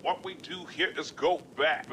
what we do here is go back.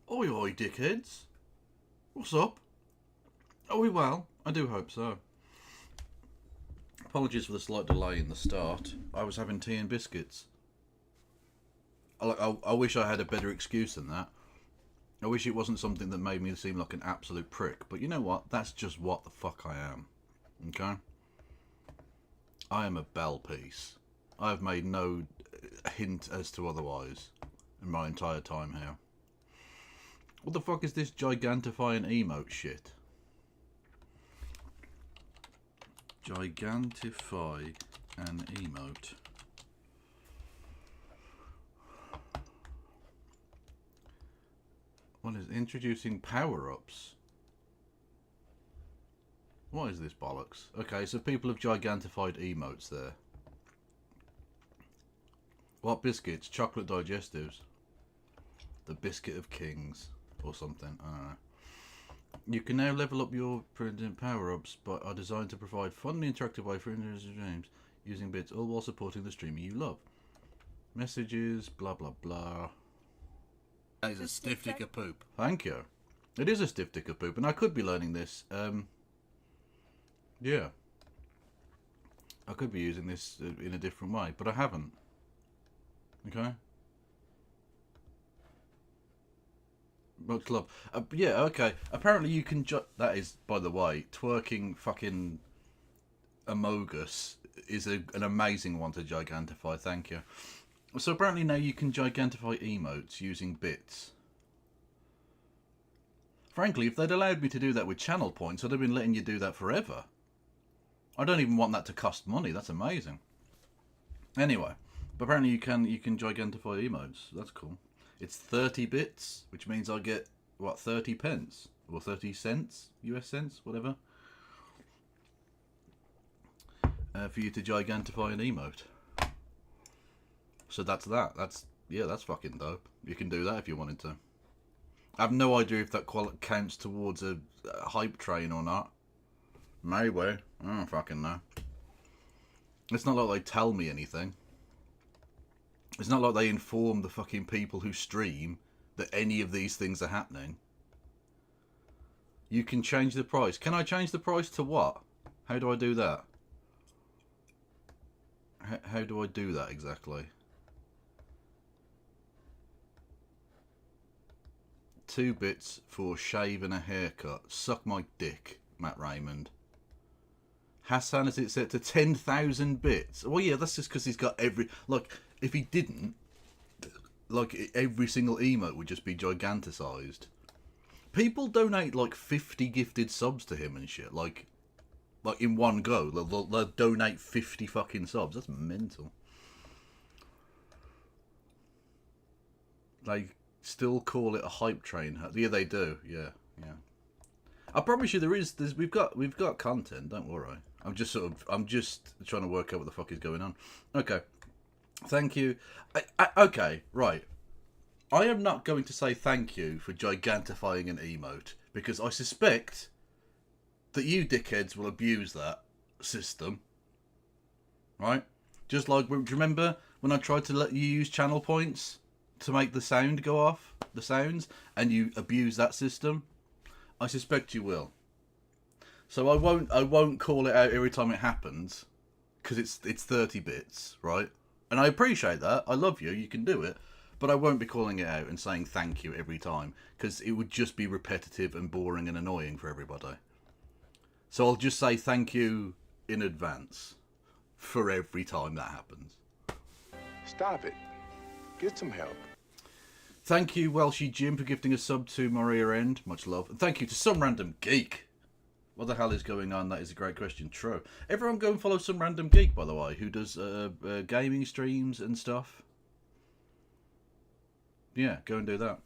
Oi, oi, dickheads. What's up? Are we well? I do hope so. Apologies for the slight delay in the start. I was having tea and biscuits. I wish I had a better excuse than that. I wish it wasn't something that made me seem like an absolute prick. But you know what? That's just what the fuck I am. Okay? I am a bell piece. I have made no hint as to otherwise in my entire time here. What the fuck is this gigantifying emote shit? Gigantify an emote. What is introducing power-ups? What is this bollocks? Okay, so people have gigantified emotes there. What biscuits? Chocolate digestives. The biscuit of kings. Or something, I don't know. You can now level up your power-ups, but are designed to provide fun and interactive way for interesting games using bits, all while supporting the streamer you love. Messages, blah blah blah. That is a stiff dick of poop. Thank you. It is a stiff dick of poop, and I could be learning this. Yeah. I could be using this in a different way, but I haven't. Okay? Much love. Yeah, okay. Apparently you can that is, by the way, twerking fucking Amogus is an amazing one to gigantify, thank you. So apparently now you can gigantify emotes using bits. Frankly, if they'd allowed me to do that with channel points, I'd have been letting you do that forever. I don't even want that to cost money, that's amazing. Anyway, but apparently you can gigantify emotes, that's cool. It's 30 bits, which means I get, what, 30 pence? Or 30 cents? US cents? Whatever. For you to gigantify an emote. So that's that. That's fucking dope. You can do that if you wanted to. I have no idea if that counts towards a hype train or not. Maybe. I don't fucking know. It's not like they tell me anything. It's not like they inform the fucking people who stream that any of these things are happening. You can change the price. Can I change the price to what? How do I do that? How do I do that exactly? 2 bits for shave and a haircut. Suck my dick, Matt Raymond. Hassan has it set to 10,000 bits. Well, yeah, that's just because he's got every... Like, if he didn't, like, every single emote would just be giganticized. People donate, like, 50 gifted subs to him and shit. Like in one go. They'll donate 50 fucking subs. That's mental. They still call it a hype train. Yeah, they do. Yeah. I promise you, we've got content. Don't worry. I'm just trying to work out what the fuck is going on. Okay. Thank you. Okay, right. I am not going to say thank you for gigantifying an emote because I suspect that you dickheads will abuse that system. Right? Just like, do you remember when I tried to let you use channel points to make the sound go off, the sounds, and you abuse that system? I suspect you will. So I won't call it out every time it happens, because it's 30 bits, right? And I appreciate that. I love you. You can do it. But I won't be calling it out and saying thank you every time, because it would just be repetitive and boring and annoying for everybody. So I'll just say thank you in advance for every time that happens. Stop it. Get some help. Thank you, Welshie Jim, for gifting a sub to Maria End. Much love. And thank you to Some Random Geek. What the hell is going on? That is a great question. True. Everyone go and follow Some Random Geek, by the way, who does gaming streams and stuff. Yeah, go and do that.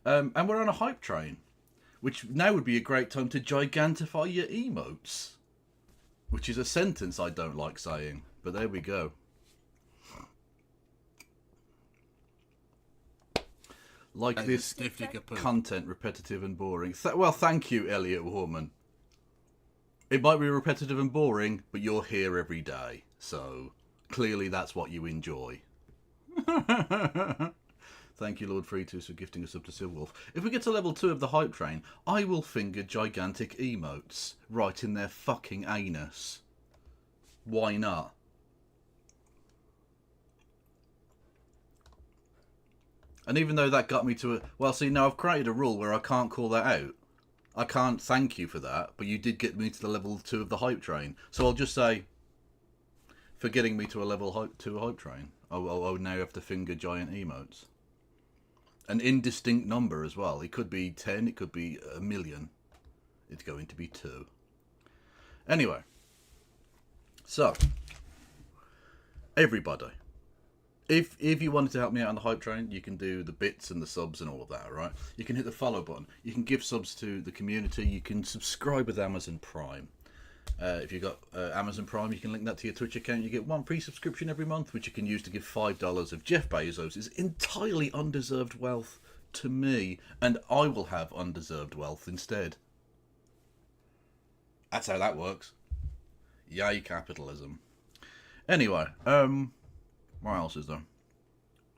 And we're on a hype train, which now would be a great time to gigantify your emotes, which is a sentence I don't like saying, but there we go. Like this content repetitive and boring. Well, thank you, Elliot Warman. It might be repetitive and boring, but you're here every day, so clearly that's what you enjoy. Thank you, Lord Freetus, for gifting us up to Silverwolf. If we get to level 2 of the hype train, I will finger gigantic emotes right in their fucking anus. Why not? And even though that got me to a... Well, see, now I've created a rule where I can't call that out. I can't thank you for that, but you did get me to the level 2 of the hype train. So I'll just say, for getting me to a level 2 hype train, I'll now have to finger giant emotes. An indistinct number as well. It could be 10, it could be 1,000,000. It's going to be 2. Anyway. So. Everybody. If you wanted to help me out on the hype train, you can do the bits and the subs and all of that, right? You can hit the follow button. You can give subs to the community. You can subscribe with Amazon Prime. If you've got Amazon Prime, you can link that to your Twitch account. You get 1 free subscription every month, which you can use to give $5 of Jeff Bezos' entirely undeserved wealth to me, and I will have undeserved wealth instead. That's how that works. Yay, capitalism. Anyway, what else is there?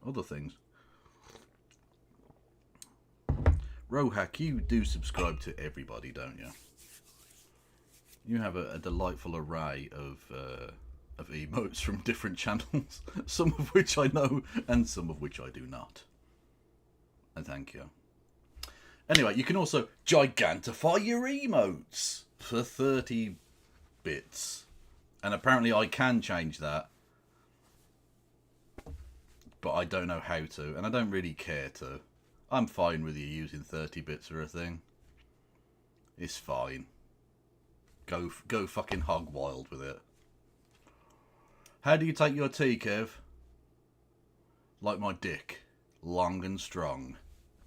Other things. Rohack, you do subscribe to everybody, don't you? You have a delightful array of emotes from different channels, some of which I know and some of which I do not. And thank you. Anyway, you can also gigantify your emotes for 30 bits. And apparently I can change that. But I don't know how to, and I don't really care to. I'm fine with you using 30 bits for a thing. It's fine. Go fucking hog wild with it. How do you take your tea, Kev? Like my dick. Long and strong.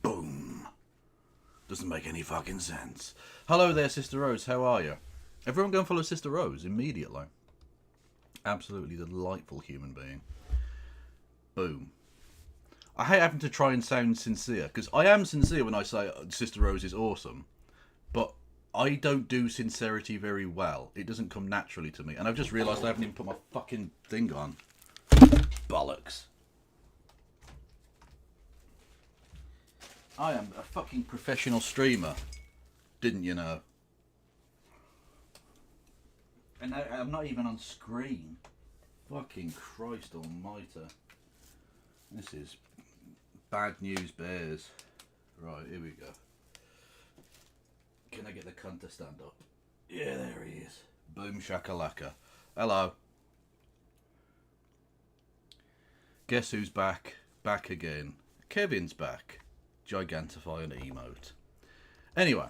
Boom. Doesn't make any fucking sense. Hello there, Sister Rose. How are you? Everyone go and follow Sister Rose immediately. Absolutely delightful human being. Boom. I hate having to try and sound sincere, because I am sincere when I say Sister Rose is awesome, but I don't do sincerity very well. It doesn't come naturally to me, and I've just realised I haven't even put my fucking thing on. Bollocks. I am a fucking professional streamer. Didn't you know? And I'm not even on screen. Fucking Christ almighty. This is bad news bears. Right, here we go. Can I get the cunt to stand up? Yeah, there he is. Boom shakalaka. Hello. Guess who's back? Back again. Kevin's back. Gigantify an emote. Anyway.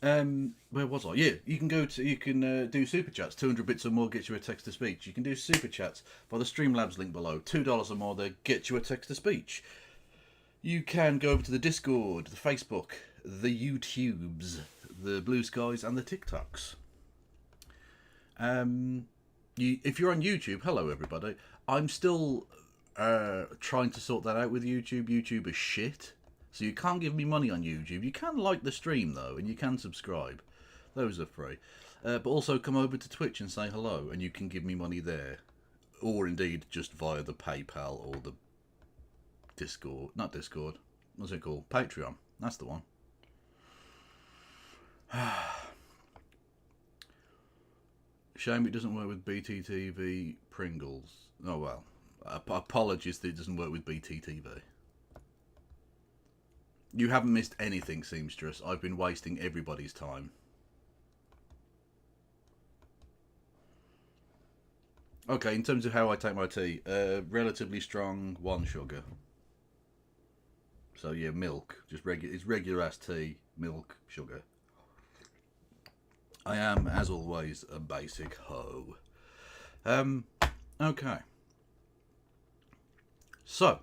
Where was I? Yeah, you can do super chats. 200 bits or more gets you a text to speech. You can do super chats by the Streamlabs link below. $2 or more, they get you a text to speech. You can go over to the Discord, the Facebook, the YouTubes, the Blue Skies, and the TikToks. If you're on YouTube, hello everybody. I'm still trying to sort that out with YouTube. YouTube is shit. So you can't give me money on YouTube. You can like the stream though, and you can subscribe. Those are free. But also come over to Twitch and say hello, and you can give me money there. Or indeed just via the PayPal or the Discord. Not Discord. What's it called? Patreon. That's the one. Shame it doesn't work with BTTV Pringles. Oh well. Apologies that it doesn't work with BTTV. You haven't missed anything, Seamstress. I've been wasting everybody's time. Okay, in terms of how I take my tea, relatively strong, 1 sugar. So yeah, milk. Just it's regular ass tea, milk, sugar. I am, as always, a basic hoe. Okay. So,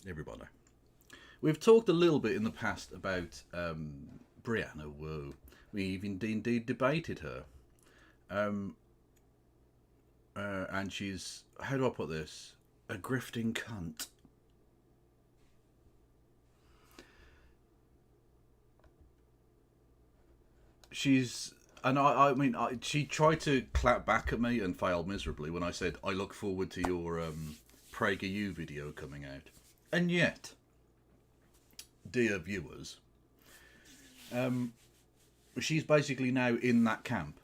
everybody, we've talked a little bit in the past about Brianna Wu. We've indeed debated her. And she's, how do I put this? A grifting cunt. She's, and I mean, she tried to clap back at me and failed miserably when I said, I look forward to your PragerU video coming out. And yet, dear viewers, she's basically now in that camp.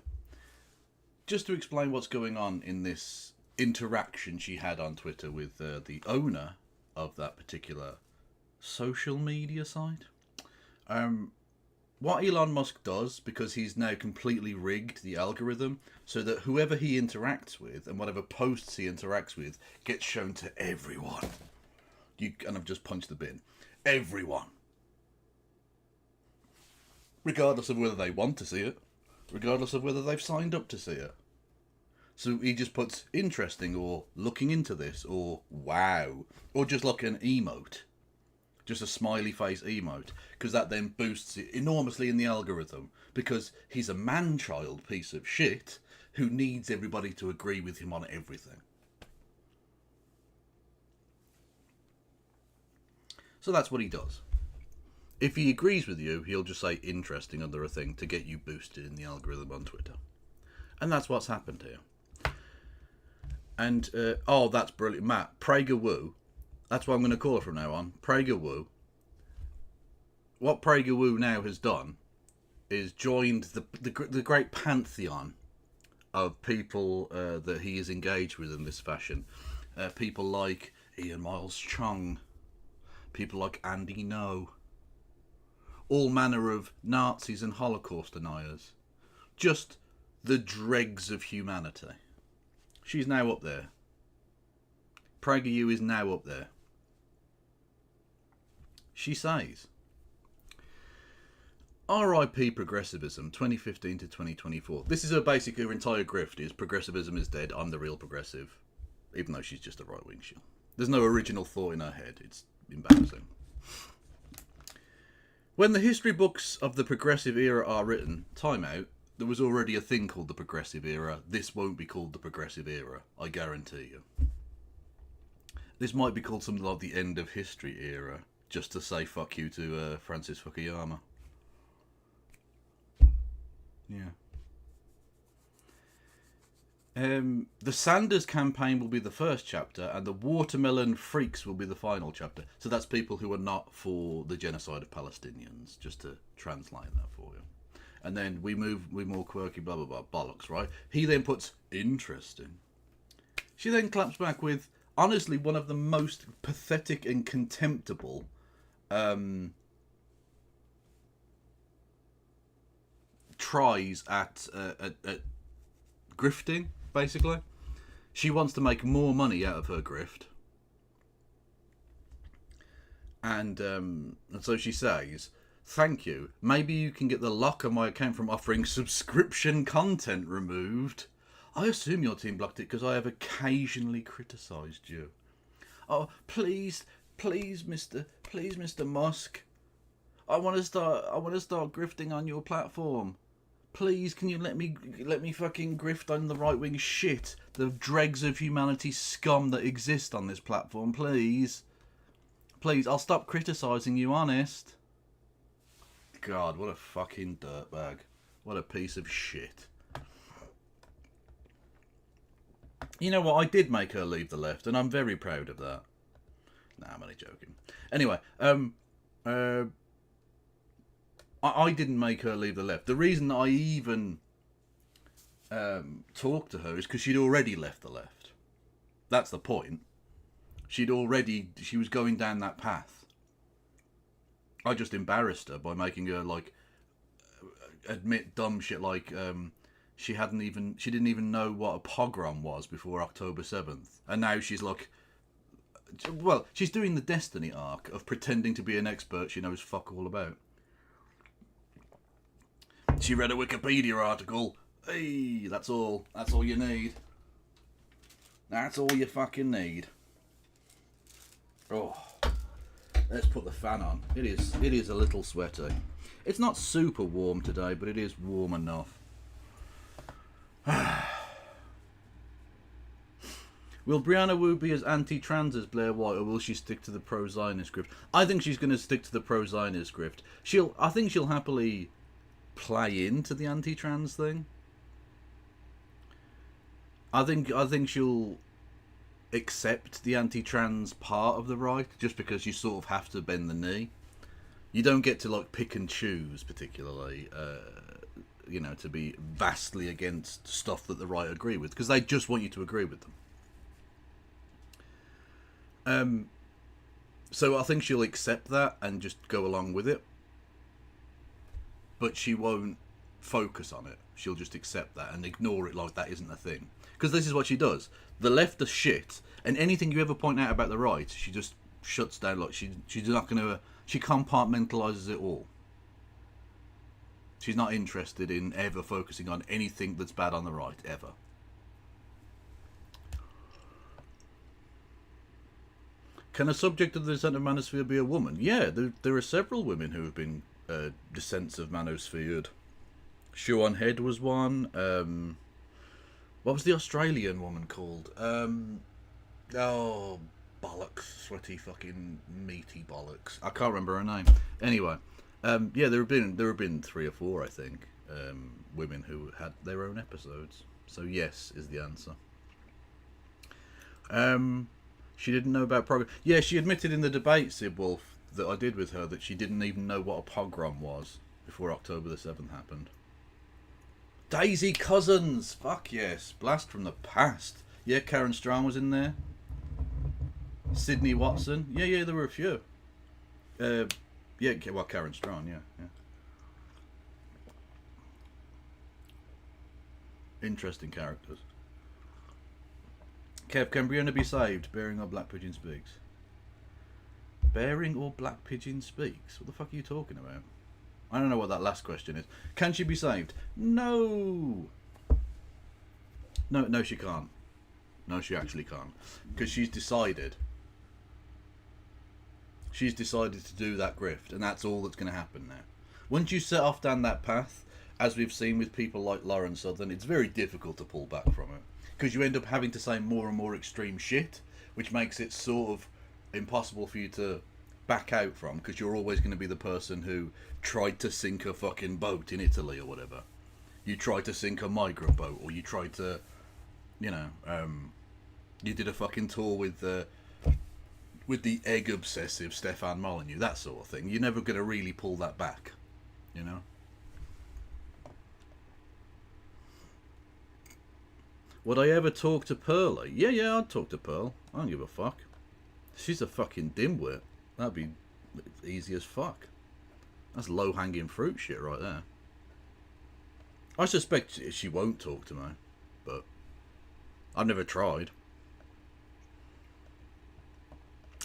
Just to explain what's going on in this interaction she had on Twitter with the owner of that particular social media site. What Elon Musk does, because he's now completely rigged the algorithm, so that whoever he interacts with and whatever posts he interacts with gets shown to everyone. And I've just punched the bin. Everyone. Regardless of whether they want to see it. Regardless of whether they've signed up to see it. So he just puts interesting or looking into this or wow. Or just like an emote. Just a smiley face emote. Because that then boosts it enormously in the algorithm. Because he's a man-child piece of shit who needs everybody to agree with him on everything. So that's what he does. If he agrees with you, he'll just say interesting under a thing to get you boosted in the algorithm on Twitter. And that's what's happened here. And, oh, that's brilliant. Matt, PragerU, that's what I'm going to call her from now on. PragerU. What PragerU now has done is joined the great pantheon of people that he is engaged with in this fashion. People like Ian Miles Chung. People like Andy No. All manner of Nazis and Holocaust deniers. Just the dregs of humanity. She's now up there. PragerU is now up there. She says, R.I.P. progressivism, 2015 to 2024. This is her entire grift is progressivism is dead, I'm the real progressive. Even though she's just a right-wing shill. There's no original thought in her head. It's embarrassing. When the history books of the progressive era are written, time out, there was already a thing called the progressive era. This won't be called the progressive era, I guarantee you. This might be called something like the end of history era, just to say fuck you to Francis Fukuyama. Yeah. The Sanders campaign will be the first chapter, and the Watermelon Freaks will be the final chapter. So that's people who are not for the genocide of Palestinians, just to translate that for you. And then we more quirky, blah, blah, blah, bollocks, right? He then puts, interesting. She then claps back with, honestly, one of the most pathetic and contemptible tries at grifting, basically. She wants to make more money out of her grift. And so she says, thank you. Maybe you can get the lock on my account from offering subscription content removed. I assume your team blocked it because I have occasionally criticised you. Oh, please, Mr. Musk. I want to start grifting on your platform. Please, can you let me fucking grift on the right-wing shit, the dregs of humanity scum that exist on this platform, please? Please, I'll stop criticising you, honest. God, what a fucking dirtbag. What a piece of shit. You know what, I did make her leave the left, and I'm very proud of that. Nah, I'm only joking. Anyway, I didn't make her leave the left. The reason I even talked to her is because she'd already left the left. That's the point. She was going down that path. I just embarrassed her by making her like admit dumb shit like she didn't even know what a pogrom was before October 7th, and now she's like, well, she's doing the Destiny arc of pretending to be an expert she knows fuck all about. She read a Wikipedia article. Hey, that's all you need. That's all you fucking need. Oh, let's put the fan on. It is a little sweaty. It's not super warm today, but it is warm enough. Will Brianna Wu be as anti-trans as Blair White, or will she stick to the pro-Zionist grift? I think she's going to stick to the pro-Zionist grift. I think she'll happily play into the anti-trans thing. I think she'll accept the anti-trans part of the right, just because you sort of have to bend the knee. You don't get to like pick and choose particularly, to be vastly against stuff that the right agree with, because they just want you to agree with them. So I think she'll accept that and just go along with it. But she won't focus on it. She'll just accept that and ignore it like that isn't a thing. Because this is what she does. The left are shit, and anything you ever point out about the right, she just shuts down. Like she's not gonna. She compartmentalizes it all. She's not interested in ever focusing on anything that's bad on the right ever. Can a subject of the descent of manosphere be a woman? Yeah, there are several women who have been descents of manosphered. Siobhan Head was one. What was the Australian woman called? Oh, bollocks. Sweaty fucking meaty bollocks. I can't remember her name. Anyway, yeah, there have been 3 or 4, I think, women who had their own episodes. So yes is the answer. She didn't know about program. Yeah, she admitted in the debate, Sib Wolf, that I did with her, that she didn't even know what a pogrom was before October the 7th happened. Daisy Cousins! Fuck yes. Blast from the past. Yeah, Karen Strong was in there. Sydney Watson. Yeah, there were a few. Yeah, well, Karen Strong, yeah. Interesting characters. Kev, can Brianna be saved? Bearing or Black Pigeon Speaks? Bearing or Black Pigeon Speaks? What the fuck are you talking about? I don't know what that last question is. Can she be saved? No, she can't. No, she actually can't. Because she's decided. She's decided to do that grift, and that's all that's going to happen now. Once you set off down that path, as we've seen with people like Lauren Southern, it's very difficult to pull back from it. Because you end up having to say more and more extreme shit, which makes it sort of impossible for you to back out from, because you're always going to be the person who tried to sink a fucking boat in Italy or whatever. You tried to sink a migrant boat, or you tried to you know, you did a fucking tour with the egg obsessive Stefan Molyneux, that sort of thing. You're never going to really pull that back, you know. Would I ever talk to Pearly? Yeah, I'd talk to Pearl. I don't give a fuck. She's a fucking dimwit. That'd be easy as fuck. That's low-hanging fruit shit right there. I suspect she won't talk to me, but I've never tried.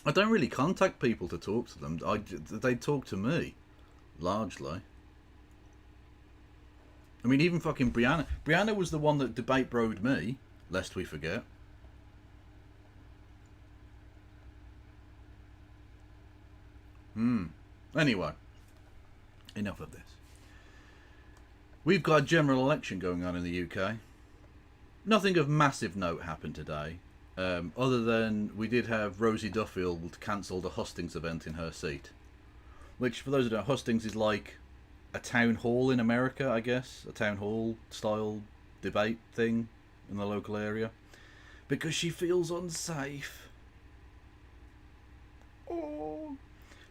I don't really contact people to talk to them. They talk to me, largely. I mean, even fucking Brianna. Brianna was the one that debate broed me, lest we forget. Anyway, enough of this. We've got a general election going on in the UK. Nothing of massive note happened today, other than we did have Rosie Duffield cancel the hustings event in her seat. Which, for those who don't know, hustings is like a town hall in America, I guess. A town hall style debate thing in the local area. Because she feels unsafe. Oh,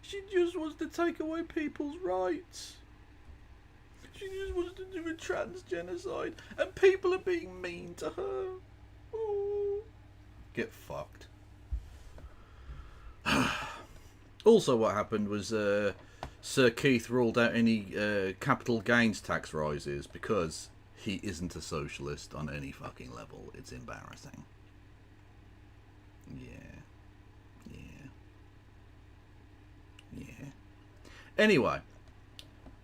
she just wants to take away people's rights. She just wants to do a trans genocide. And people are being mean to her. Oh. Get fucked. Also what happened was Sir Keith ruled out any capital gains tax rises because he isn't a socialist on any fucking level. It's embarrassing. Yeah. Anyway,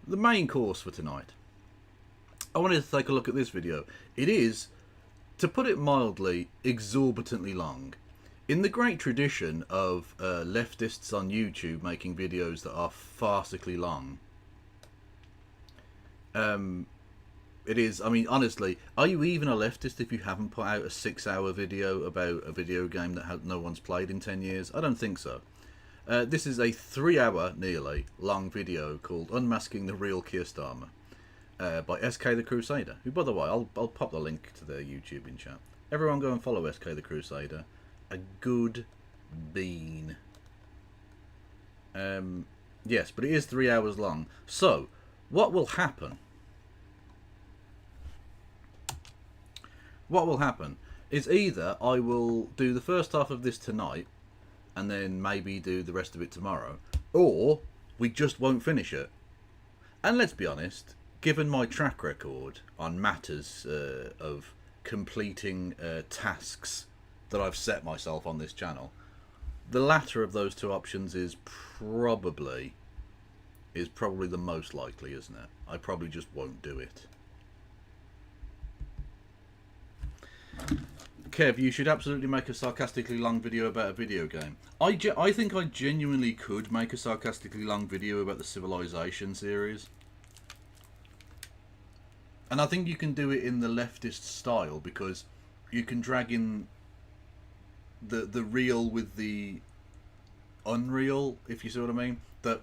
the main course for tonight. I wanted to take a look at this video. It is, to put it mildly, exorbitantly long. In the great tradition of leftists on YouTube making videos that are farcically long. It is, I mean, honestly, are you even a leftist if you haven't put out a 6-hour video about a video game that no one's played in 10 years? I don't think so. This is a 3-hour, nearly, long video called Unmasking the Real Keir Starmer by SK the Crusader, who, by the way, I'll pop the link to their YouTube in chat. Everyone go and follow SK the Crusader. A good bean. Yes, but it is 3 hours long. So, what will happen? What will happen is either I will do the first half of this tonight and then maybe do the rest of it tomorrow, or we just won't finish it. And let's be honest, given my track record on matters of completing tasks that I've set myself on this channel, the latter of those two options is probably the most likely, isn't it? I probably just won't do it. Kev, you should absolutely make a sarcastically long video about a video game. I think I genuinely could make a sarcastically long video about the Civilization series. And I think you can do it in the leftist style, because you can drag in the real with the unreal, if you see what I mean. That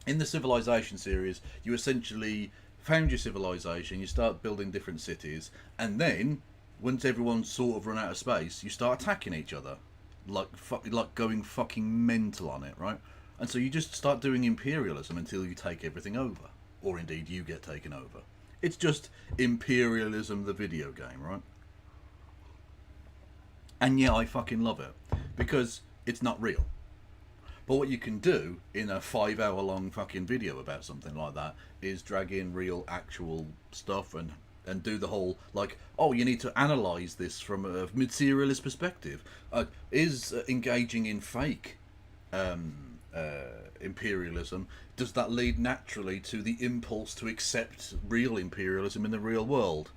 in the Civilization series, you essentially found your civilization, you start building different cities, and then once everyone's sort of run out of space, you start attacking each other, like going fucking mental on it, right? And so you just start doing imperialism until you take everything over, or indeed you get taken over. It's just imperialism, the video game, right? And yeah, I fucking love it because it's not real. But what you can do in a 5-hour long fucking video about something like that is drag in real actual stuff and do the whole, like, oh, you need to analyse this from a materialist perspective. Is engaging in fake imperialism, does that lead naturally to the impulse to accept real imperialism in the real world?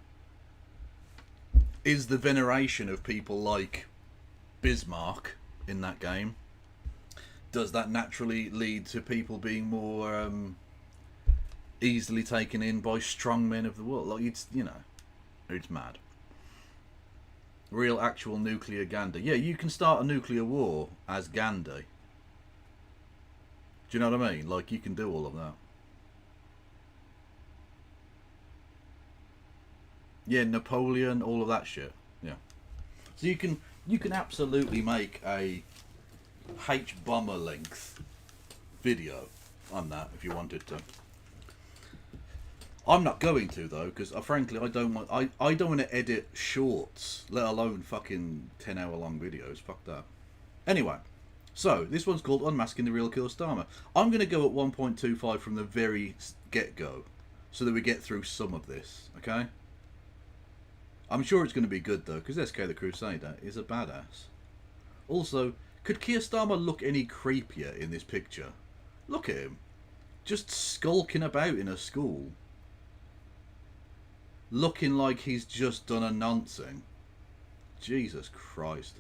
Is the veneration of people like Bismarck in that game, does that naturally lead to people being more easily taken in by strong men of the world? Like, it's, you know, it's mad. Real actual nuclear Gandhi. Yeah, you can start a nuclear war as Gandhi. Do you know what I mean? Like, you can do all of that. Yeah, Napoleon, all of that shit. Yeah. So you can absolutely make a H-bomber length video on that if you wanted to. I'm not going to though, because frankly I don't want to edit shorts, let alone fucking 10-hour long videos. Fuck that. Anyway, so this one's called Unmasking the Real Keir Starmer. I'm going to go at 1.25 from the very get-go, so that we get through some of this. Okay. I'm sure it's going to be good though, because SK the Crusader is a badass. Also, could Keir Starmer look any creepier in this picture? Look at him, just skulking about in a school, looking like he's just done a noncing. Jesus Christ.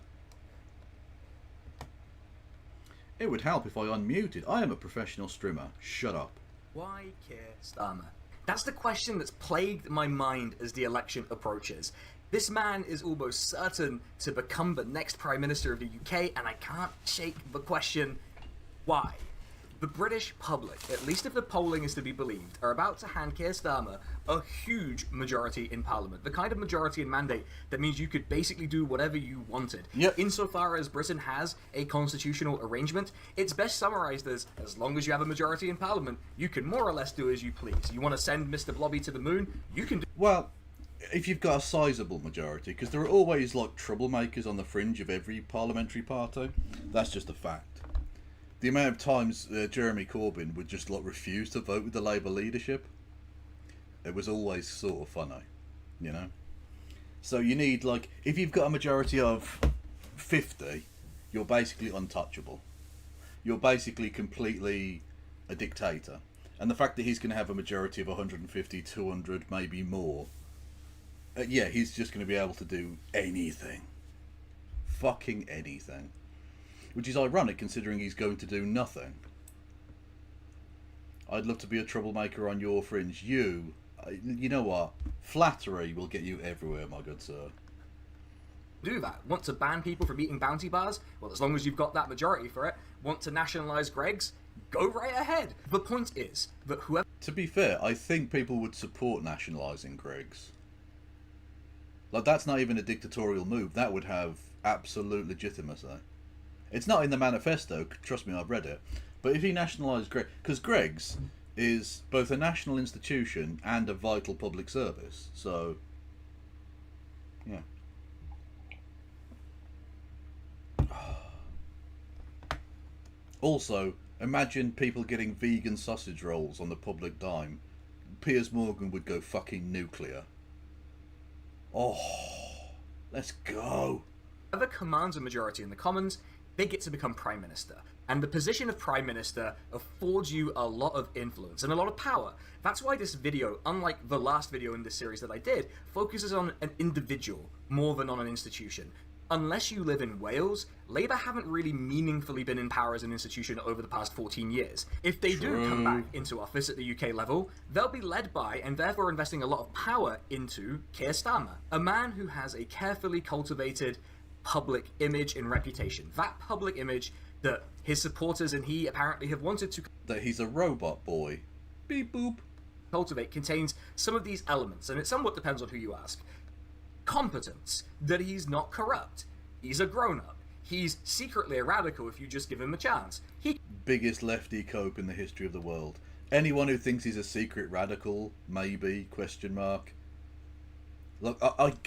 It would help if I unmuted. I am a professional streamer. Shut up. Why Keir Starmer? That's the question that's plagued my mind as the election approaches. This man is almost certain to become the next Prime Minister of the UK, and I can't shake the question, why? The British public, at least if the polling is to be believed, are about to hand Keir Starmer a huge majority in Parliament. The kind of majority and mandate that means you could basically do whatever you wanted. Yep. Insofar as Britain has a constitutional arrangement, it's best summarised as long as you have a majority in Parliament, you can more or less do as you please. You want to send Mr. Blobby to the moon, you can do... Well, if you've got a sizable majority, because there are always like troublemakers on the fringe of every parliamentary party, that's just a fact. The amount of times Jeremy Corbyn would just like refuse to vote with the Labour leadership, it was always sort of funny, you know. So you need, like, if you've got a majority of 50, you're basically untouchable. You're basically completely a dictator. And the fact that he's going to have a majority of 150, 200, maybe more, yeah, he's just going to be able to do anything. Fucking anything. Which is ironic considering he's going to do nothing. I'd love to be a troublemaker on your fringe. You know what? Flattery will get you everywhere, my good sir. Do that. Want to ban people from eating bounty bars? Well, as long as you've got that majority for it. Want to nationalise Greggs? Go right ahead. The point is that whoever... To be fair, I think people would support nationalising Greggs. Like, that's not even a dictatorial move. That would have absolute legitimacy. It's not in the manifesto, trust me, I've read it. But if he nationalised Greggs... Because Greggs is both a national institution and a vital public service. So, yeah. Also, imagine people getting vegan sausage rolls on the public dime. Piers Morgan would go fucking nuclear. Oh, let's go. Whoever commands a majority in the Commons, they get to become Prime Minister. And the position of Prime Minister affords you a lot of influence and a lot of power. That's why this video, unlike the last video in this series that I did, focuses on an individual more than on an institution. Unless you live in Wales, Labour haven't really meaningfully been in power as an institution over the past 14 years. If they do come back into office at the UK level, they'll be led by, and therefore investing a lot of power into, Keir Starmer. A man who has a carefully cultivated public image and reputation. That public image that his supporters and he apparently have wanted to... That he's a robot boy. Beep boop. ...cultivate contains some of these elements, and it somewhat depends on who you ask. Competence, that he's not corrupt, he's a grown-up, he's secretly a radical if you just give him a chance. Biggest lefty cope in the history of the world. Anyone who thinks he's a secret radical, maybe, question mark. Look,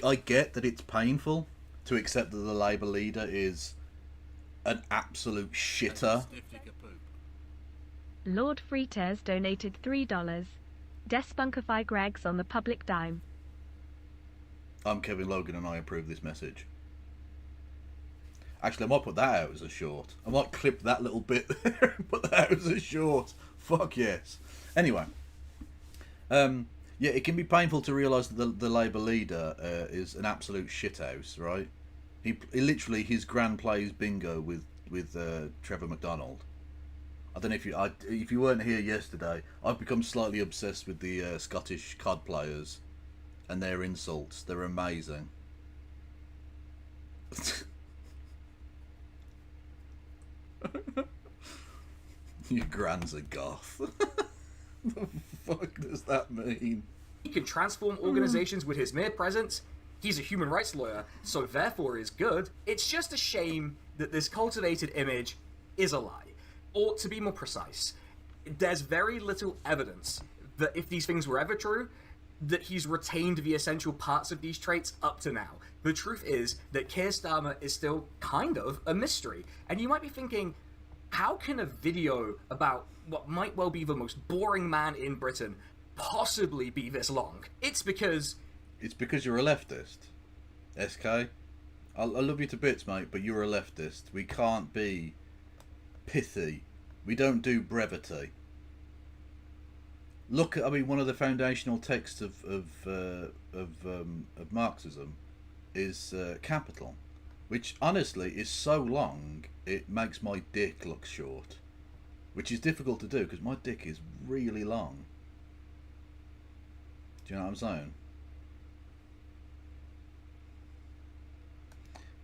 I get that it's painful to accept that the Labour leader is an absolute shitter. Lord Frites donated $3. Despunkify Greggs on the public dime. I'm Kevin Logan and I approve this message. Actually, I might put that out as a short. I might clip that little bit there and put that out as a short. Fuck yes. Anyway. Yeah, it can be painful to realise that the Labour leader is an absolute shithouse, right? He literally, his gran plays bingo with Trevor McDonald. I don't know if you weren't here yesterday, I've become slightly obsessed with the Scottish COD players and their insults. They're amazing. Your gran's a goth. The fuck does that mean? He can transform organisations with his mere presence. he's a human rights lawyer, so therefore is good. It's just a shame that this cultivated image is a lie. Or to be more precise, there's very little evidence that if these things were ever true, that he's retained the essential parts of these traits up to now. The truth is that Keir Starmer is still kind of a mystery. And you might be thinking, how can a video about what might well be the most boring man in Britain possibly be this long? It's because you're a leftist, SK. I love you to bits, mate, but you're a leftist. We can't be pithy. We don't do brevity. Look at, I mean, one of the foundational texts of Marxism is Capital, which honestly is so long it makes my dick look short, which is difficult to do because my dick is really long. Do you know what I'm saying?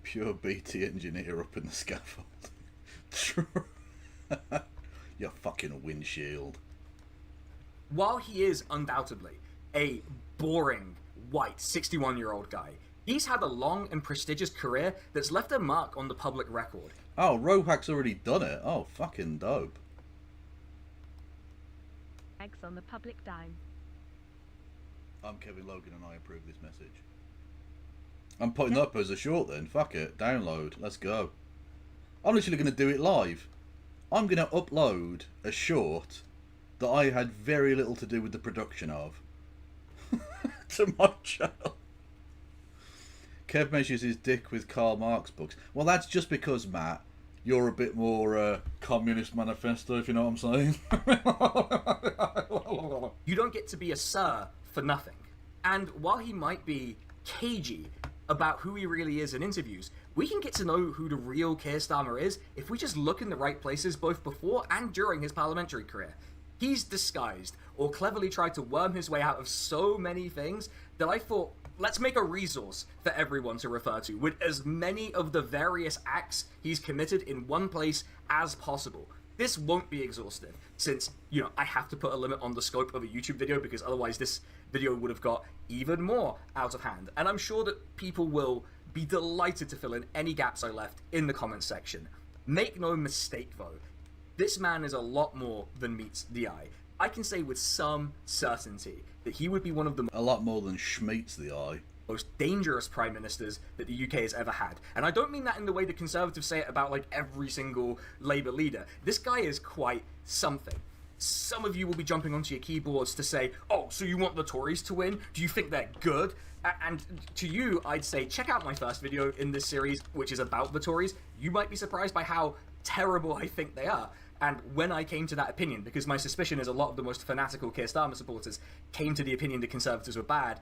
Pure BT engineer up in the scaffold. Your fucking windshield. While he is undoubtedly a boring, white, 61-year-old guy, he's had a long and prestigious career that's left a mark on the public record. Oh, Rohak's already done it. Oh, fucking dope. Eggs on the public dime. I'm Kevin Logan and I approve this message. I'm putting up as a short then. Fuck it. Download. Let's go. I'm literally going to do it live. I'm going to upload a short that I had very little to do with the production of to my channel. Kev measures his dick with Karl Marx books. Well, that's just because, Matt, you're a bit more Communist Manifesto, if you know what I'm saying. You don't get to be a sir for nothing. And while he might be cagey about who he really is in interviews, we can get to know who the real Keir Starmer is if we just look in the right places both before and during his parliamentary career. He's disguised or cleverly tried to worm his way out of so many things that I thought, let's make a resource for everyone to refer to with as many of the various acts he's committed in one place as possible. This won't be exhaustive since, you know, I have to put a limit on the scope of a YouTube video because otherwise this video would have got even more out of hand. And I'm sure that people will be delighted to fill in any gaps I left in the comments section. Make no mistake though, this man is a lot more than meets the eye. I can say with some certainty that he would be one of the A lot more than schmeats the eye. most dangerous prime ministers that the UK has ever had. And I don't mean that in the way the Conservatives say it about like every single Labour leader. This guy is quite something. Some of you will be jumping onto your keyboards to say, oh, so you want the Tories to win? Do you think they're good? And to you, I'd say check out my first video in this series, which is about the Tories. You might be surprised by how terrible I think they are. And when I came to that opinion, because my suspicion is a lot of the most fanatical Keir Starmer supporters came to the opinion the Conservatives were bad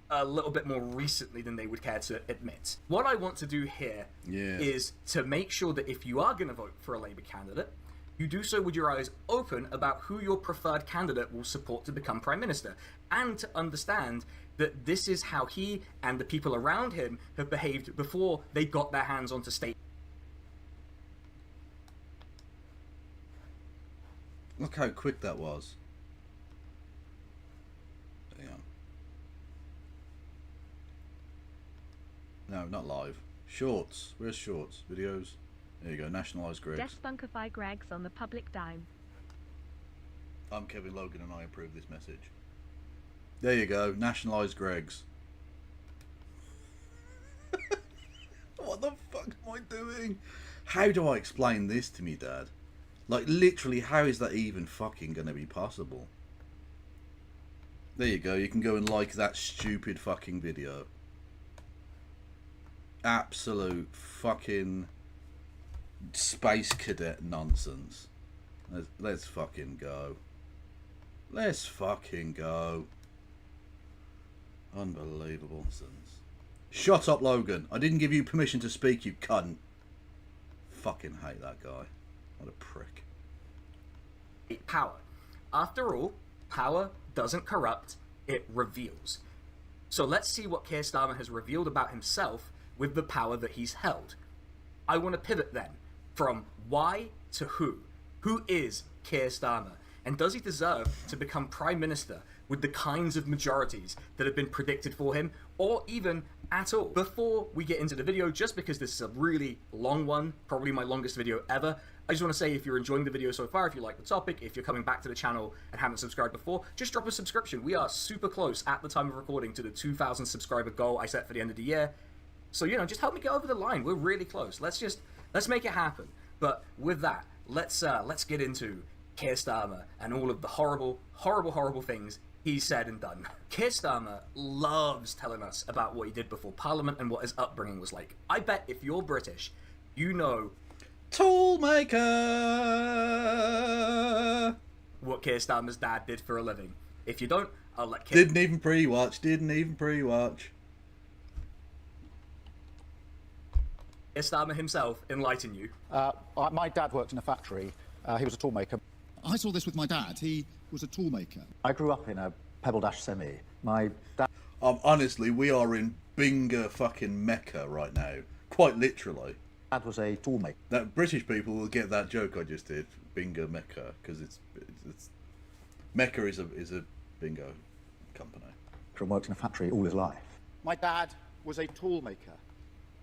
a little bit more recently than they would care to admit. What I want to do here is to make sure that if you are going to vote for a Labour candidate, you do so with your eyes open about who your preferred candidate will support to become Prime Minister, and to understand that this is how he and the people around him have behaved before they got their hands onto state. Look how quick that was. Hang on. No, not live. Shorts. Where's shorts? Videos? There you go. Nationalise Greggs. Despunkify Greggs on the public dime. I'm Kevin Logan and I approve this message. There you go. Nationalise Greggs. What the fuck am I doing? How do I explain this to me, Dad? Like, literally, how is that even fucking going to be possible? There you go. You can go and like that stupid fucking video. Absolute fucking space cadet nonsense. Let's fucking go. Let's fucking go. Unbelievable nonsense. Shut up, Logan. I didn't give you permission to speak, you cunt. Fucking hate that guy. What a prick. Power. After all, power doesn't corrupt, it reveals. So let's see what Keir Starmer has revealed about himself with the power that he's held. I want to pivot then from why to who. Who is Keir Starmer? And does he deserve to become Prime Minister with the kinds of majorities that have been predicted for him, or even at all. Before we get into the video, just because this is a really long one, probably my longest video ever, I just want to say if you're enjoying the video so far, if you like the topic, if you're coming back to the channel and haven't subscribed before, just drop a subscription. We are super close at the time of recording to the 2,000 subscriber goal I set for the end of the year. So, you know, just help me get over the line. We're really close. Let's make it happen. But with that, let's get into Keir Starmer and all of the horrible, horrible, horrible things he's said and done. Keir Starmer loves telling us about what he did before Parliament and what his upbringing was like. I bet if you're British, you know Toolmaker! what Keir Starmer's dad did for a living. If you don't, I'll let Keir... Didn't even pre-watch. Keir Starmer himself enlighten you. My dad worked in a factory. He was a toolmaker. I saw this with my dad. He was a toolmaker. I grew up in a Pebble Dash semi. My dad Honestly, we are in Binga fucking Mecca right now. Quite literally. was a toolmaker. That British people will get that joke I just did, Bingo Mecca, because it's Mecca is a bingo company. And worked in a factory all his life. My dad was a toolmaker.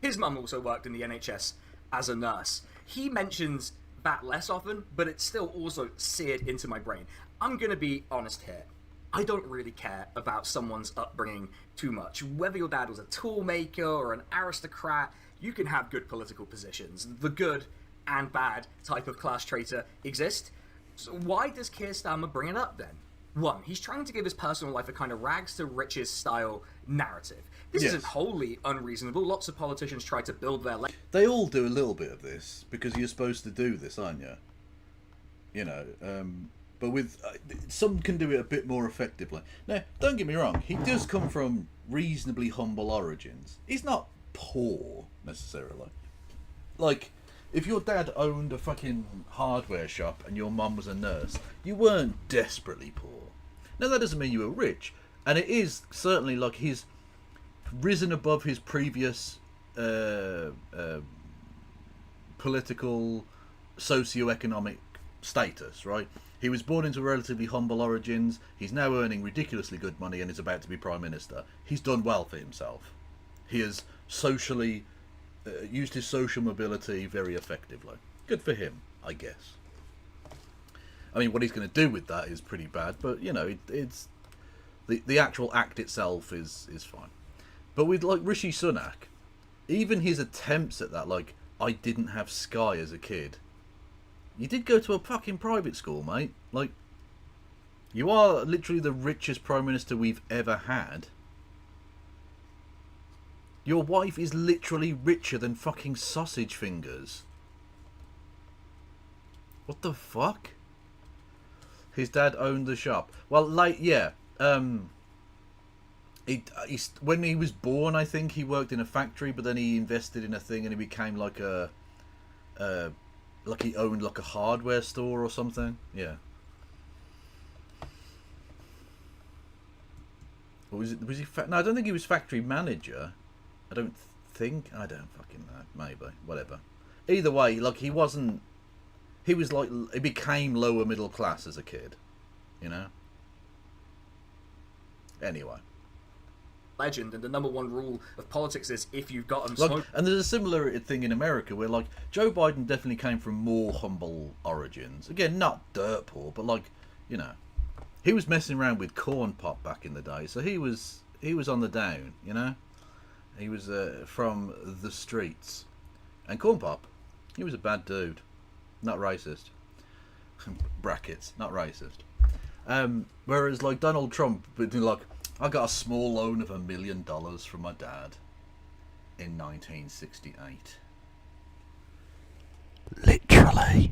His mum also worked in the NHS as a nurse. He mentions that less often, but it's still also seared into my brain. I'm gonna be honest here. I don't really care about someone's upbringing too much. Whether your dad was a toolmaker or an aristocrat, you can have good political positions. The good and bad type of class traitor exist. So why does Keir Starmer bring it up then? One, he's trying to give his personal life a kind of rags to riches style narrative. This Yes. isn't wholly unreasonable. Lots of politicians try to build their legacy. They all do a little bit of this because you're supposed to do this, aren't you? You know, but with some can do it a bit more effectively. Now, don't get me wrong, he does come from reasonably humble origins. He's not poor necessarily. Like, if your dad owned a fucking hardware shop and your mum was a nurse, you weren't desperately poor. Now, that doesn't mean you were rich, and it is certainly like he's risen above his previous political, socio-economic status, right? He was born into relatively humble origins. He's now earning ridiculously good money and is about to be Prime Minister. He's done well for himself. He has socially used his social mobility very effectively. Good for him, I guess. I mean, what he's going to do with that is pretty bad, but, you know, it's the actual act itself is fine. But with, like, Rishi Sunak, even his attempts at that, like, I didn't have Sky as a kid. You did go to a fucking private school, mate. Like, you are literally the richest Prime Minister we've ever had. Your wife is literally richer than fucking sausage fingers. What the fuck? His dad owned the shop. Well, like, yeah. When he was born, I think he worked in a factory, but then he invested in a thing and he became like like he owned like a hardware store or something. Yeah. Or was he? No, I don't think he was factory manager. I don't fucking know. Maybe. Whatever. Either way, like he wasn't. He was like he became lower middle class as a kid. You know. Anyway. Legend, and the number one rule of politics is if you've got them Like, smoke. and there's a similar thing in America where, like, Joe Biden definitely came from more humble origins. Again, not dirt poor, but, like, you know, he was messing around with corn pop back in the day, so he was on the down, you know. He was from the streets, and corn pop, he was a bad dude, not racist. Brackets, not racist. Whereas, like, Donald Trump, but like, I got a small loan of $1 million from my dad in 1968. Literally.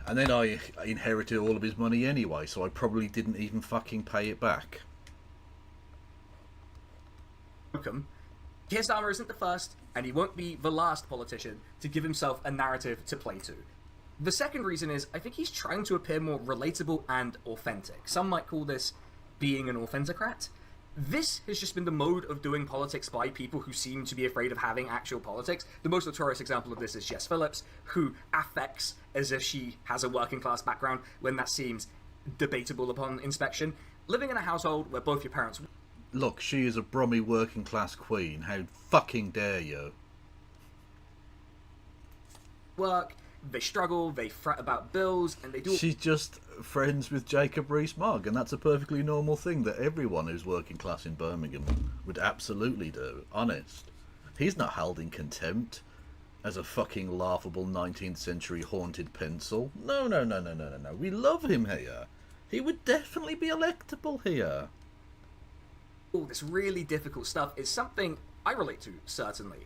And then I inherited all of his money anyway, so I probably didn't even fucking pay it back. Keir Starmer isn't the first, and he won't be the last politician to give himself a narrative to play to. The second reason is, I think he's trying to appear more relatable and authentic. Some might call this being an authentocrat. This has just been the mode of doing politics by people who seem to be afraid of having actual politics. The most notorious example of this is Jess Phillips, who affects as if she has a working class background when that seems debatable upon inspection. Living in a household where both your parents... Look, she is a Brummy working class queen. How fucking dare you? Work, they struggle, they fret about bills, and they do... She's just friends with Jacob Rees-Mogg, and that's a perfectly normal thing that everyone who's working class in Birmingham would absolutely do. Honest. He's not held in contempt as a fucking laughable 19th century haunted pencil. No. We love him here. He would definitely be electable here. All this really difficult stuff is something I relate to, certainly.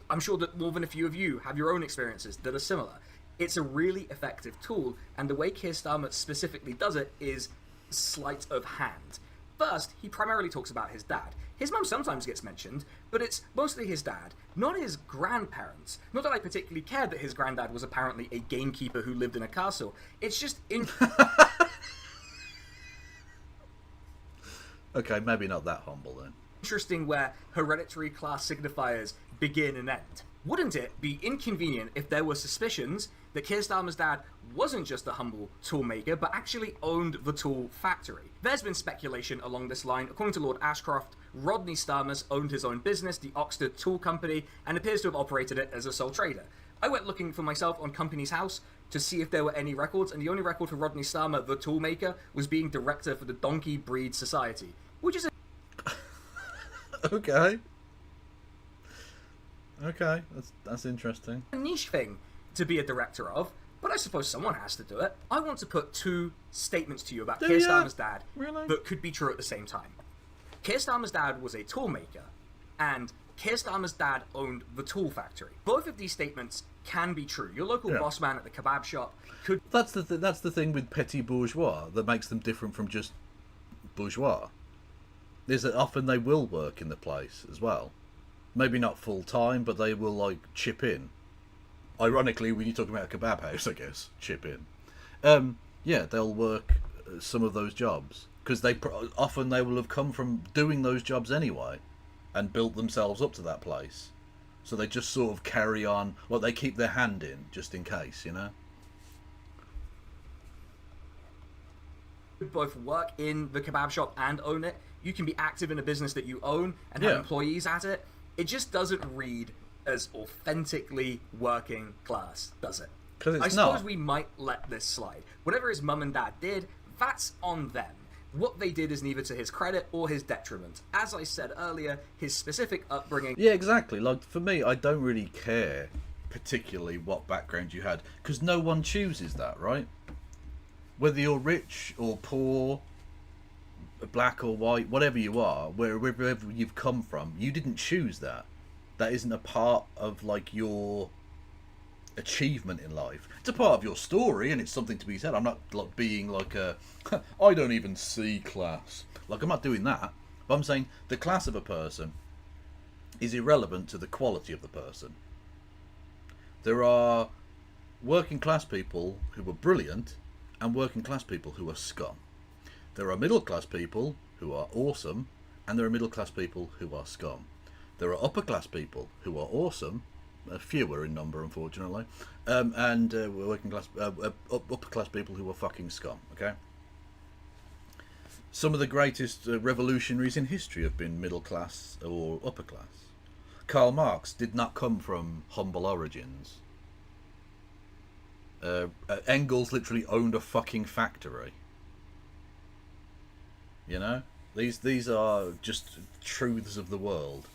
I'm sure that more than a few of you have your own experiences that are similar. It's a really effective tool, and the way Keir Starmer specifically does it is sleight of hand. First, he primarily talks about his dad. His mum sometimes gets mentioned, but it's mostly his dad, not his grandparents. Not that I particularly cared that his granddad was apparently a gamekeeper who lived in a castle. It's just... Okay, maybe not that humble then. Interesting where hereditary class signifiers begin and end. Wouldn't it be inconvenient if there were suspicions that Keir Starmer's dad wasn't just a humble tool maker, but actually owned the tool factory? There's been speculation along this line. According to Lord Ashcroft, Rodney Starmer owned his own business, the Oxford Tool Company, and appears to have operated it as a sole trader. I went looking for myself on Company's House to see if there were any records, and the only record for Rodney Starmer, the tool maker, was being director for the Donkey Breed Society, which is a Okay, that's interesting. niche thing to be a director of, but I suppose someone has to do it. I want to put two statements to you about Keir Starmer's dad that could be true at the same time. Keir Starmer's dad was a tool maker, and Keir Starmer's dad owned the tool factory. Both of these statements can be true. Your local boss man at the kebab shop could... That's the thing with petit bourgeois that makes them different from just bourgeois. Is that often they will work in the place as well. Maybe not full time, but they will like chip in. Ironically, when you're talking about a kebab house, I guess, chip in. Yeah, they'll work some of those jobs because often they will have come from doing those jobs anyway, and built themselves up to that place. So they just sort of carry on, like they keep their hand in just in case, you know. Both work in the kebab shop and own it. You can be active in a business that you own and have employees at it. It just doesn't read as authentically working class, does it? I suppose we might let this slide. Whatever his mum and dad did, that's on them. What they did is neither to his credit or his detriment. As I said earlier, his specific upbringing... Yeah, exactly. Like, for me, I don't really care particularly what background you had, because no one chooses that, right? Whether you're rich or poor, black or white, whatever you are, wherever you've come from, you didn't choose that. That isn't a part of, like, your achievement in life. It's a part of your story, and it's something to be said. I'm not, like, being like a... I don't even see class. Like, I'm not doing that. But I'm saying the class of a person is irrelevant to the quality of the person. There are working class people who are brilliant and working class people who are scum. There are middle class people who are awesome, and there are middle class people who are scum. There are upper class people who are awesome, fewer in number unfortunately, and working class, upper class people who are fucking scum. Okay. Some of the greatest revolutionaries in history have been middle class or upper class. Karl Marx did not come from humble origins. Engels literally owned a fucking factory. You know, these are just truths of the world.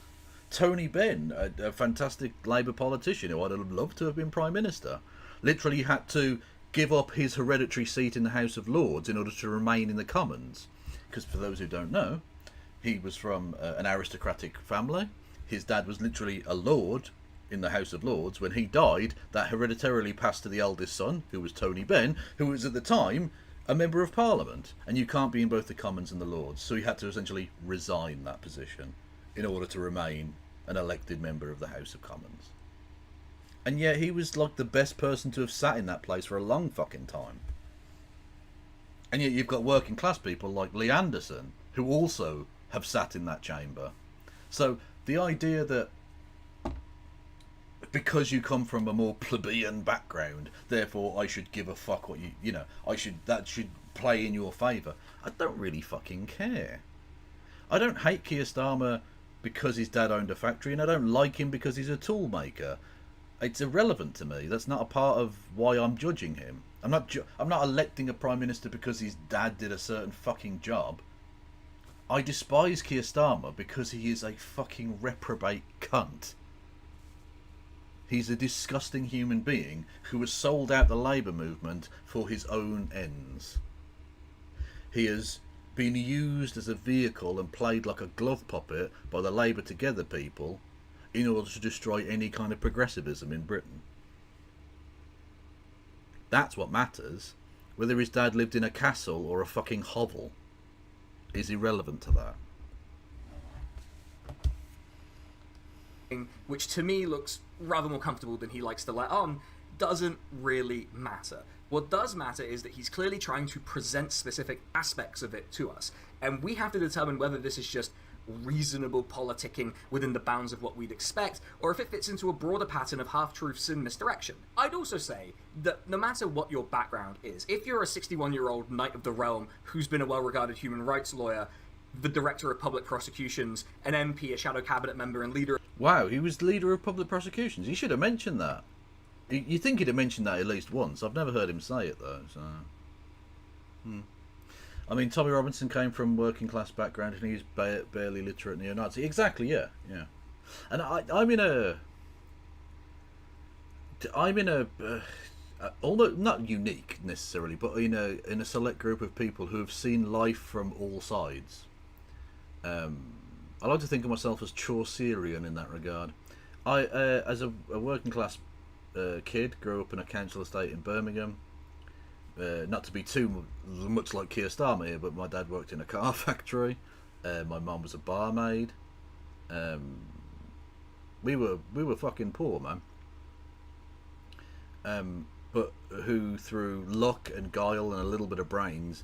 Tony Benn, a fantastic Labour politician who I'd have loved to have been Prime Minister, literally had to give up his hereditary seat in the House of Lords in order to remain in the Commons. Because for those who don't know, he was from an aristocratic family. His dad was literally a lord in the House of Lords. When he died, that hereditarily passed to the eldest son, who was Tony Benn, who was at the time a member of Parliament. And you can't be in both the Commons and the Lords. So he had to essentially resign that position in order to remain an elected member of the House of Commons. And yet he was like the best person to have sat in that place for a long fucking time. And yet you've got working class people like Lee Anderson, who also have sat in that chamber. So the idea that because you come from a more plebeian background, therefore I should give a fuck what that should play in your favour. I don't really fucking care. I don't hate Keir Starmer because his dad owned a factory, and I don't like him because he's a tool maker. It's irrelevant to me. That's not a part of why I'm judging him. I'm not electing a prime minister because his dad did a certain fucking job. I despise Keir Starmer because he is a fucking reprobate cunt. He's a disgusting human being who has sold out the Labour movement for his own ends. He has been used as a vehicle and played like a glove puppet by the Labour Together people in order to destroy any kind of progressivism in Britain. That's what matters. Whether his dad lived in a castle or a fucking hovel is irrelevant to that. Which to me looks rather more comfortable than he likes to let on, doesn't really matter. What does matter is that he's clearly trying to present specific aspects of it to us, and we have to determine whether this is just reasonable politicking within the bounds of what we'd expect, or if it fits into a broader pattern of half-truths and misdirection. I'd also say that no matter what your background is, if you're a 61-year-old Knight of the Realm who's been a well-regarded human rights lawyer, the Director of Public Prosecutions, an MP, a shadow cabinet member, and leader... Wow, he was leader of public prosecutions. He should have mentioned that. You think he'd have mentioned that at least once. I've never heard him say it, though, so... I mean, Tommy Robinson came from working class background and he's barely literate neo-Nazi. Exactly, yeah. And I'm in a although not unique necessarily, but in a select group of people who have seen life from all sides. I like to think of myself as Chaucerian in that regard. I, as a working class kid, grew up in a council estate in Birmingham. Not to be too much like Keir Starmer here, but my dad worked in a car factory. My mum was a barmaid. We were fucking poor, man. But who, through luck and guile and a little bit of brains,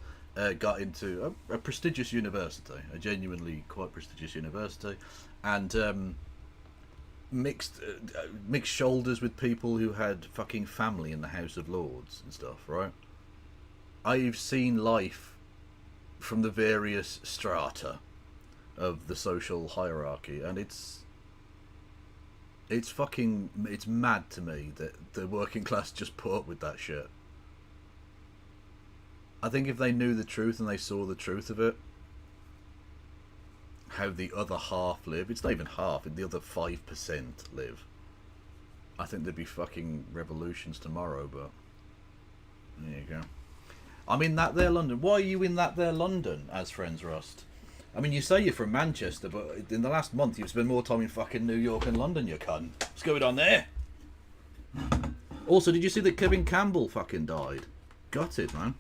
got into a prestigious university, a genuinely quite prestigious university, and mixed shoulders with people who had fucking family in the House of Lords and stuff, right? I've seen life from the various strata of the social hierarchy, and it's mad to me that the working class just put up with that shit. I think if they knew the truth and they saw the truth of it, how the other half live, it's not even half, the other 5% live, I think there'd be fucking revolutions tomorrow. But there you go. I'm in that there London. Why are you in that there London, as friends Rust? I mean, you say you're from Manchester, but in the last month you've spent more time in fucking New York and London, you cunt. What's going on there? Also, did you see that Kevin Campbell fucking died? Gutted, man.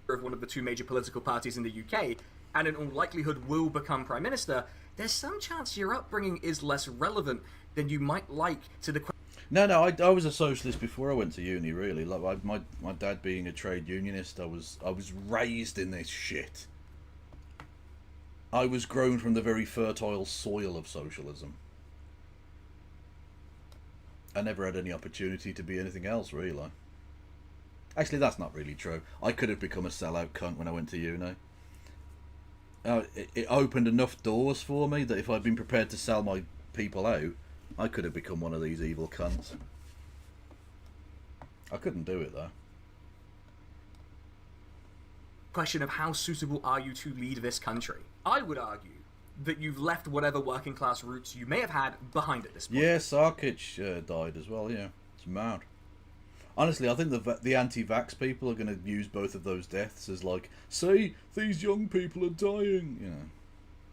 Of one of the two major political parties in the UK, and in all likelihood will become Prime Minister, there's some chance your upbringing is less relevant than you might like to the question. No, I was a socialist before I went to uni, really. Like my dad being a trade unionist, I was raised in this shit. I was grown from the very fertile soil of socialism. I never had any opportunity to be anything else, really. Actually, that's not really true. I could have become a sellout cunt when I went to uni. It opened enough doors for me that if I'd been prepared to sell my people out, I could have become one of these evil cunts. I couldn't do it, though. Question of how suitable are you to lead this country? I would argue that you've left whatever working class roots you may have had behind at this point. Yeah, Sarkic died as well, yeah. It's mad. Honestly, I think the anti-vax people are going to use both of those deaths as like, see, these young people are dying, you know.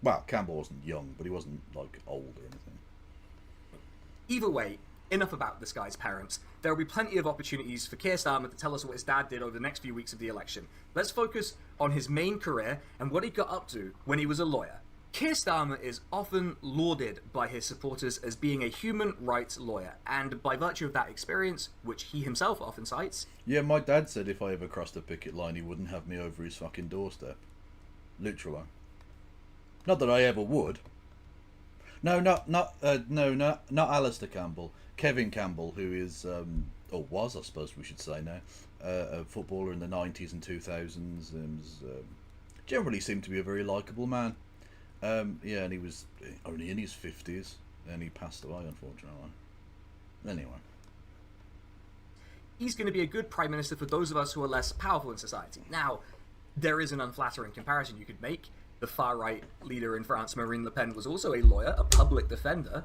Well, Campbell wasn't young, but he wasn't, like, old or anything. Either way, enough about this guy's parents. There will be plenty of opportunities for Keir Starmer to tell us what his dad did over the next few weeks of the election. Let's focus on his main career and what he got up to when he was a lawyer. Keir Starmer is often lauded by his supporters as being a human rights lawyer, and by virtue of that experience, which he himself often cites... Yeah, my dad said if I ever crossed a picket line, he wouldn't have me over his fucking doorstep. Literally. Not that I ever would. No, not Alistair Campbell. Kevin Campbell, who is, or was, I suppose we should say now, a footballer in the 90s and 2000s, and was generally seemed to be a very likeable man. Yeah, and he was only in his 50s, and he passed away, unfortunately. Anyway. He's going to be a good prime minister for those of us who are less powerful in society. Now, there is an unflattering comparison you could make. The far-right leader in France, Marine Le Pen, was also a lawyer, a public defender.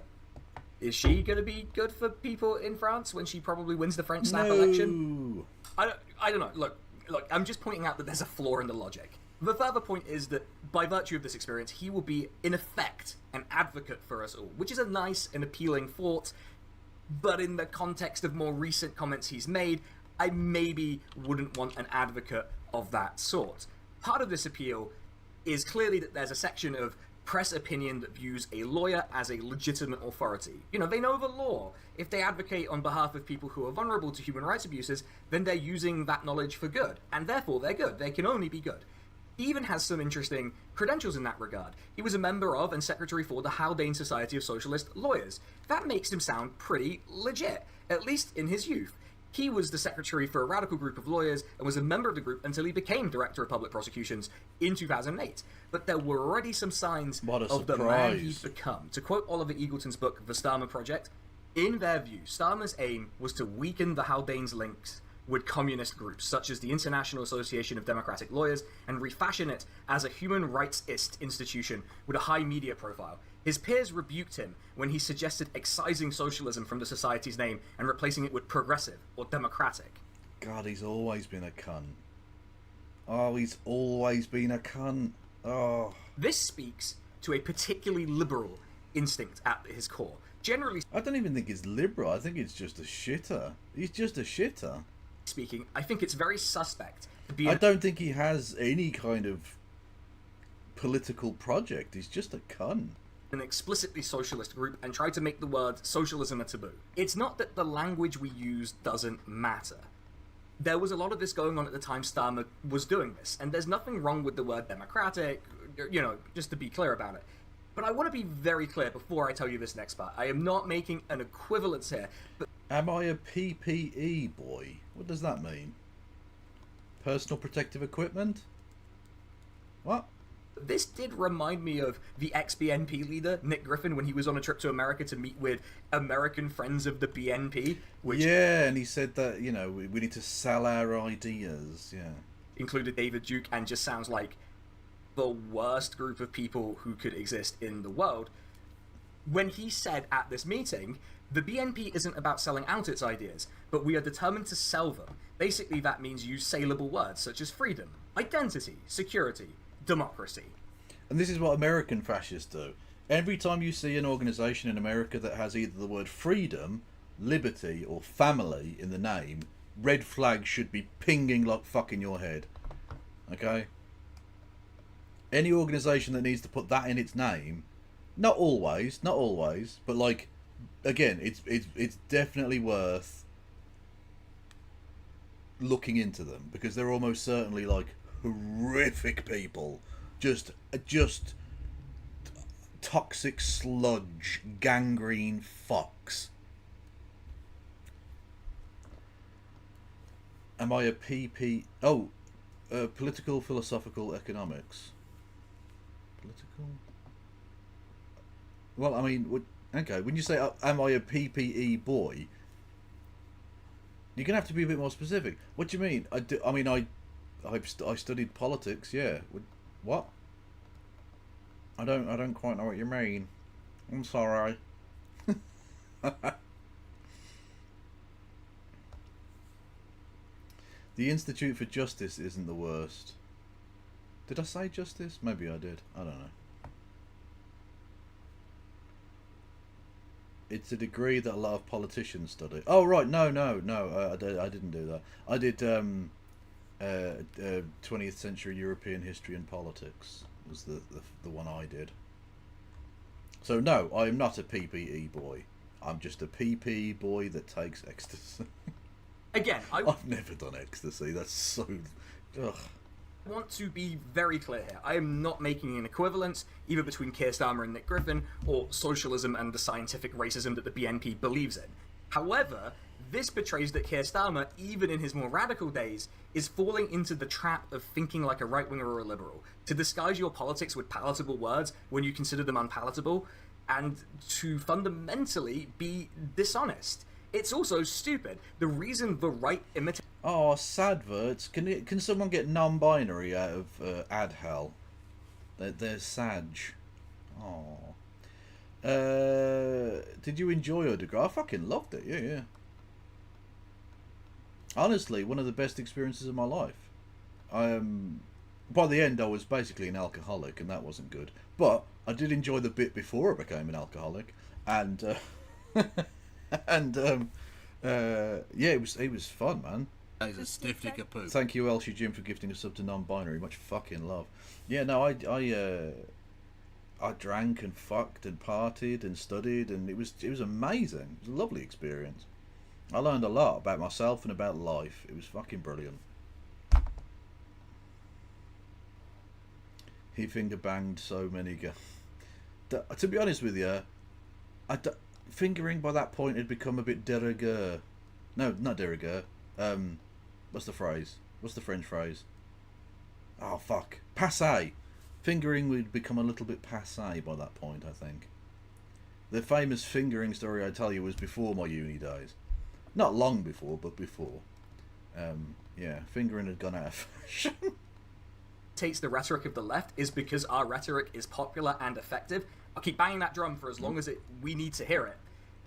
Is she going to be good for people in France when she probably wins the French snap election? I don't know. Look, I'm just pointing out that there's a flaw in the logic. The further point is that, by virtue of this experience, he will be, in effect, an advocate for us all, which is a nice and appealing thought, but in the context of more recent comments he's made, I maybe wouldn't want an advocate of that sort. Part of this appeal is clearly that there's a section of press opinion that views a lawyer as a legitimate authority. You know, they know the law. If they advocate on behalf of people who are vulnerable to human rights abuses, then they're using that knowledge for good, and therefore they're good. They can only be good. He even has some interesting credentials in that regard. He was a member of and secretary for the Haldane Society of Socialist Lawyers. That makes him sound pretty legit, at least in his youth. He was the secretary for a radical group of lawyers and was a member of the group until he became director of public prosecutions in 2008. But there were already some signs of the man he'd become. To quote Oliver Eagleton's book, The Starmer Project, in their view, Starmer's aim was to weaken the Haldane's links with communist groups, such as the International Association of Democratic Lawyers, and refashion it as a human rights-ist institution with a high media profile. His peers rebuked him when he suggested excising socialism from the society's name and replacing it with progressive or democratic. God, he's always been a cunt. Oh, he's always been a cunt. Oh. This speaks to a particularly liberal instinct at his core. Generally I don't even think he's liberal. I think he's just a shitter. He's just a shitter. Speaking, I think it's very suspect to be... I don't think he has any kind of political project. He's just a cunt. An explicitly socialist group and try to make the word socialism a taboo. It's not that the language we use doesn't matter. There was a lot of this going on at the time Starmer was doing this, and there's nothing wrong with the word democratic, you know, just to be clear about it. But I want to be very clear before I tell you this next part. I am not making an equivalence here, but... Am I a PPE boy? What does that mean? Personal protective equipment? What? This did remind me of the ex-BNP leader, Nick Griffin, when he was on a trip to America to meet with American friends of the BNP. Which yeah, and he said that, you know, we need to sell our ideas, yeah. Included David Duke, and just sounds like the worst group of people who could exist in the world. When he said at this meeting, the BNP isn't about selling out its ideas, but we are determined to sell them. Basically, that means use saleable words such as freedom, identity, security, democracy. And this is what American fascists do. Every time you see an organisation in America that has either the word freedom, liberty, or family in the name, red flags should be pinging like fuck in your head. Okay? Any organisation that needs to put that in its name, not always, but like, again, it's definitely worth looking into them, because they're almost certainly like horrific people, just toxic sludge, gangrene fucks. Am I a PP? Oh, political, philosophical, economics. Political. Well, I mean, okay. When you say, "Am I a PPE boy?" You're gonna have to be a bit more specific. What do you mean? I studied politics. Yeah. What? I don't quite know what you mean. I'm sorry. The Institute for Justice isn't the worst. Did I say justice? Maybe I did. I don't know. It's a degree that a lot of politicians study. Oh, right. No. I didn't do that. I did 20th century European history and politics was the one I did. So, no, I am not a PPE boy. I'm just a PP boy that takes ecstasy. Again, I've never done ecstasy. That's so... Ugh. I want to be very clear here. I am not making an equivalence either between Keir Starmer and Nick Griffin or socialism and the scientific racism that the BNP believes in. However, This betrays that Keir Starmer, even in his more radical days, is falling into the trap of thinking like a right-winger or a liberal, to disguise your politics with palatable words when you consider them unpalatable, and to fundamentally be dishonest. It's also stupid. The reason the right imitates... Oh, sadverts. Can someone get non-binary out of ad hell? They're Sag. Oh. Did you enjoy Underground? I fucking loved it. Yeah. Honestly, one of the best experiences of my life. By the end, I was basically an alcoholic, and that wasn't good. But I did enjoy the bit before I became an alcoholic, and yeah, it was fun, man. That is a stiff dick of poop. Thank you, Elsie Jim, for gifting a sub to non-binary. Much fucking love. Yeah, no, I drank and fucked and partied and studied, and it was amazing. It was a lovely experience. I learned a lot about myself and about life. It was fucking brilliant. He finger banged so many girls. To be honest with you, fingering by that point had become a bit de rigueur. No, not de rigueur. What's the phrase? What's the French phrase? Oh, fuck. Passé. Fingering would become a little bit passé by that point, I think. The famous fingering story I tell you was before my uni days. Not long before, but before. Yeah, fingering had gone out of fashion. The rhetoric of the left is because our rhetoric is popular and effective. I'll keep banging that drum for as long as we need to hear it.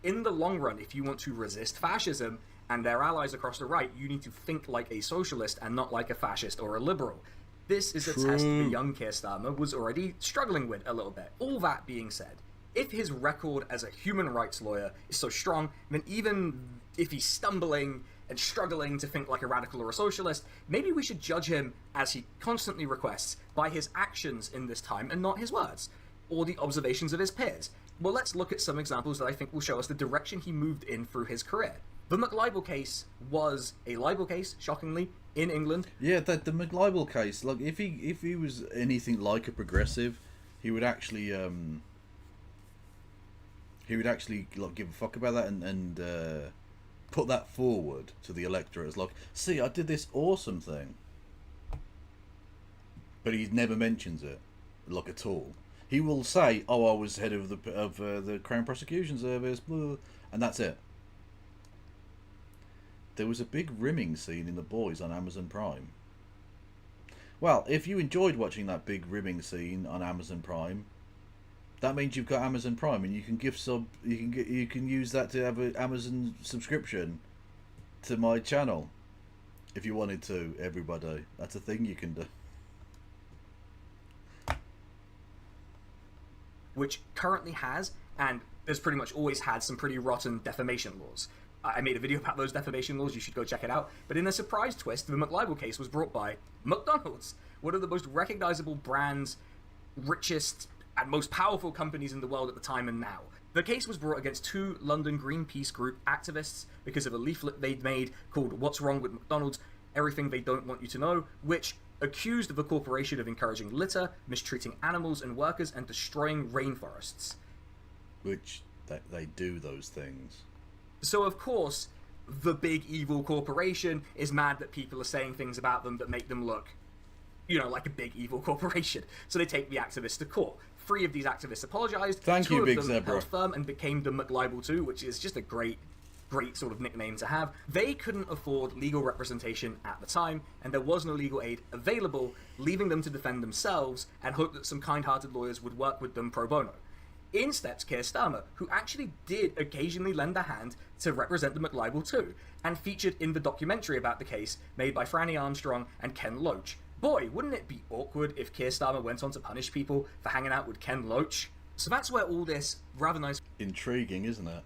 In the long run, if you want to resist fascism and their allies across the right, you need to think like a socialist and not like a fascist or a liberal. This is a test the young Keir Starmer was already struggling with a little bit. All that being said, if his record as a human rights lawyer is so strong, then even if he's stumbling and struggling to think like a radical or a socialist, maybe we should judge him, as he constantly requests, by his actions in this time and not his words, or the observations of his peers. Well, let's look at some examples that I think will show us the direction he moved in through his career. The McLibel case was a libel case, shockingly, in England. Yeah, the McLibel case, like, if he was anything like a progressive, he would actually like give a fuck about that and put that forward to the electorate as like, see, I did this awesome thing. But he never mentions it, like, at all. He will say, "Oh, I was head of the Crown Prosecution Service," blah, and that's it. There was a big rimming scene in The Boys on Amazon Prime. Well, if you enjoyed watching that big rimming scene on Amazon Prime, that means you've got Amazon Prime, and you can gift sub. You can use that to have an Amazon subscription to my channel, if you wanted to. Everybody, that's a thing you can do. Which currently has, and has pretty much always had, some pretty rotten defamation laws. I made a video about those defamation laws, you should go check it out. But in a surprise twist, the McLibel case was brought by McDonald's, one of the most recognizable brands, richest and most powerful companies in the world at the time and now. The case was brought against two London Greenpeace group activists because of a leaflet they'd made called "What's Wrong with McDonald's? Everything They Don't Want You to Know," which accused the corporation of encouraging litter, mistreating animals and workers, and destroying rainforests. Which, they do those things. So, of course, the big evil corporation is mad that people are saying things about them that make them look, you know, like a big evil corporation. So they take the activists to court. 3 of these activists apologized. Thank you, Big Two of them Zebra. held firm and became the McLibel 2, which is just a great sort of nickname to have. They couldn't afford legal representation at the time, and there was no legal aid available, leaving them to defend themselves and hope that some kind-hearted lawyers would work with them pro bono. In steps Keir Starmer, who actually did occasionally lend a hand to represent the McLibel 2, and featured in the documentary about the case made by Franny Armstrong and Ken Loach. Boy, wouldn't it be awkward if Keir Starmer went on to punish people for hanging out with Ken Loach? So that's where all this rather nice Intriguing, isn't it?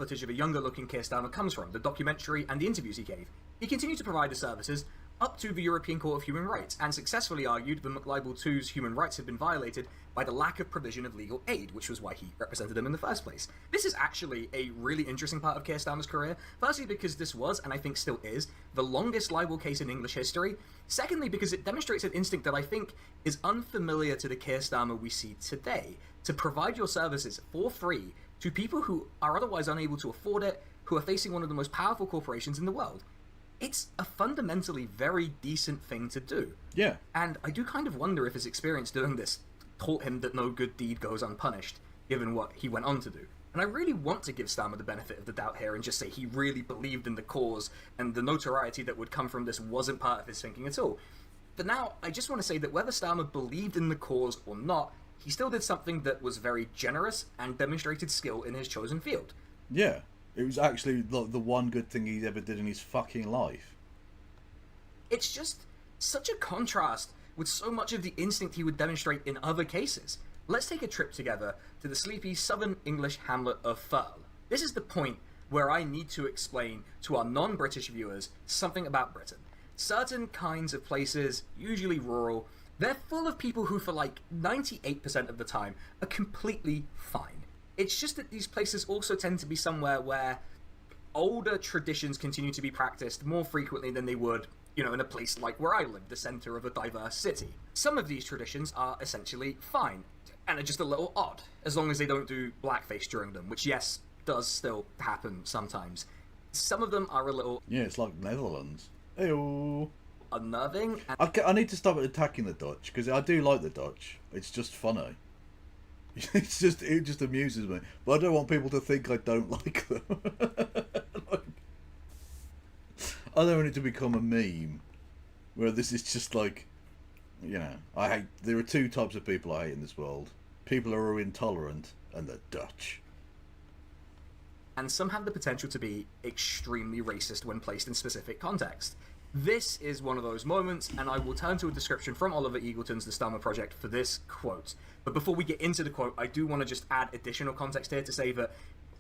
footage of a younger-looking Keir Starmer comes from, the documentary and the interviews he gave. He continued to provide the services up to the European Court of Human Rights, and successfully argued the McLibel 2's human rights had been violated by the lack of provision of legal aid, which was why he represented them in the first place. This is actually a really interesting part of Keir Starmer's career, firstly because this was, and I think still is, the longest libel case in English history, secondly because it demonstrates an instinct that I think is unfamiliar to the Keir Starmer we see today, to provide your services for free to people who are otherwise unable to afford it, who are facing one of the most powerful corporations in the world. It's a fundamentally very decent thing to do. Yeah. And I do kind of wonder if his experience doing this taught him that no good deed goes unpunished, given what he went on to do. And I really want to give Starmer the benefit of the doubt here and just say he really believed in the cause, and the notoriety that would come from this wasn't part of his thinking at all. But now, I just want to say that whether Starmer believed in the cause or not, he still did something that was very generous and demonstrated skill in his chosen field. Yeah. It was actually the one good thing he ever did in his fucking life. It's just such a contrast with so much of the instinct he would demonstrate in other cases. Let's take a trip together to the sleepy southern English hamlet of Firle. This is the point where I need to explain to our non-British viewers something about Britain. Certain kinds of places, usually rural, they're full of people who for like 98% of the time are completely fine. It's just that these places also tend to be somewhere where older traditions continue to be practiced more frequently than they would, you know, in a place like where I live, the center of a diverse city. Some of these traditions are essentially fine, and are just a little odd, as long as they don't do blackface during them, which, yes, does still happen sometimes. Some of them are a little... Yeah, it's like Netherlands. Ew. Unnerving. And... I need to stop attacking the Dutch, because I do like the Dutch. It's just funny. It just amuses me. But I don't want people to think I don't like them. I don't want it to become a meme, where this is just like... You know, there are two types of people I hate in this world. People who are intolerant, and the Dutch. And some have the potential to be extremely racist when placed in specific context. This is one of those moments, and I will turn to a description from Oliver Eagleton's The Starmer Project for this quote. But before we get into the quote, I do want to just add additional context here to say that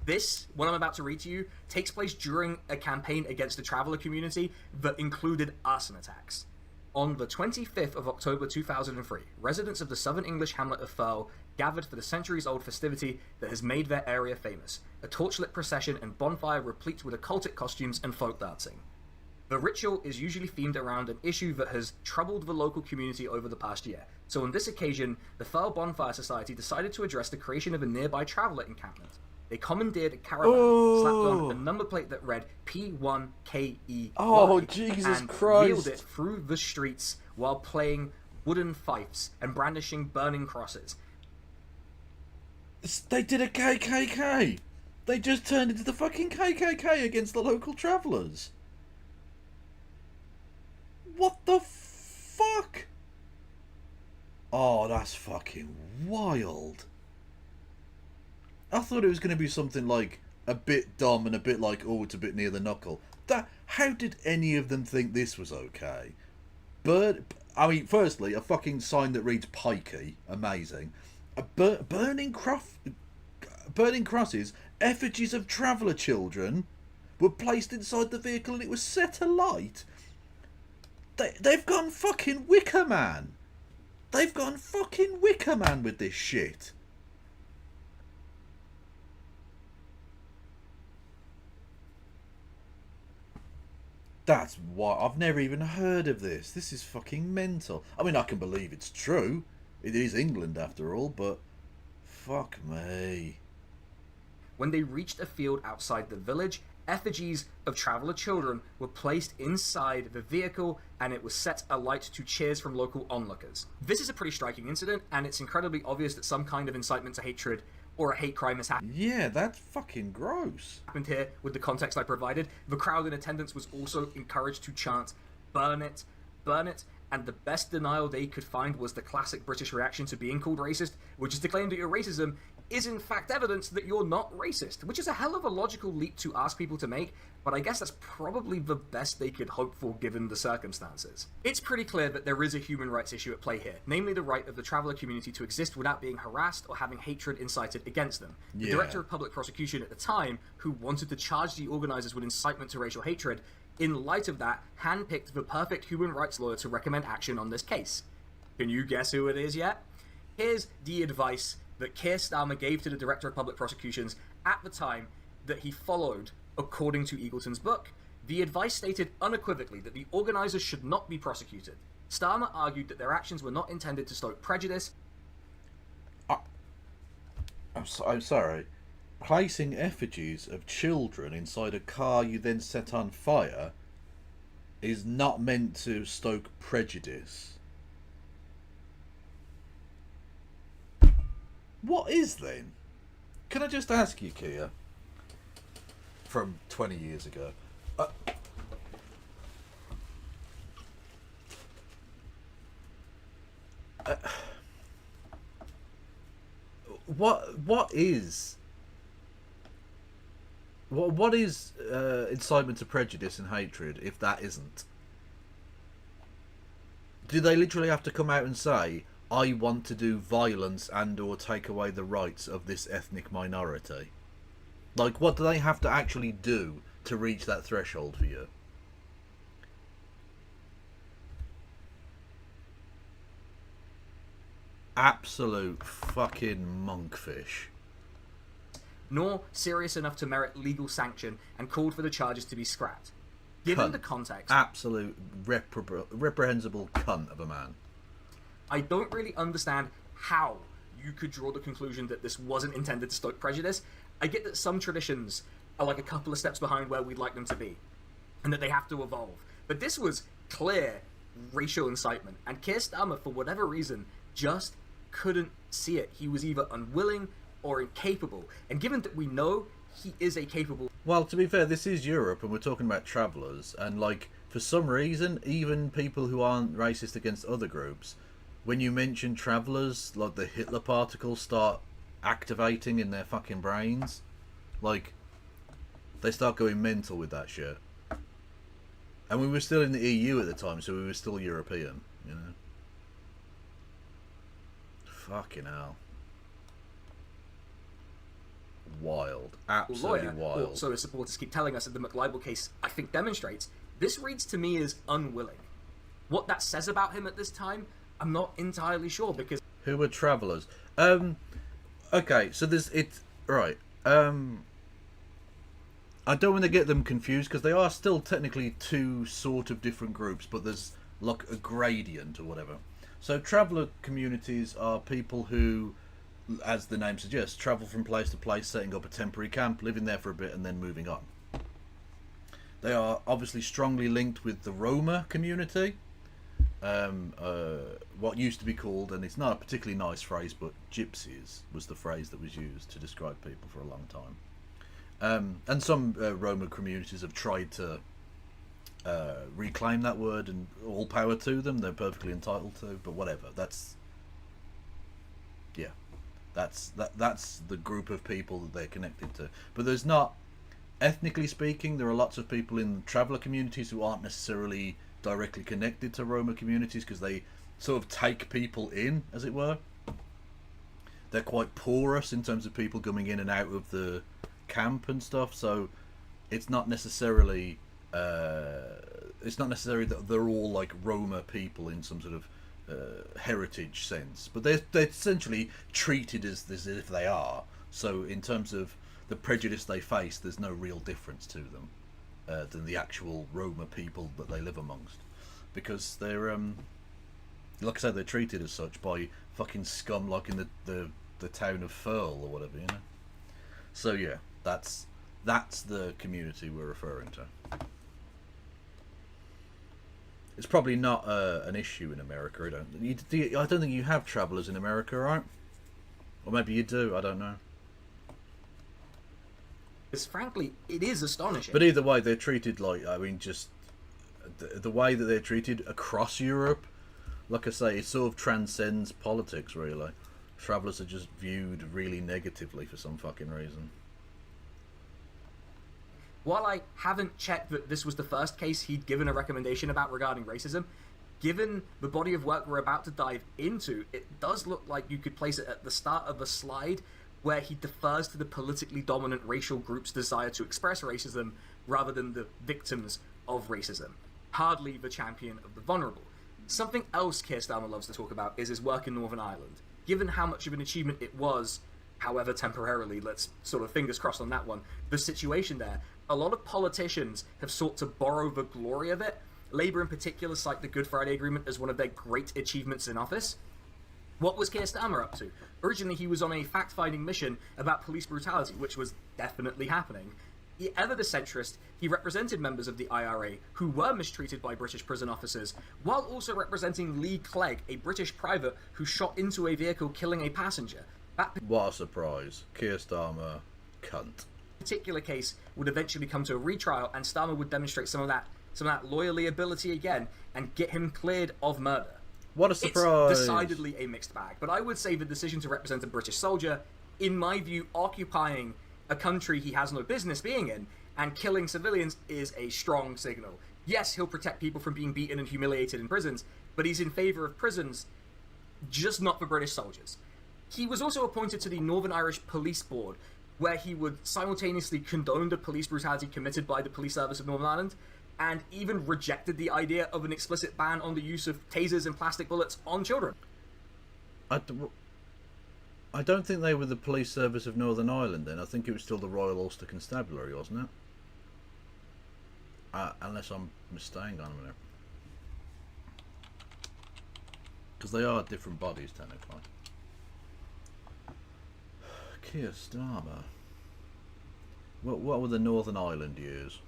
this, what I'm about to read to you, takes place during a campaign against the traveller community that included arson attacks. On the 25th of October 2003, residents of the southern English hamlet of Firle gathered for the centuries-old festivity that has made their area famous, a torchlit procession and bonfire replete with occultic costumes and folk dancing. The ritual is usually themed around an issue that has troubled the local community over the past year, so on this occasion, the Firle Bonfire Society decided to address the creation of a nearby traveller encampment. They commandeered a caravan, slapped on a number plate that read P1KE, Jesus and Christ! wheeled it through the streets while playing wooden fifes and brandishing burning crosses. They did a KKK! They just turned into the fucking KKK against the local travellers! What the fuck? Oh, that's fucking wild. I thought it was going to be something like a bit dumb and a bit like, oh, it's a bit near the knuckle. How did any of them think this was okay? I mean, firstly, a fucking sign that reads pikey, amazing. Burning crosses, effigies of traveller children were placed inside the vehicle and it was set alight. They've gone fucking Wicker Man. They've gone fucking Wicker Man with this shit. That's why I've never even heard of this. This is fucking mental. I mean, I can believe it's true. It is England after all, but fuck me. When they reached a field outside the village, effigies of traveller children were placed inside the vehicle and it was set alight to cheers from local onlookers. This is a pretty striking incident, and it's incredibly obvious that some kind of incitement to hatred or a hate crime has happened. Yeah, that's fucking gross. Happened here with the context I provided. The crowd in attendance was also encouraged to chant, "Burn it, burn it," and the best denial they could find was the classic British reaction to being called racist, which is to claim that your racism is in fact evidence that you're not racist, which is a hell of a logical leap to ask people to make, but I guess that's probably the best they could hope for given the circumstances. It's pretty clear that there is a human rights issue at play here, namely the right of the traveller community to exist without being harassed or having hatred incited against them. The Director of Public Prosecution at the time, who wanted to charge the organisers with incitement to racial hatred, in light of that, handpicked the perfect human rights lawyer to recommend action on this case. Can you guess who it is yet? Here's the advice that Keir Starmer gave to the Director of Public Prosecutions at the time that he followed, according to Eagleton's book. The advice stated unequivocally that the organisers should not be prosecuted. Starmer argued that their actions were not intended to stoke prejudice. I'm sorry. placing effigies of children inside a car you then set on fire is not meant to stoke prejudice. What is then? Can I just ask you, Keir, from 20 years ago, what is incitement to prejudice and hatred if that isn't? Do they literally have to come out and say, I want to do violence and or take away the rights of this ethnic minority? Like, what do they have to actually do to reach that threshold for you? Absolute fucking monkfish. Nor serious enough to merit legal sanction, and called for the charges to be scrapped. Given the context... Absolute reprehensible cunt of a man. I don't really understand how you could draw the conclusion that this wasn't intended to stoke prejudice. I get that some traditions are like a couple of steps behind where we'd like them to be, and that they have to evolve. But this was clear racial incitement, and Keir Starmer, for whatever reason, just couldn't see it. He was either unwilling or incapable. And given that we know he is a capable... Well, to be fair, this is Europe, and we're talking about travellers, and, like, for some reason, even people who aren't racist against other groups, when you mention travellers, like, the Hitler particles start activating in their fucking brains. Like, they start going mental with that shit. And we were still in the EU at the time, so we were still European, you know? Fucking hell. Wild. Absolutely wild. Or so his supporters keep telling us that the McLibel case, I think, demonstrates. This reads to me as unwilling. What that says about him at this time, I'm not entirely sure, because... Who were travellers? Okay, so there's... Right. I don't want to get them confused, because they are still technically two sort of different groups, but there's, like, a gradient or whatever. So traveller communities are people who, as the name suggests, travel from place to place, setting up a temporary camp, living there for a bit, and then moving on. They are obviously strongly linked with the Roma community, what used to be called, and it's not a particularly nice phrase, but gypsies was the phrase that was used to describe people for a long time. And some Roma communities have tried to reclaim that word, and all power to them, they're perfectly entitled to, but whatever, that's the group of people that they're connected to. But there's not, ethnically speaking, there are lots of people in traveller communities who aren't necessarily directly connected to Roma communities, because they sort of take people in, as it were. They're quite porous in terms of people coming in and out of the camp and stuff, so it's not necessarily that they're all like Roma people in some sort of heritage sense, but they're essentially treated as if they are. So in terms of the prejudice they face, there's no real difference to them than the actual Roma people that they live amongst, because they're like I said, they're treated as such by fucking scum like in the town of Firle or whatever, you know. So yeah, that's the community we're referring to. It's probably not an issue in America. I don't think you have travellers in America, right? Or maybe you do. I don't know. Because frankly, it is astonishing. But either way, they're treated like, I mean, just the way that they're treated across Europe. Like I say, it sort of transcends politics, really. Travellers are just viewed really negatively for some fucking reason. While I haven't checked that this was the first case he'd given a recommendation about regarding racism, given the body of work we're about to dive into, it does look like you could place it at the start of a slide where he defers to the politically dominant racial group's desire to express racism rather than the victims of racism. Hardly the champion of the vulnerable. Something else Keir Starmer loves to talk about is his work in Northern Ireland. Given how much of an achievement it was, however temporarily, let's sort of fingers crossed on that one, the situation there, a lot of politicians have sought to borrow the glory of it. Labour in particular cite the Good Friday Agreement as one of their great achievements in office. What was Keir Starmer up to? Originally, he was on a fact-finding mission about police brutality, which was definitely happening. Ever the centrist, he represented members of the IRA who were mistreated by British prison officers, while also representing Lee Clegg, a British private who shot into a vehicle killing a passenger. That What a surprise. Keir Starmer, cunt. particular case would eventually come to a retrial, and Starmer would demonstrate some of that lawyerly ability again and get him cleared of murder. What a surprise. It's decidedly a mixed bag, but I would say the decision to represent a British soldier, in my view, occupying a country he has no business being in and killing civilians is a strong signal. Yes, he'll protect people from being beaten and humiliated in prisons, but he's in favour of prisons, just not for British soldiers. He was also appointed to the Northern Irish Police Board, where he would simultaneously condone the police brutality committed by the police service of Northern Ireland, and even rejected the idea of an explicit ban on the use of tasers and plastic bullets on children. I don't think they were the police service of Northern Ireland then. I think it was still the Royal Ulster Constabulary, wasn't it? Unless I'm mistaken on a minute. Because they are different bodies, technically. Keir Starmer. What were the Northern Ireland years?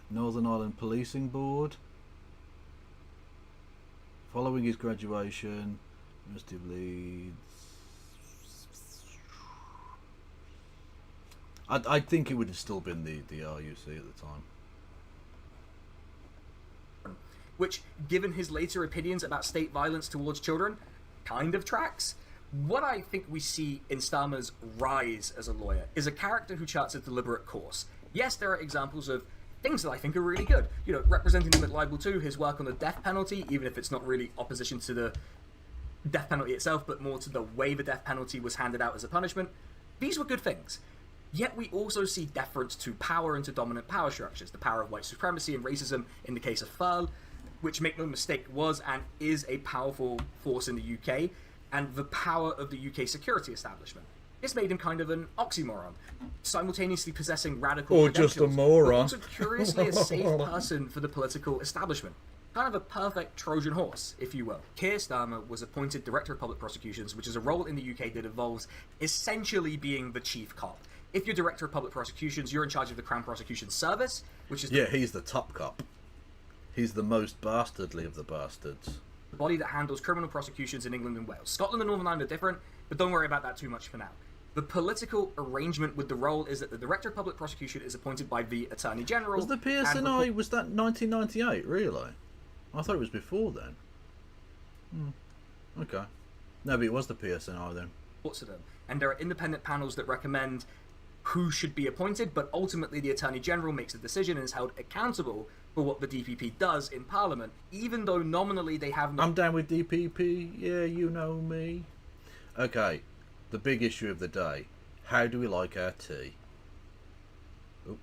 Northern Ireland Policing Board. Following his graduation, University of Leeds. I think it would have still been the RUC at the time. Which, given his later opinions about state violence towards children, kind of tracks. What I think we see in Starmer's rise as a lawyer is a character who charts a deliberate course. Yes, there are examples of things that I think are really good. You know, representing him at Libel 2, his work on the death penalty, even if it's not really opposition to the death penalty itself, but more to the way the death penalty was handed out as a punishment. These were good things. Yet we also see deference to power and to dominant power structures, the power of white supremacy and racism in the case of Firle, which, make no mistake, was and is a powerful force in the UK, and the power of the UK security establishment. This made him kind of an oxymoron, simultaneously possessing radical Or just a credentials, moron. but also curiously a safe person for the political establishment. Kind of a perfect Trojan horse, if you will. Keir Starmer was appointed Director of Public Prosecutions, which is a role in the UK that involves essentially being the chief cop. If you're Director of Public Prosecutions, you're in charge of the Crown Prosecution Service, which is... Yeah, he's the top cop. He's the most bastardly of the bastards. The body that handles criminal prosecutions in England and Wales. Scotland and Northern Ireland are different, but don't worry about that too much for now. The political arrangement with the role is that the Director of Public Prosecution is appointed by the Attorney General. Was the PSNI, was that 1998, really? I thought it was before then. Okay. No, but it was the PSNI then. Reports to them. And there are independent panels that recommend who should be appointed, but ultimately the Attorney General makes a decision and is held accountable for what the DPP does in Parliament, even though nominally they have no... I'm down with DPP, yeah, you know me. Okay, the big issue of the day. How do we like our tea? Oop.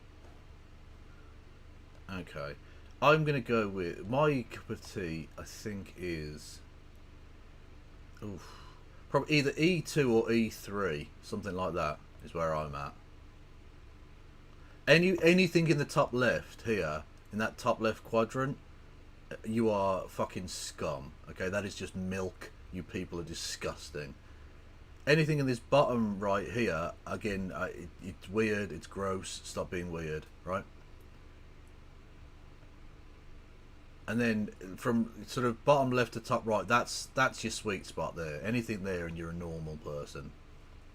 Okay, I'm going to go with... My cup of tea, I think, is... probably either E2 or E3, something like that, is where I'm at. Anything in the top left here, in that top left quadrant, you are fucking scum. Okay, that is just milk. You people are disgusting. Anything in this bottom right here, again, it's weird, it's gross, stop being weird, right? And then from sort of bottom left to top right, that's your sweet spot there. Anything there and you're a normal person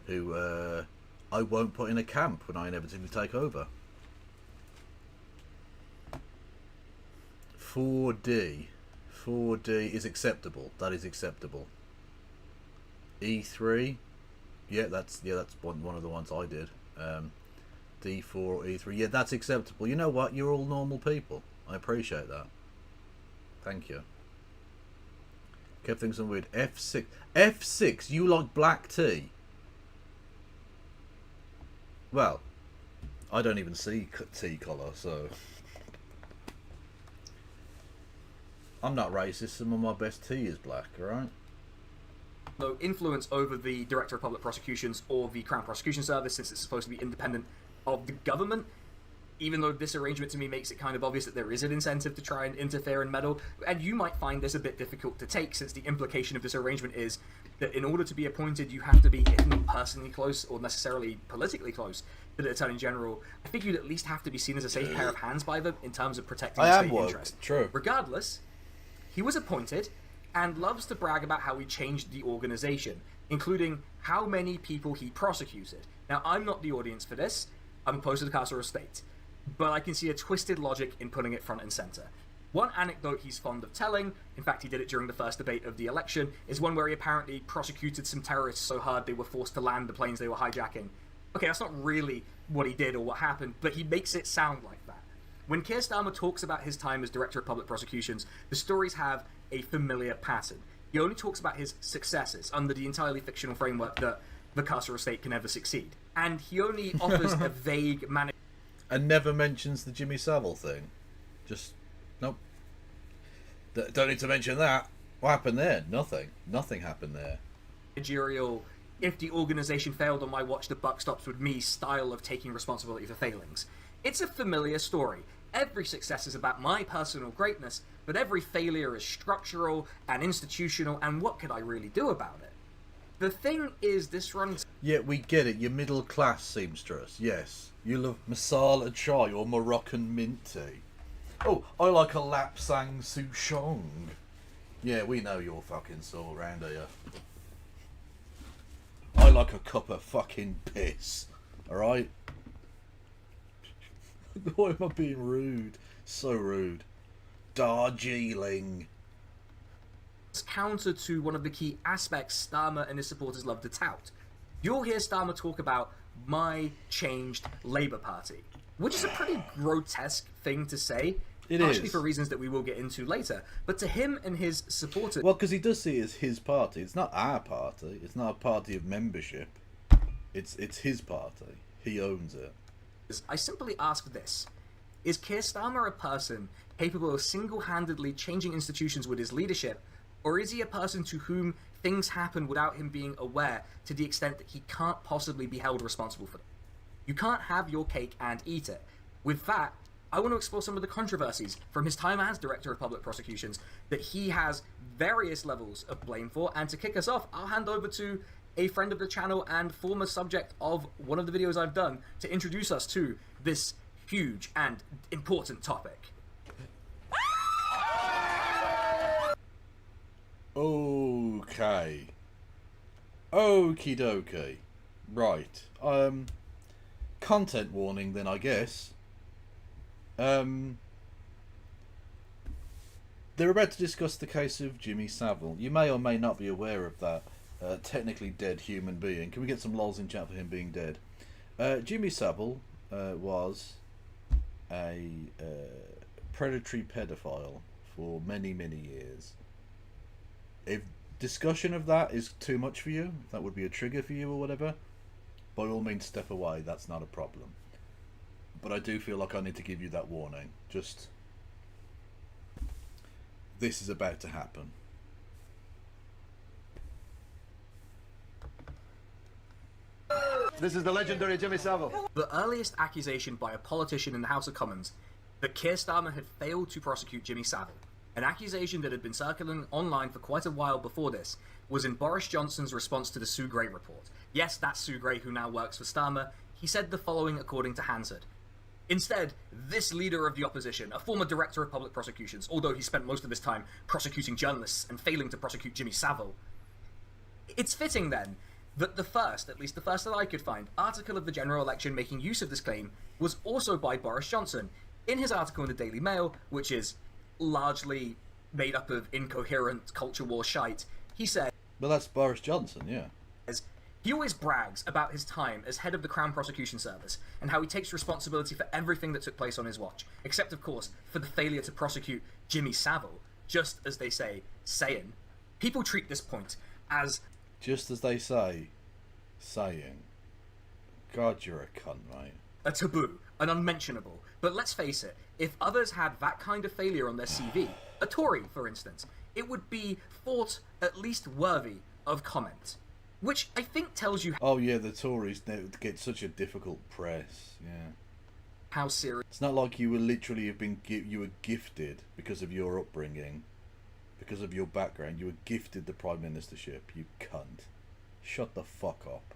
who I won't put in a camp when I inevitably take over. 4D is acceptable. That is acceptable. E3, yeah, that's one of the ones I did. D4 or E3, yeah, that's acceptable. You know what? You're all normal people. I appreciate that. Thank you. Kept things on weird. F6. You like black tea? Well, I don't even see tea colour, so I'm not racist. Some of my best tea is black, right? no influence over the Director of Public Prosecutions or the Crown Prosecution Service, since it's supposed to be independent of the government. Even though this arrangement to me makes it kind of obvious that there is an incentive to try and interfere and meddle, and you might find this a bit difficult to take, since the implication of this arrangement is that in order to be appointed, you have to be, if not personally close or necessarily politically close to the Attorney General. I think you'd at least have to be seen as a safe pair of hands by them in terms of protecting the state interest. True. Regardless, he was appointed and loves to brag about how he changed the organization, including how many people he prosecuted. Now, I'm not the audience for this. I'm opposed to the carceral state, but I can see a twisted logic in putting it front and center. One anecdote he's fond of telling, in fact he did it during the first debate of the election, is one where he apparently prosecuted some terrorists so hard they were forced to land the planes they were hijacking. Okay, that's not really what he did or what happened, but he makes it sound like that. When Keir Starmer talks about his time as Director of Public Prosecutions, the stories have a familiar pattern. He only talks about his successes under the entirely fictional framework that the carceral state can never succeed. And he only offers a vague and never mentions the Jimmy Savile thing. Just, nope. Don't need to mention that. What happened there? Nothing. Nothing happened there. Managerial, if the organization failed on my watch, the buck stops with me style of taking responsibility for failings. It's a familiar story. Every success is about my personal greatness, but every failure is structural and institutional, and what could I really do about it? The thing is, this runs... Yeah, we get it. You're middle class seamstress, yes. You love masala chai or Moroccan mint tea. Oh, I like a lapsang souchong. Yeah, we know you're fucking sore around here. I like a cup of fucking piss. Alright? Why am I being rude? So rude. Darjeeling. It's counter to one of the key aspects Starmer and his supporters love to tout. You'll hear Starmer talk about my changed Labour Party, which is a pretty grotesque thing to say. It partially is. For reasons that we will get into later. But to him and his supporters... Well, because he does see it as his party. It's not our party. It's not a party of membership. It's his party. He owns it. I simply ask this. Is Keir Starmer a person capable of single-handedly changing institutions with his leadership, or is he a person to whom things happen without him being aware to the extent that he can't possibly be held responsible for them? You can't have your cake and eat it. With that, I want to explore some of the controversies from his time as Director of Public Prosecutions that he has various levels of blame for, and to kick us off, I'll hand over to a friend of the channel and former subject of one of the videos I've done to introduce us to this huge and important topic. Okay. Okie dokie. Right. Content warning then, I guess. They're about to discuss the case of Jimmy Savile. You may or may not be aware of that technically dead human being. Can we get some lols in chat for him being dead? Jimmy Savile was a predatory pedophile for many, many years. If discussion of that is too much for you, if that would be a trigger for you or whatever, by all means step away, that's not a problem. But I do feel like I need to give you that warning. Just, this is about to happen. This is the legendary Jimmy Savile. The earliest accusation by a politician in the House of Commons that Keir Starmer had failed to prosecute Jimmy Savile, an accusation that had been circulating online for quite a while before this, was in Boris Johnson's response to the Sue Gray report. Yes, that's Sue Gray, who now works for Starmer. He said the following according to Hansard. Instead, this leader of the opposition, a former director of public prosecutions, although he spent most of his time prosecuting journalists and failing to prosecute Jimmy Savile. It's fitting then that the first, at least the first that I could find, article of the general election making use of this claim was also by Boris Johnson. In his article in the Daily Mail, which is largely made up of incoherent culture war shite, he said... Well, that's Boris Johnson, yeah. He always brags about his time as head of the Crown Prosecution Service and how he takes responsibility for everything that took place on his watch, except, of course, for the failure to prosecute Jimmy Savile, just as they say, saying. People treat this point as... Just as they say, saying. God, you're a cunt, mate. A taboo, an unmentionable. But let's face it, if others had that kind of failure on their CV, a Tory, for instance, it would be thought at least worthy of comment, which I think tells you Oh yeah, the Tories get such a difficult press. Yeah. how serious It's not like you were literally you were gifted because of your upbringing, because of your background. You were gifted the prime ministership. You cunt. Shut the fuck up.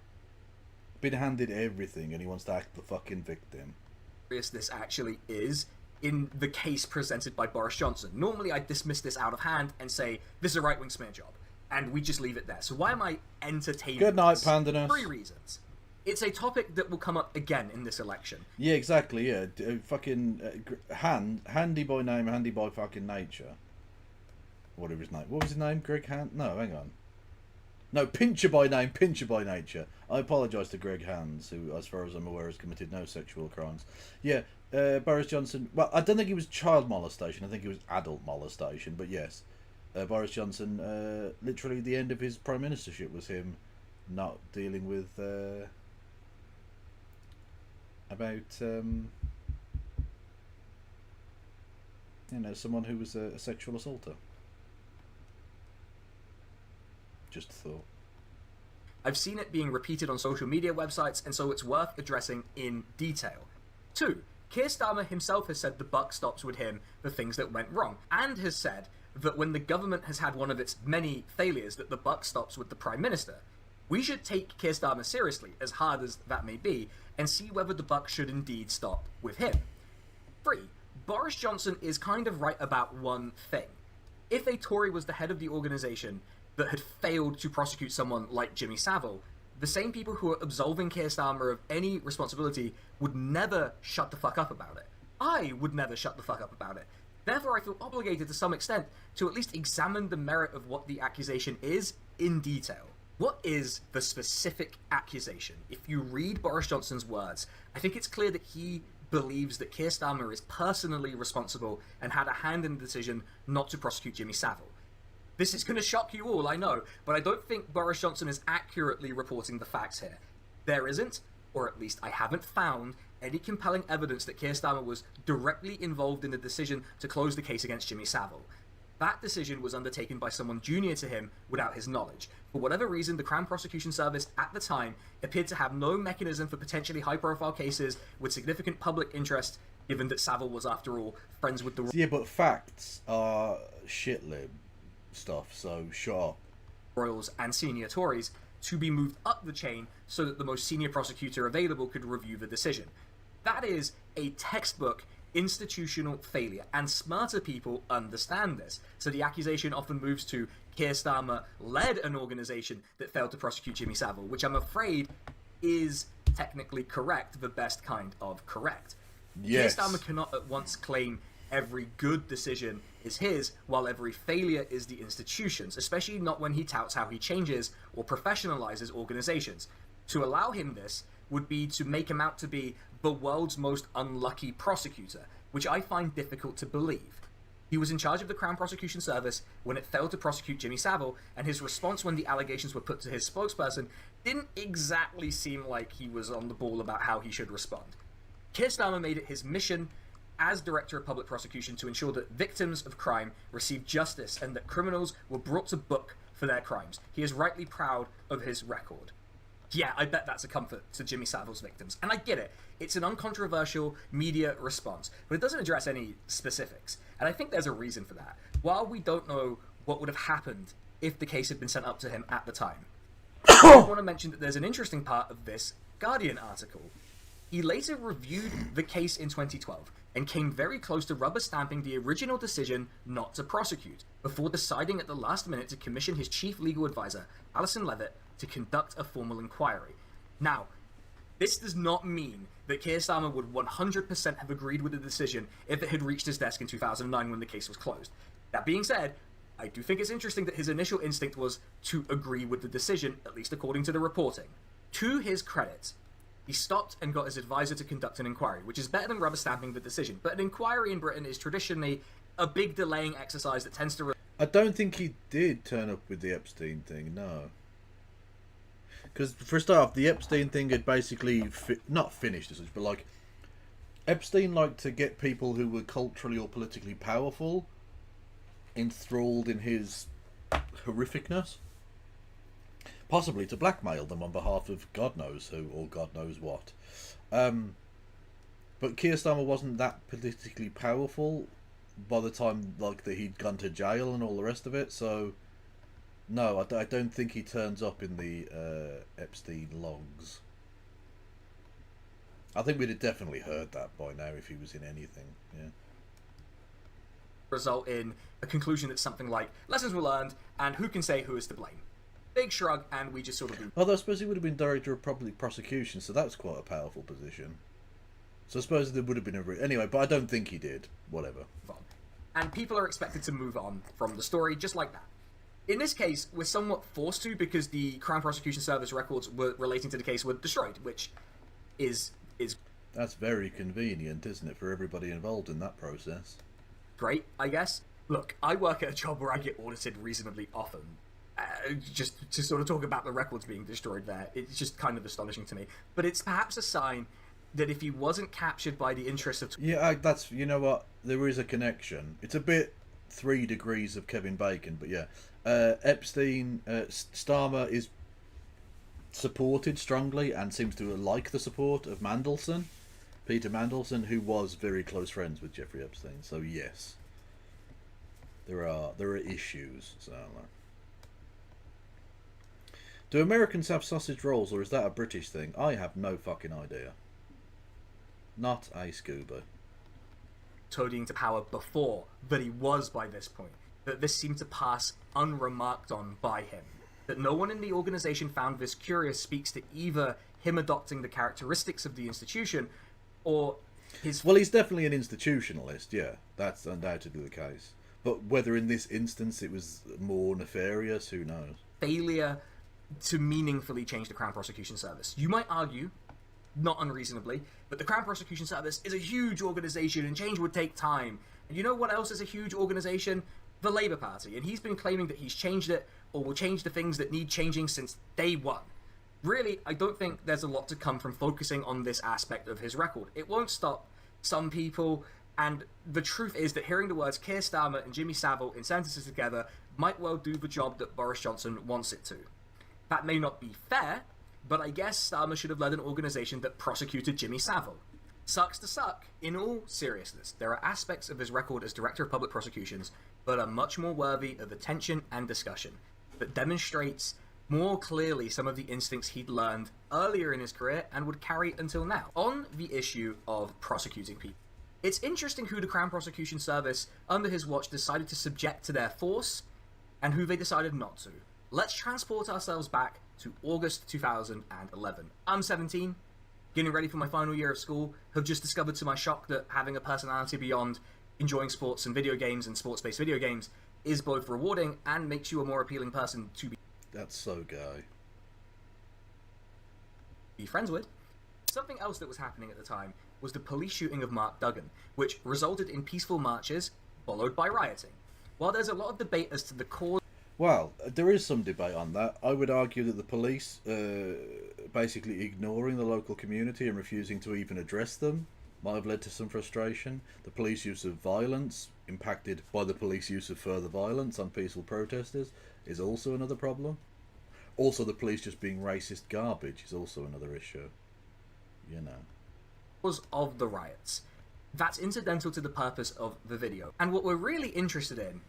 Been handed everything, and he wants to act the fucking victim. this actually is in the case presented by Boris Johnson. Normally I'd dismiss this out of hand and say, this is a right-wing smear job, and we just leave it there. So why am I entertaining Good night, this? Pandanus. 3 reasons. It's a topic that will come up again in this election. Yeah, exactly, yeah. Handy by name, handy by fucking nature. Whatever his name. What was his name? Greg Hand? No, hang on. No, Pincher by name, Pincher by nature. I apologise to Greg Hands, who, as far as I'm aware, has committed no sexual crimes. Yeah, Boris Johnson... Well, I don't think it was child molestation. I think it was adult molestation. But yes, Boris Johnson, literally the end of his prime ministership was him not dealing with... someone who was a sexual assaulter. Just a thought. I've seen it being repeated on social media websites, and so it's worth addressing in detail. 2. Keir Starmer himself has said the buck stops with him for things that went wrong, and has said that when the government has had one of its many failures, that the buck stops with the Prime Minister. We should take Keir Starmer seriously, as hard as that may be, and see whether the buck should indeed stop with him. 3. Boris Johnson is kind of right about one thing. If a Tory was the head of the organisation that had failed to prosecute someone like Jimmy Savile, the same people who are absolving Keir Starmer of any responsibility would never shut the fuck up about it. I would never shut the fuck up about it. Therefore, I feel obligated to some extent to at least examine the merit of what the accusation is in detail. What is the specific accusation? If you read Boris Johnson's words, I think it's clear that he believes that Keir Starmer is personally responsible and had a hand in the decision not to prosecute Jimmy Savile. This is going to shock you all, I know, but I don't think Boris Johnson is accurately reporting the facts here. There isn't, or at least I haven't found, any compelling evidence that Keir Starmer was directly involved in the decision to close the case against Jimmy Savile. That decision was undertaken by someone junior to him without his knowledge. For whatever reason, the Crown Prosecution Service at the time appeared to have no mechanism for potentially high-profile cases with significant public interest, given that Savile was, after all, friends with the... Yeah, but facts are shit-lib stuff, so shut up. Royals and senior Tories to be moved up the chain so that the most senior prosecutor available could review the decision. That is a textbook institutional failure, and smarter people understand this. So the accusation often moves to Keir Starmer led an organisation that failed to prosecute Jimmy Savile, which I'm afraid is technically correct, the best kind of correct. Yes. Keir Starmer cannot at once claim every good decision is his, while every failure is the institution's, especially not when he touts how he changes or professionalizes organizations. To allow him this would be to make him out to be the world's most unlucky prosecutor, which I find difficult to believe. He was in charge of the Crown Prosecution Service when it failed to prosecute Jimmy Savile, and his response when the allegations were put to his spokesperson didn't exactly seem like he was on the ball about how he should respond. Keir Starmer made it his mission as Director of Public Prosecution to ensure that victims of crime received justice and that criminals were brought to book for their crimes. He is rightly proud of his record. Yeah, I bet that's a comfort to Jimmy Savile's victims. And I get it. It's an uncontroversial media response, but it doesn't address any specifics. And I think there's a reason for that. While we don't know what would have happened if the case had been sent up to him at the time, I want to mention that there's an interesting part of this Guardian article. He later reviewed the case in 2012 and came very close to rubber stamping the original decision not to prosecute, before deciding at the last minute to commission his chief legal advisor, Alison Levitt, to conduct a formal inquiry. Now, this does not mean that Keir Starmer would 100% have agreed with the decision if it had reached his desk in 2009 when the case was closed. That being said, I do think it's interesting that his initial instinct was to agree with the decision, at least according to the reporting. To his credit, he stopped and got his advisor to conduct an inquiry, which is better than rubber stamping the decision. But an inquiry in Britain is traditionally a big delaying exercise that tends to... I don't think he did turn up with the Epstein thing, no. Because, for a start off, the Epstein thing had basically... not finished as such, but like... Epstein liked to get people who were culturally or politically powerful enthralled in his horrificness. possibly to blackmail them on behalf of God knows who or God knows what. But Keir Starmer wasn't that politically powerful by the time like that he'd gone to jail and all the rest of it. So no, I don't think he turns up in the Epstein logs. I think we'd have definitely heard that by now if he was in anything. Yeah. Result in a conclusion that's something like lessons were learned, and who can say who is to blame? Big shrug, and we just sort of. Although I suppose he would have been director of public prosecution, so that's quite a powerful position. So I suppose there would have been anyway, but I don't think he did. Whatever. And people are expected to move on from the story just like that. In this case, we're somewhat forced to because the Crown Prosecution Service records relating to the case were destroyed, which is. That's very convenient, isn't it, for everybody involved in that process? Great, I guess. Look, I work at a job where I get audited reasonably often. Just to sort of talk about the records being destroyed there, it's just kind of astonishing to me. But it's perhaps a sign that if he wasn't captured by the interests of... Yeah, that's... You know what? There is a connection. It's a bit 3 degrees of Kevin Bacon, but yeah. Epstein, Starmer is supported strongly and seems to like the support of Mandelson. Peter Mandelson, who was very close friends with Jeffrey Epstein. So yes, there are issues. So, do Americans have sausage rolls, or is that a British thing? I have no fucking idea. Not a scuba. Toadying to power before that he was by this point. That this seemed to pass unremarked on by him. That no one in the organization found this curious speaks to either him adopting the characteristics of the institution or his... Well, he's definitely an institutionalist, yeah. That's undoubtedly the case. But whether in this instance it was more nefarious, who knows? Failure to meaningfully change the Crown Prosecution Service. You might argue, not unreasonably, but the Crown Prosecution Service is a huge organization and change would take time. And you know what else is a huge organization? The Labour Party. And he's been claiming that he's changed it or will change the things that need changing since day one. Really, I don't think there's a lot to come from focusing on this aspect of his record. It won't stop some people, and the truth is that hearing the words Keir Starmer and Jimmy Savile in sentences together might well do the job that Boris Johnson wants it to. That may not be fair, but I guess Starmer should have led an organisation that prosecuted Jimmy Savile. Sucks to suck. In all seriousness, there are aspects of his record as Director of Public Prosecutions that are much more worthy of attention and discussion, that demonstrates more clearly some of the instincts he'd learned earlier in his career and would carry until now. On the issue of prosecuting people, it's interesting who the Crown Prosecution Service, under his watch, decided to subject to their force and who they decided not to. Let's transport ourselves back to August 2011. I'm 17, getting ready for my final year of school, have just discovered to my shock that having a personality beyond enjoying sports and video games and sports-based video games is both rewarding and makes you a more appealing person to be... That's so gay. ...be friends with. Something else that was happening at the time was the police shooting of Mark Duggan, which resulted in peaceful marches, followed by rioting. While there's a lot of debate as to the cause... Well, there is some debate on that. I would argue that the police, basically ignoring the local community and refusing to even address them, might have led to some frustration. The police use of violence, impacted by the police use of further violence on peaceful protesters, is also another problem. Also, the police just being racist garbage is also another issue. You know. ...cause of the riots. That's incidental to the purpose of the video. And what we're really interested in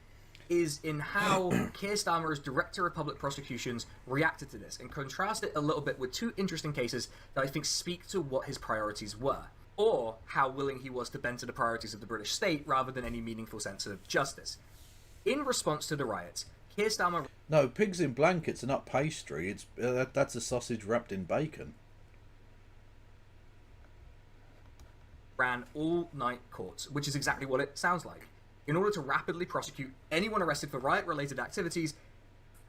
is in how Keir Starmer, as Director of Public Prosecutions, reacted to this, and contrast it a little bit with 2 interesting cases that I think speak to what his priorities were, or how willing he was to bend to the priorities of the British state rather than any meaningful sense of justice. In response to the riots, Keir Starmer... No, pigs in blankets are not pastry. It's that's a sausage wrapped in bacon. ...ran all-night courts, which is exactly what it sounds like. In order to rapidly prosecute anyone arrested for riot-related activities,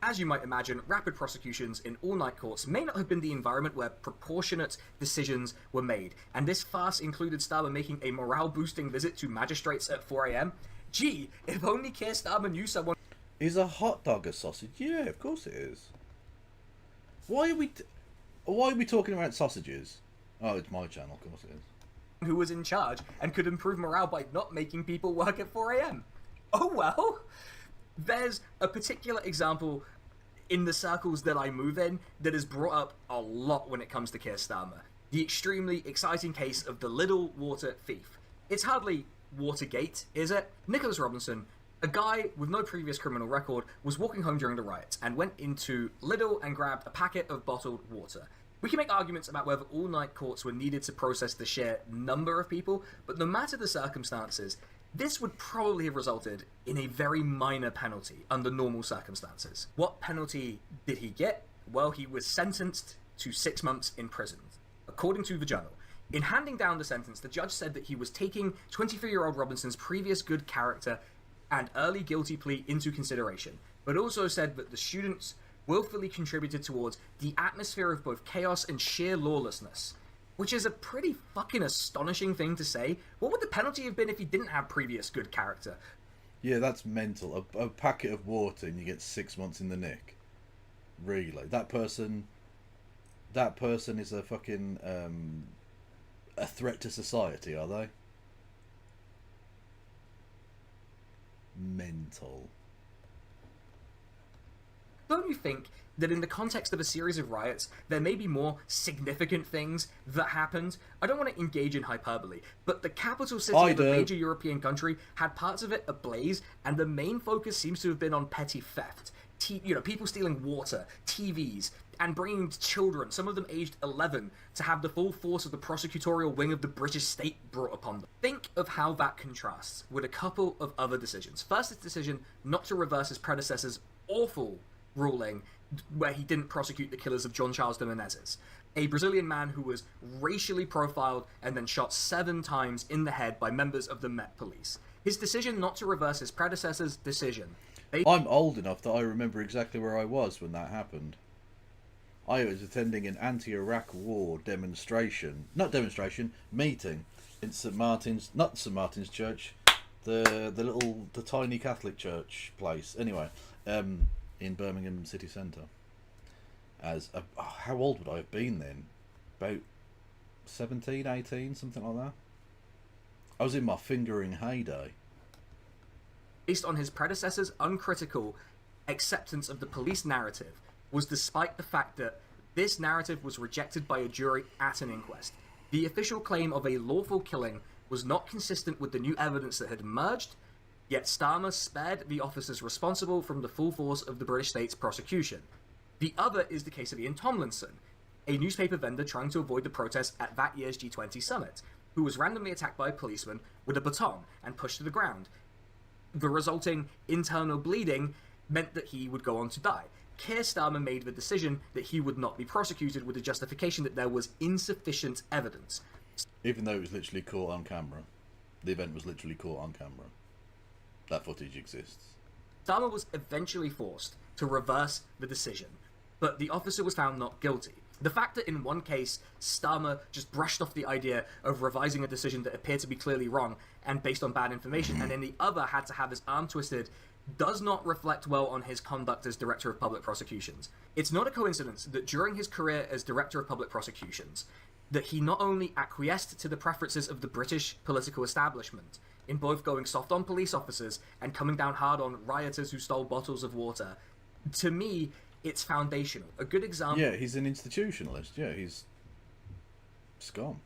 as you might imagine, rapid prosecutions in all-night courts may not have been the environment where proportionate decisions were made, and this farce included Starmer making a morale-boosting visit to magistrates at 4 a.m. Gee, if only Keir Starmer knew someone... Is a hot dog a sausage? Yeah, of course it is. Why are we talking about sausages? Oh, it's my channel, of course it is. ...who was in charge and could improve morale by not making people work at 4 a.m. Oh well. There's a particular example in the circles that I move in that is brought up a lot when it comes to Keir Starmer. The extremely exciting case of the Lidl water thief. It's hardly Watergate, is it? Nicholas Robinson, a guy with no previous criminal record, was walking home during the riots and went into Lidl and grabbed a packet of bottled water. We can make arguments about whether all-night courts were needed to process the sheer number of people, but no matter the circumstances, this would probably have resulted in a very minor penalty under normal circumstances. What penalty did he get? Well, he was sentenced to 6 months in prison, according to the Journal. In handing down the sentence, the judge said that he was taking 23-year-old Robinson's previous good character and early guilty plea into consideration, but also said that the students willfully contributed towards the atmosphere of both chaos and sheer lawlessness, which is a pretty fucking astonishing thing to say. What would the penalty have been if he didn't have previous good character? Yeah, that's mental. A packet of water and you get 6 months in the nick. Really? That person is a fucking, a threat to society, are they? Mental. Don't you think that in the context of a series of riots, there may be more significant things that happened? I don't want to engage in hyperbole, but the capital city of a major European country had parts of it ablaze, and the main focus seems to have been on petty theft. People stealing water, TVs, and bringing children, some of them aged 11, to have the full force of the prosecutorial wing of the British state brought upon them. Think of how that contrasts with a couple of other decisions. First, his decision not to reverse his predecessor's awful ruling where he didn't prosecute the killers of John Charles de Menezes, a Brazilian man who was racially profiled and then shot 7 times in the head by members of the Met Police. His decision not to reverse his predecessor's decision. I'm old enough that I remember exactly where I was when that happened. I was attending an anti-Iraq war meeting in St Martin's, not St Martin's Church, the tiny Catholic church place. Anyway, in Birmingham city centre. How old would I have been then? About 17, 18, something like that. I was in my fingering heyday. Based on his predecessor's uncritical acceptance of the police narrative, was despite the fact that this narrative was rejected by a jury at an inquest. The official claim of a lawful killing was not consistent with the new evidence that had emerged, yet Starmer spared the officers responsible from the full force of the British state's prosecution. The other is the case of Ian Tomlinson, a newspaper vendor trying to avoid the protests at that year's G20 summit, who was randomly attacked by a policeman with a baton and pushed to the ground. The resulting internal bleeding meant that he would go on to die. Keir Starmer made the decision that he would not be prosecuted with the justification that there was insufficient evidence. Even though it was literally caught on camera. The event was literally caught on camera. That footage exists. Starmer was eventually forced to reverse the decision, but the officer was found not guilty. The fact that in one case, Starmer just brushed off the idea of revising a decision that appeared to be clearly wrong and based on bad information, and in the other had to have his arm twisted, does not reflect well on his conduct as Director of Public Prosecutions. It's not a coincidence that during his career as Director of Public Prosecutions, that he not only acquiesced to the preferences of the British political establishment, in both going soft on police officers and coming down hard on rioters who stole bottles of water. To me, it's foundational. A good example... Yeah, he's an institutionalist. Yeah, he's scum.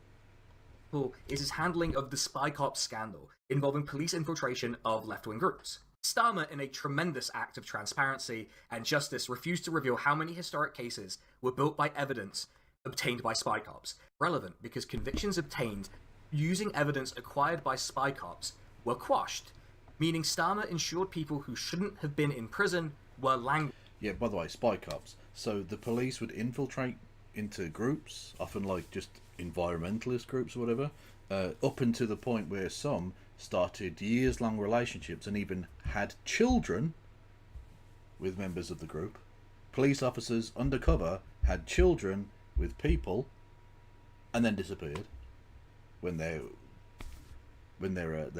...is his handling of the Spy Cops scandal involving police infiltration of left-wing groups. Starmer, in a tremendous act of transparency and justice, refused to reveal how many historic cases were built by evidence obtained by Spy Cops. Relevant because convictions obtained using evidence acquired by Spy Cops were quashed, meaning Starmer ensured people who shouldn't have been in prison were languished. Yeah, by the way, Spy Cops. So the police would infiltrate into groups, often like just environmentalist groups or whatever, up until the point where some started years-long relationships and even had children with members of the group. Police officers undercover had children with people and then disappeared when their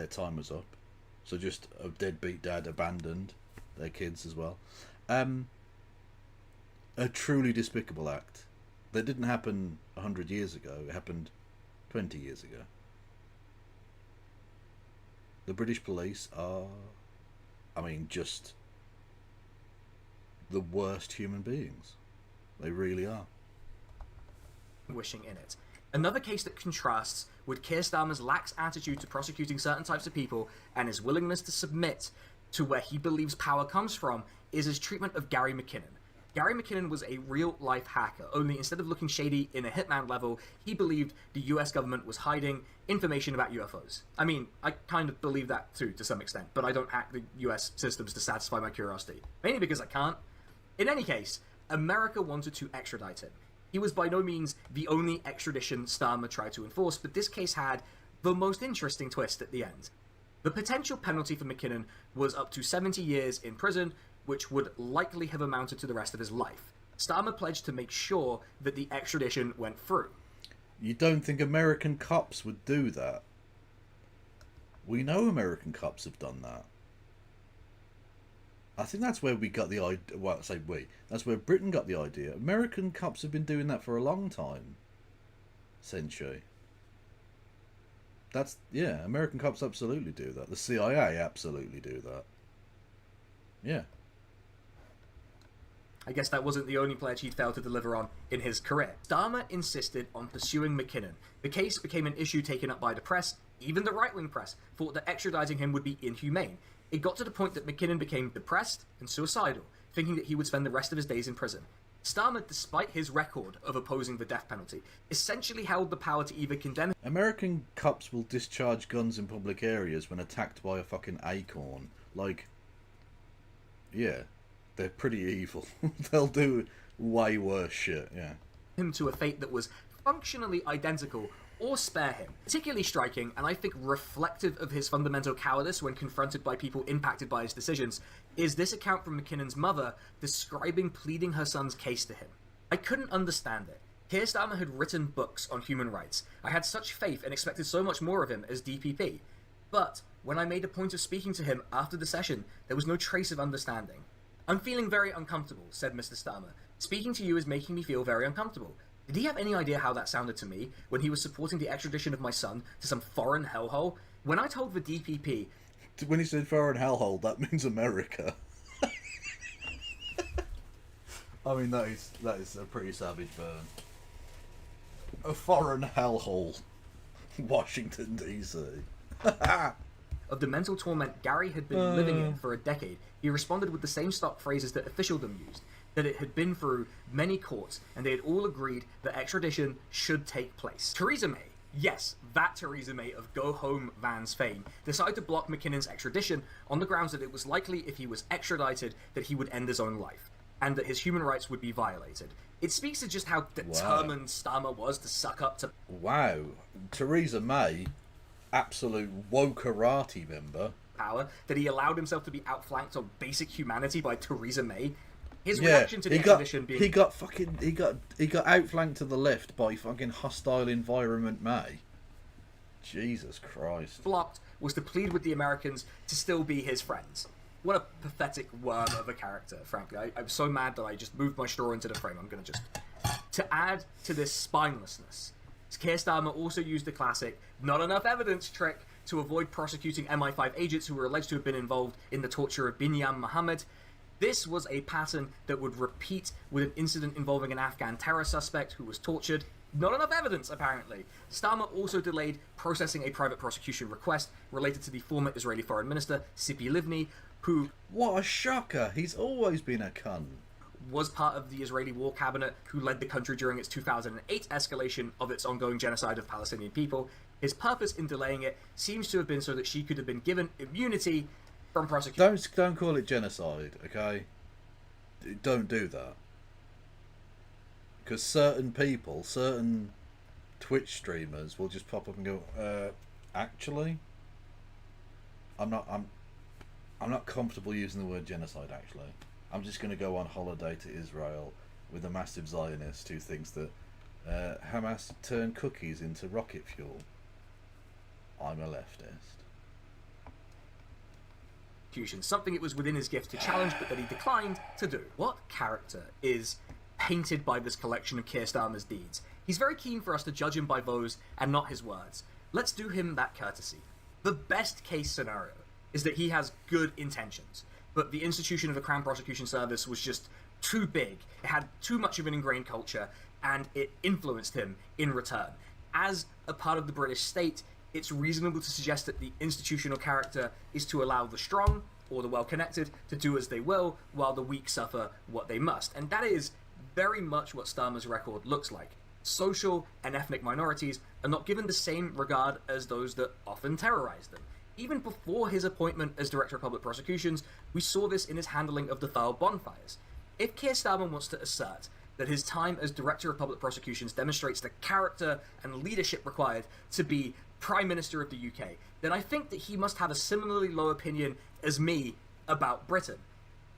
time was up. So just a deadbeat dad abandoned their kids as well. A truly despicable act that didn't happen 100 years ago. It happened 20 years ago. The British police are, I mean, just the worst human beings. They really are. Wishing in it. Another case that contrasts with Keir Starmer's lax attitude to prosecuting certain types of people and his willingness to submit to where he believes power comes from is his treatment of Gary McKinnon. Gary McKinnon was a real-life hacker, only instead of looking shady in a hitman level, he believed the US government was hiding information about UFOs. I mean, I kind of believe that too, to some extent, but I don't hack the US systems to satisfy my curiosity. Mainly because I can't. In any case, America wanted to extradite him. He was by no means the only extradition Starmer tried to enforce, but this case had the most interesting twist at the end. The potential penalty for McKinnon was up to 70 years in prison, which would likely have amounted to the rest of his life. Starmer pledged to make sure that the extradition went through. You don't think American cops would do that? We know American cops have done that. I think that's where we got the idea. Well, I say we. That's where Britain got the idea. American cops have been doing that for a long time. Century. Yeah, American cops absolutely do that. The CIA absolutely do that. Yeah. I guess that wasn't the only pledge he'd failed to deliver on in his career. Starmer insisted on pursuing McKinnon. The case became an issue taken up by the press. Even the right-wing press thought that extraditing him would be inhumane. It got to the point that McKinnon became depressed and suicidal, thinking that he would spend the rest of his days in prison. Starmer, despite his record of opposing the death penalty, essentially held the power to either condemn... American cops will discharge guns in public areas when attacked by a fucking acorn. Like, yeah, they're pretty evil. They'll do way worse shit, yeah. ...him to a fate that was functionally identical, or spare him. Particularly striking, and I think reflective of his fundamental cowardice when confronted by people impacted by his decisions, is this account from McKinnon's mother describing pleading her son's case to him. I couldn't understand it. Keir Starmer had written books on human rights. I had such faith and expected so much more of him as DPP. But when I made a point of speaking to him after the session, there was no trace of understanding. "I'm feeling very uncomfortable," said Mr. Starmer. "Speaking to you is making me feel very uncomfortable." Did he have any idea how that sounded to me when he was supporting the extradition of my son to some foreign hellhole? When I told the DPP... When he said foreign hellhole, that means America. I mean, that is a pretty savage burn. A foreign hellhole. Washington, D.C. of the mental torment Gary had been living in for a decade, he responded with the same stock phrases that officialdom used, that it had been through many courts, and they had all agreed that extradition should take place. Theresa May, yes, that Theresa May of Go Home Vans fame, decided to block McKinnon's extradition on the grounds that it was likely if he was extradited that he would end his own life, and that his human rights would be violated. It speaks to just how determined Starmer was to suck up to... Wow. Theresa May, absolute wokerati member. ...power, that he allowed himself to be outflanked on basic humanity by Theresa May. His reaction to the extradition being... He got outflanked to the left by fucking hostile environment May. Jesus Christ. ...blocked was to plead with the Americans to still be his friends. What a pathetic worm of a character, frankly. I'm so mad that I just moved my straw into the frame. I'm going to just... To add to this spinelessness, Keir Starmer also used the classic not enough evidence trick to avoid prosecuting MI5 agents who were alleged to have been involved in the torture of Binyam Mohammed. This was a pattern that would repeat with an incident involving an Afghan terror suspect who was tortured. Not enough evidence, apparently. Starmer also delayed processing a private prosecution request related to the former Israeli Foreign Minister, Tzipi Livni, who... What a shocker! He's always been a cunt. ...was part of the Israeli war cabinet, who led the country during its 2008 escalation of its ongoing genocide of Palestinian people. His purpose in delaying it seems to have been so that she could have been given immunity from prosecution. Don't call it genocide, okay? Don't do that. Because certain people, certain Twitch streamers will just pop up and go, actually, I'm not comfortable using the word genocide, actually. I'm just going to go on holiday to Israel with a massive Zionist who thinks that Hamas turned cookies into rocket fuel. I'm a leftist. Something it was within his gift to challenge, but that he declined to do. What character is painted by this collection of Keir Starmer's deeds? He's very keen for us to judge him by those and not his words. Let's do him that courtesy. The best case scenario is that he has good intentions. but the institution of the Crown Prosecution Service was just too big. It had too much of an ingrained culture, and it influenced him in return. As a part of the British state, it's reasonable to suggest that the institutional character is to allow the strong, or the well-connected, to do as they will, while the weak suffer what they must. And that is very much what Starmer's record looks like. Social and ethnic minorities are not given the same regard as those that often terrorize them. Even before his appointment as Director of Public Prosecutions, we saw this in his handling of the Thal bonfires. If Keir Starmer wants to assert that his time as Director of Public Prosecutions demonstrates the character and leadership required to be Prime Minister of the UK, then I think that he must have a similarly low opinion as me about Britain.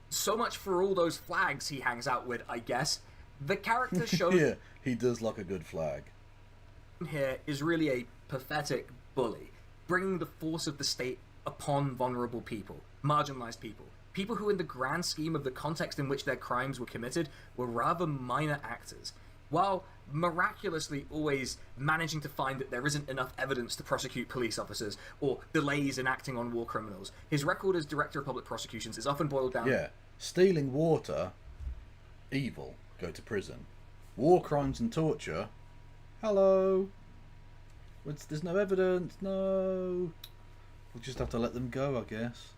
So much for all those flags he hangs out with, I guess. The character shown Yeah, he does like a good flag. here is really a pathetic bully, bringing the force of the state upon vulnerable people, marginalized people, people who in the grand scheme of the context in which their crimes were committed were rather minor actors, while miraculously always managing to find that there isn't enough evidence to prosecute police officers or delays in acting on war criminals. His record as Director of Public Prosecutions is often boiled down... Yeah, stealing water, evil, go to prison. War crimes and torture, hello. There's no evidence, no. We'll just have to let them go, I guess.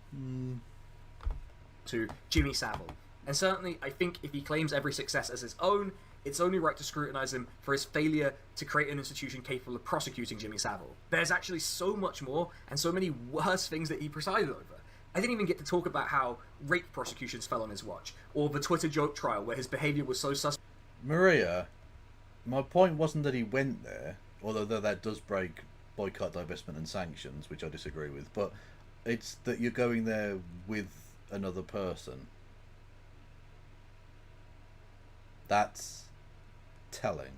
to Jimmy Savile. And certainly, I think if he claims every success as his own, it's only right to scrutinise him for his failure to create an institution capable of prosecuting Jimmy Savile. There's actually so much more, and so many worse things that he presided over. I didn't even get to talk about how rape prosecutions fell on his watch, or the Twitter joke trial where his behaviour was so suspect. Maria, my point wasn't that he went there, although that does break boycott, divestment and sanctions, which I disagree with, but it's that you're going there with another person. That's telling.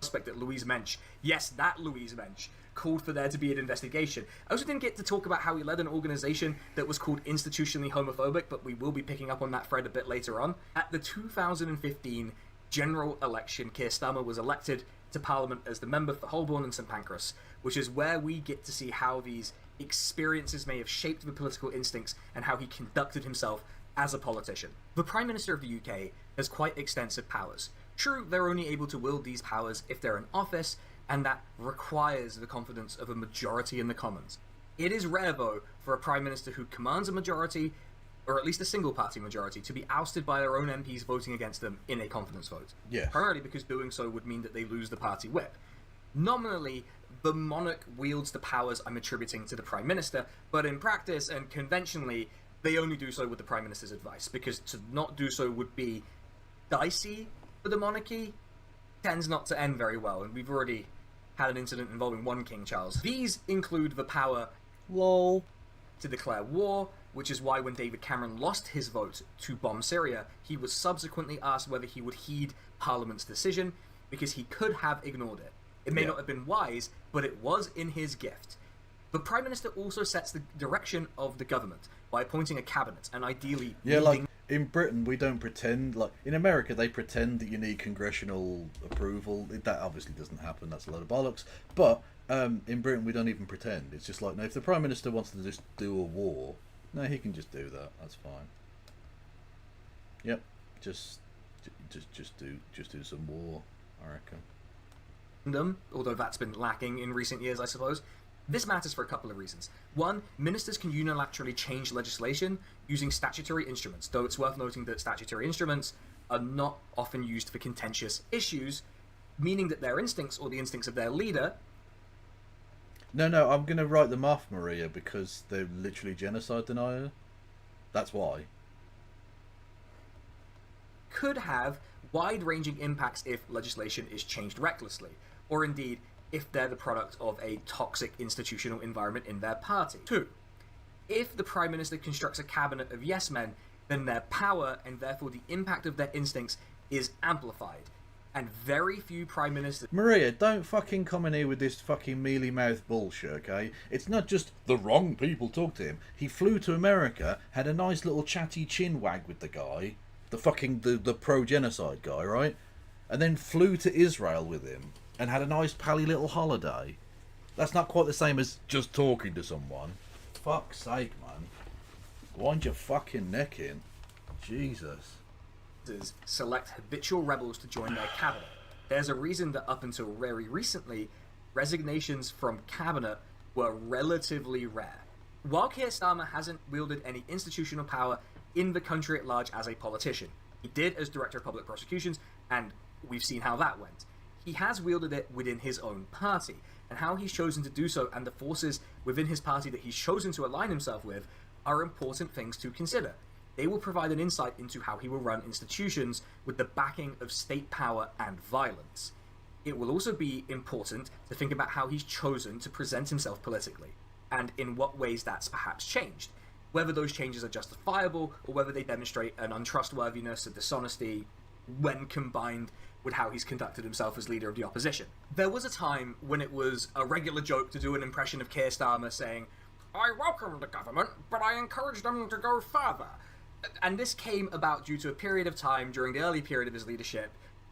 That Louise Mensch, yes, that Louise Mensch, called for there to be an investigation. I also didn't get to talk about how he led an organisation that was called institutionally homophobic, but we will be picking up on that thread a bit later on. At the 2015 general election, Keir Starmer was elected to Parliament as the member for Holborn and St Pancras, which is where we get to see how these experiences may have shaped the political instincts and how he conducted himself as a politician. The Prime Minister of the UK has quite extensive powers. True, they're only able to wield these powers if they're in office, and that requires the confidence of a majority in the Commons. It is rare, though, for a Prime Minister who commands a majority, or at least a single-party majority, to be ousted by their own MPs voting against them in a confidence vote. Yes. Primarily because doing so would mean that they lose the party whip. Nominally, the monarch wields the powers I'm attributing to the Prime Minister, but in practice and conventionally, they only do so with the Prime Minister's advice, because to not do so would be dicey for the monarchy, tends not to end very well, and we've already had an incident involving one King Charles. These include the power Lol. to declare war, which is why when David Cameron lost his vote to bomb Syria, he was subsequently asked whether he would heed Parliament's decision, because he could have ignored it. It may not have been wise, but it was in his gift. The Prime Minister also sets the direction of the government by appointing a cabinet, and ideally... like in Britain, we don't pretend, like in America, they pretend that you need congressional approval. That obviously doesn't happen, that's a load of bollocks. But in Britain, we don't even pretend. It's just like, no, if the Prime Minister wants to just do a war, no, he can just do that. That's fine. Yep, just do some war, I reckon. Although that's been lacking in recent years, I suppose. This matters for a couple of reasons. One, ministers can unilaterally change legislation using statutory instruments, though it's worth noting that statutory instruments are not often used for contentious issues, meaning that their instincts, or the instincts of their leader... No, I'm going to write them off, Maria, because they're literally genocide denier. That's why. ...could have wide-ranging impacts if legislation is changed recklessly, or indeed if they're the product of a toxic institutional environment in their party. 2. If the Prime Minister constructs a cabinet of yes men, then their power, and therefore the impact of their instincts, is amplified. And very few Prime Ministers... Maria, don't fucking come in here with this fucking mealy-mouthed bullshit, okay? It's not just the wrong people talk to him. He flew to America, had a nice little chatty chin wag with the guy, the pro-genocide guy, right? And then flew to Israel with him, and had a nice pally little holiday. That's not quite the same as just talking to someone. Fuck's sake, man. Wind your fucking neck in. Jesus. Select habitual rebels to join their cabinet. There's a reason that up until very recently, resignations from cabinet were relatively rare. While Keir Starmer hasn't wielded any institutional power in the country at large as a politician, he did as Director of Public Prosecutions, and we've seen how that went. He has wielded it within his own party, and how he's chosen to do so and the forces within his party that he's chosen to align himself with are important things to consider. They will provide an insight into how he will run institutions with the backing of state power and violence. It will also be important to think about how he's chosen to present himself politically, and in what ways that's perhaps changed. Whether those changes are justifiable, or whether they demonstrate an untrustworthiness, a dishonesty, when combined with how he's conducted himself as leader of the opposition. There was a time when it was a regular joke to do an impression of Keir Starmer saying, "I welcome the government, but I encourage them to go further." And this came about due to a period of time during the early period of his leadership,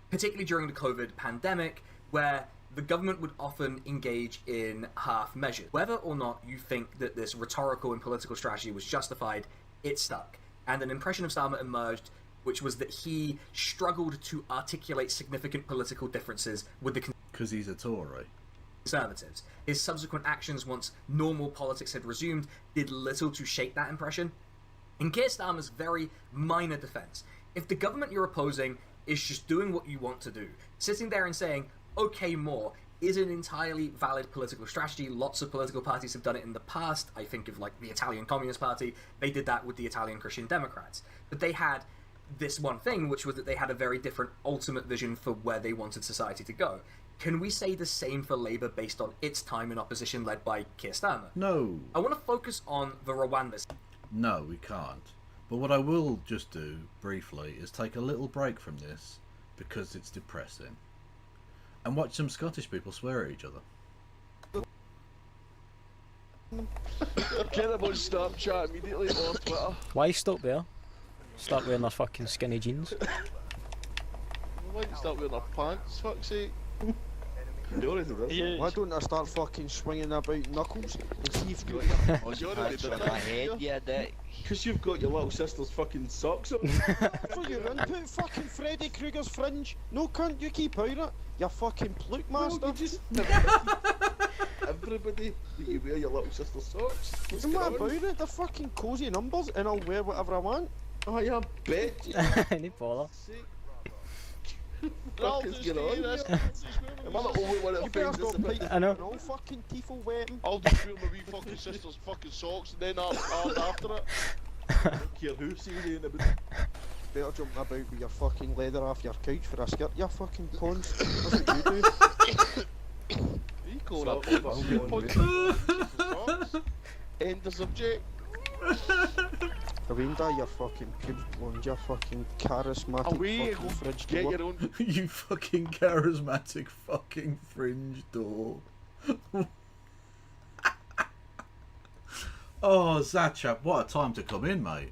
particularly during the COVID pandemic, where the government would often engage in half measures. Whether or not you think that this rhetorical and political strategy was justified, it stuck. And an impression of Starmer emerged, which was that he struggled to articulate significant political differences with the Because he's a Tory. Conservatives. His subsequent actions, once normal politics had resumed, did little to shape that impression. In Keir Starmer's very minor defense, if the government you're opposing is just doing what you want to do, sitting there and saying, okay, more, is an entirely valid political strategy. Lots of political parties have done it in the past. I think of like the Italian Communist Party. They did that with the Italian Christian Democrats. But they had this one thing, which was that they had a very different ultimate vision for where they wanted society to go. Can we say the same for Labour based on its time in opposition led by Keir Starmer? No. I want to focus on the Rwanda. No, we can't. But what I will just do, briefly, is take a little break from this, because it's depressing, and watch some Scottish people swear at each other. Get them on Snapchat immediately or Twitter. Why stop there? Start wearing their fucking skinny jeans. Why don't you start wearing their pants, fuck's sake? Why don't I start fucking swinging about knuckles and see if you Because you've got your little sister's fucking socks on. for your input, fucking Freddy Krueger's fringe. No cunt, you keep out it. You fucking pluke master. No, you just everybody that you wear your little sister's socks. I'm not about it, they're fucking cosy numbers and I'll wear whatever I want. Oh yeah, bitch. Any bother. Fucking's going on here? Am I the only one that finds this a bit? I know. No fucking teeth will wet him. I'll just wear my wee fucking sister's fucking socks and then I'm after it. I don't care who sees you in a bit. Better jumping about with your fucking leather off your couch for a skirt, you fucking cons. That's what you do. You call that socks? End the subject. Rwanda, your fucking pubes blonde, your fucking charismatic Away, fucking fridge get door. your own. You fucking charismatic fucking fringe door. Oh, Zatchap, what a time to come in, mate.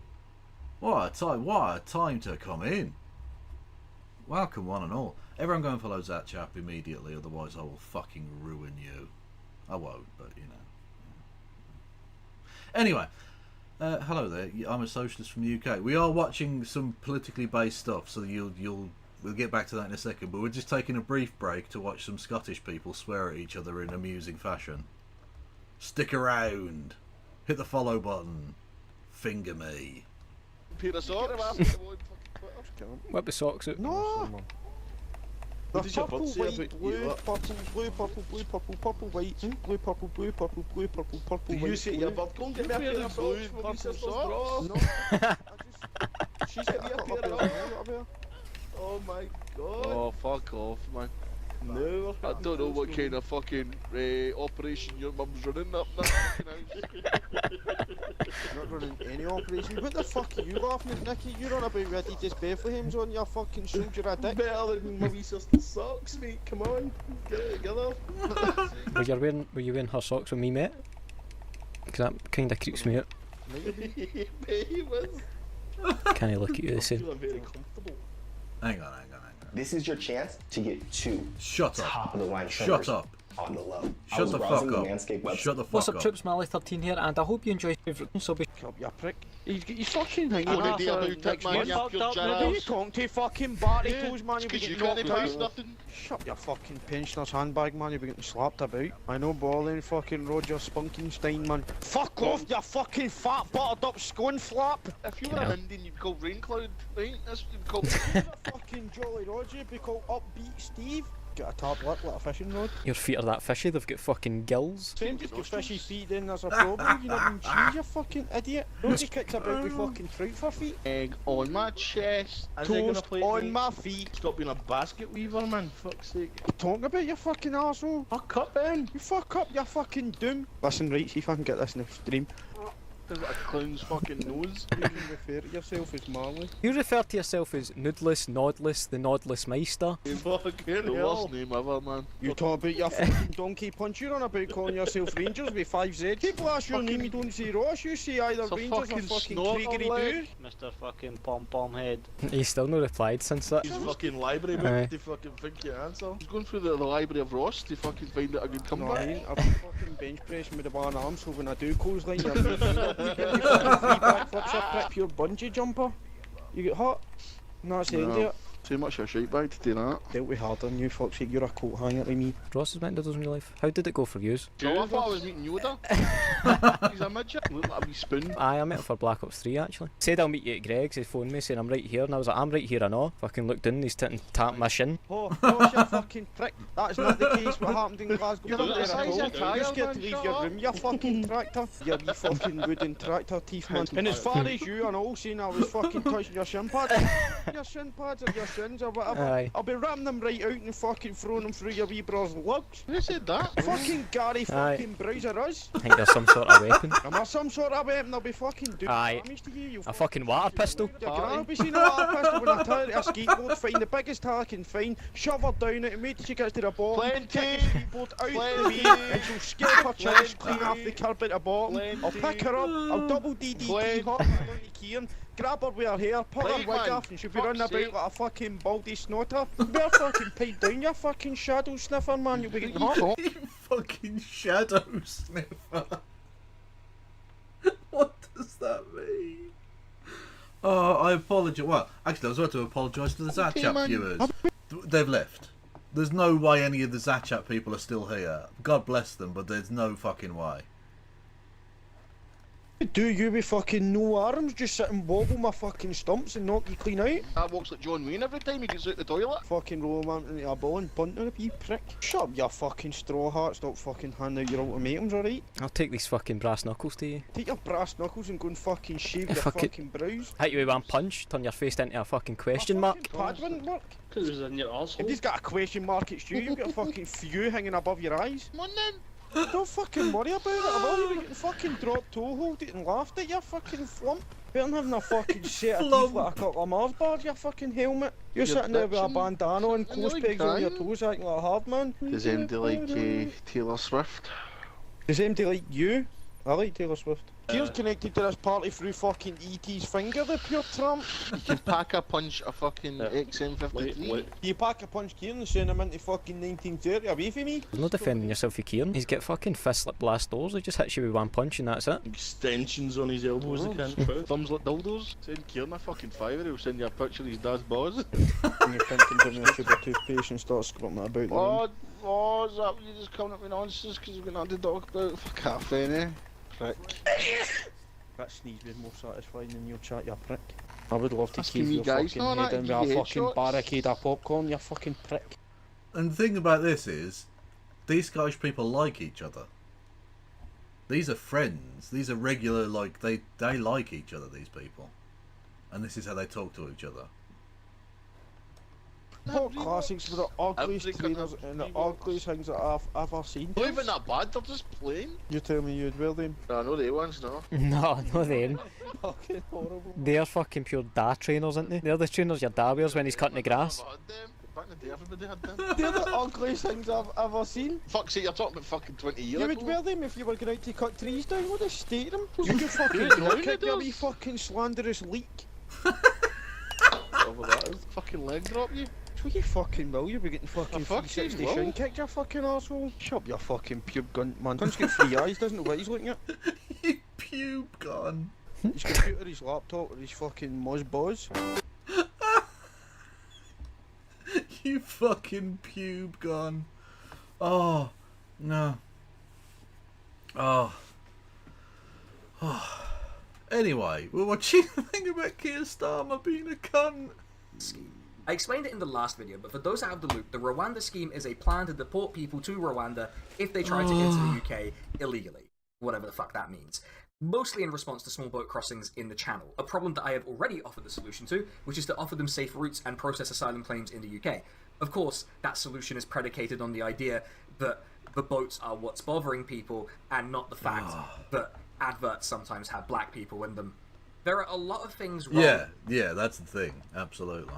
What a time to come in. Welcome, one and all. Everyone go and follow Zatchap immediately, otherwise I will fucking ruin you. I won't, but you know. Anyway, hello there. I'm a socialist from the UK. We are watching some politically based stuff, so we'll get back to that in a second. But we're just taking a brief break to watch some Scottish people swear at each other in amusing fashion. Stick around. Hit the follow button. Finger me. Pair of socks. Whip the socks out. No! What The does your purple, bird say white, about blue, you? purple, blue, purple, blue, purple, purple, white, blue, purple, blue, purple, blue, purple, purple, Do white, you say your bird go and get me a pair of socks for my sister's bra? No, she's got a couple of pairs. Oh my god. Oh, fuck off, man. No, I don't know what kind of fucking operation your mum's running up that fucking house. Not running any operation. What the fuck are you laughing at, Nicky? You're on about Ready Bethlehem's on your fucking soldier a dick. better than my wee sister's socks, mate. Come on, get it together. Were you wearing her socks with me, mate? Because that kinda creeps me out. He was. Can I look at you the same? I'm very comfortable. Hang on. This is your chance to get two Shut up. top of the line Shut trimmers. up. on the low. Shut the fuck up. Shut the fuck up. What's up, troops? Mally13 here, and I hope you enjoy your favourite subby. Up, you prick. He's fucking hanging What on do you do about it, man? You pure Who generals. you talking to? Fucking Barty toes, man. You'll be Because you getting can't knocked pass out. nothing. Shut your fucking pensioner's handbag, man. You'll be getting slapped about. I know balling fucking Roger Spunkenstein, man. Fuck off, you fucking fat buttered up scone flap. If you were a Indian, you'd be called Raincloud, right? That's what you'd be called. Fucking Jolly Roger, you'd be called Upbeat Steve. Get a tap lip like a fishing rod. Your feet are that fishy, they've got fucking gills. Same just get fishy feet, then there's a problem. You never even cheese, you fucking idiot. Nobody kicks about with fucking trout for feet. Egg on my chest. Toast on my feet. Stop being a basket weaver, man. Fuck's sake. Talking about your fucking arsehole. Fuck up, then. You fuck up, you fucking doom. Listen, right, see if I can get this in the stream. There's a clown's fucking nose. You can refer to yourself as Marley. You refer to yourself as Noodless, Nodless, the Nodless Meister. Fucking the worst name ever, man. You talk about your fucking donkey punch, you're on about calling yourself Rangers with 5Z. People ask your name, you don't say Ross, you say either Rangers or fucking Craigery Doo. Mr. fucking pom-pom head. He's still not replied since that. He's fucking library book to fucking think you answer. He's going through the library of Ross to fucking find out a good No, I comeback. ain't. I've been fucking bench pressing with the one arm, so when I do clothesline, you're you fucking free backflips, you prick pure bungee jumper. You get hot? No, that's the end of it. Too much of a shite bag to do that. Dealt with harder than you, fuck's sake, you're a coat hanger to me. Ross has met in real life. How did it go for yous? No, I thought I was meeting Yoda. He's a midget. Look like a wee spoon. Aye, I met him for Black Ops 3 actually. Said I'll meet you at Greg's, he phoned me saying I'm right here, and I was like, I'm right here, I know. Fucking looked in, he's tapped my shin. Oh, gosh, you fucking prick. That's not the case, what happened in Glasgow. You're not the size of a tiger, You're scared man, to leave shut your up. room, you fucking tractor. You wee fucking wooden tractor teeth, man. And as far as you and all saying I was fucking touching your shin pads, your shin pads or your shins or whatever, Aye. I'll be ripping them right out and fucking throwing them through your wee brother's lugs. Who said that? Fucking Gary fucking Browser us. I think there's some sort of weapon. Am I some sort of weapon? I'll be fucking doing Aye. damage to you, you A fucking water pistol. Your gran will be seeing a water pistol when I tell her to a skateboard, find the biggest tire I can find, shove her down it and wait till she gets to the bottom, Plenty. kick the skateboard out the way, and she'll skip her chest clean off the curb at the bottom. I'll pick her up, I'll double DDT her, down to Kieran, grab her with her hair, pull her Right, wig man. off, and she'll be Fuck's running about sake. like a fucking baldy snotter. Better fucking pipe down, you fucking shadow sniffer, man, you'll be getting hot. Fucking shadow sniffer. What does that mean? Oh, I apologise. Well, actually, I was about to apologise to the Zatchap man. viewers. They've left. There's no way any of the Zatchap people are still here. God bless them, but there's no fucking way. Do you with fucking no arms, just sit and wobble my fucking stumps and knock you clean out? That walks like John Wayne every time he gets out the toilet. Fucking roll him out into a ball and punt on a wee prick. Shut up, you fucking straw hat, stop fucking handing out your ultimatums, alright? I'll take these fucking brass knuckles to you. Take your brass knuckles and go and fucking shave your Fuck it. fucking brows. Hit you with one punch, turn your face into a fucking question My mark. fucking pad wouldn't work. Because it was in your arsehole. If he's got a question mark, it's you. You've got a fucking few hanging above your eyes. Come on then. Don't fucking worry about it. I've already getting fucking dropped toe hold it and laughed at you fucking flump. Better than having a fucking set of teeth like a couple of Mars bars, you fucking helmet. You're sitting there with a bandana and close pegs on your toes acting like a hard man. Does MD like Taylor Swift? Does MD like you? I like Taylor Swift. Keir's connected to this party through fucking E.T.'s finger, the pure tramp. You can pack a punch a fucking XM53. You pack a punch Kieran and send him into fucking 1930 away from me. You're not defending yourself with Kieran. He's got fucking fists like blast doors. He just hits you with one punch and that's it. Extensions on his elbows, the cunt. Thumbs like dildos. Send Kieran a fucking fiver, he'll send you a picture of his dad's balls. And you're thinking to me a tube of toothpaste and start squirting it about the room. Oh, is that you just coming up with nonsense because you've got nothing to talk about? Fuck off, eh? Prick. That sneeze was more satisfying than your chat, you prick. I would love to Asking keep me your guys, fucking no, head no, in with you a hate fucking shots. barricade of popcorn, you fucking prick. And the thing about this is, these Scottish people like each other. These are friends. These are regular, like, they like each other, these people. And this is how they talk to each other. Pop classics were the ugliest Every trainers and the ugliest things that I've ever seen. Not even that bad, they're just plain. You tell me you'd wear them. I know they ones, no. No, not them. Fucking horrible. They're fucking pure dad trainers, aren't they? They're the trainers your dad wears when he's cutting the grass. Never had them. Back in the day, everybody had them. They're the ugliest things I've ever seen. Fuck's sake, you're talking about fucking 20 years You would ago. wear them if you were going out to cut trees down. What a state them. You could fucking Yeah, look yeah, at your it wee does. fucking slanderous leak. Whatever that is. Fucking leg drop you. So you fucking will, you'll be getting fucking fuck 360 you will. shin kicked, you fucking arsehole. Shut up, your fucking pube gun, man. Cunt's got 3 eyes, doesn't know what he's looking at. Pube gun. His computer, his laptop, or his fucking muzz. You fucking pube gun. Oh, no. Oh. Oh. Anyway, we're watching the thing about Keir Starmer being a cunt. I explained it in the last video, but for those out of the loop, the Rwanda scheme is a plan to deport people to Rwanda if they try to enter the UK illegally. Whatever the fuck that means. Mostly in response to small boat crossings in the Channel, a problem that I have already offered the solution to, which is to offer them safe routes and process asylum claims in the UK. Of course, that solution is predicated on the idea that the boats are what's bothering people, and not the fact that adverts sometimes have black people in them. There are a lot of things wrong Yeah, that's the thing. Absolutely.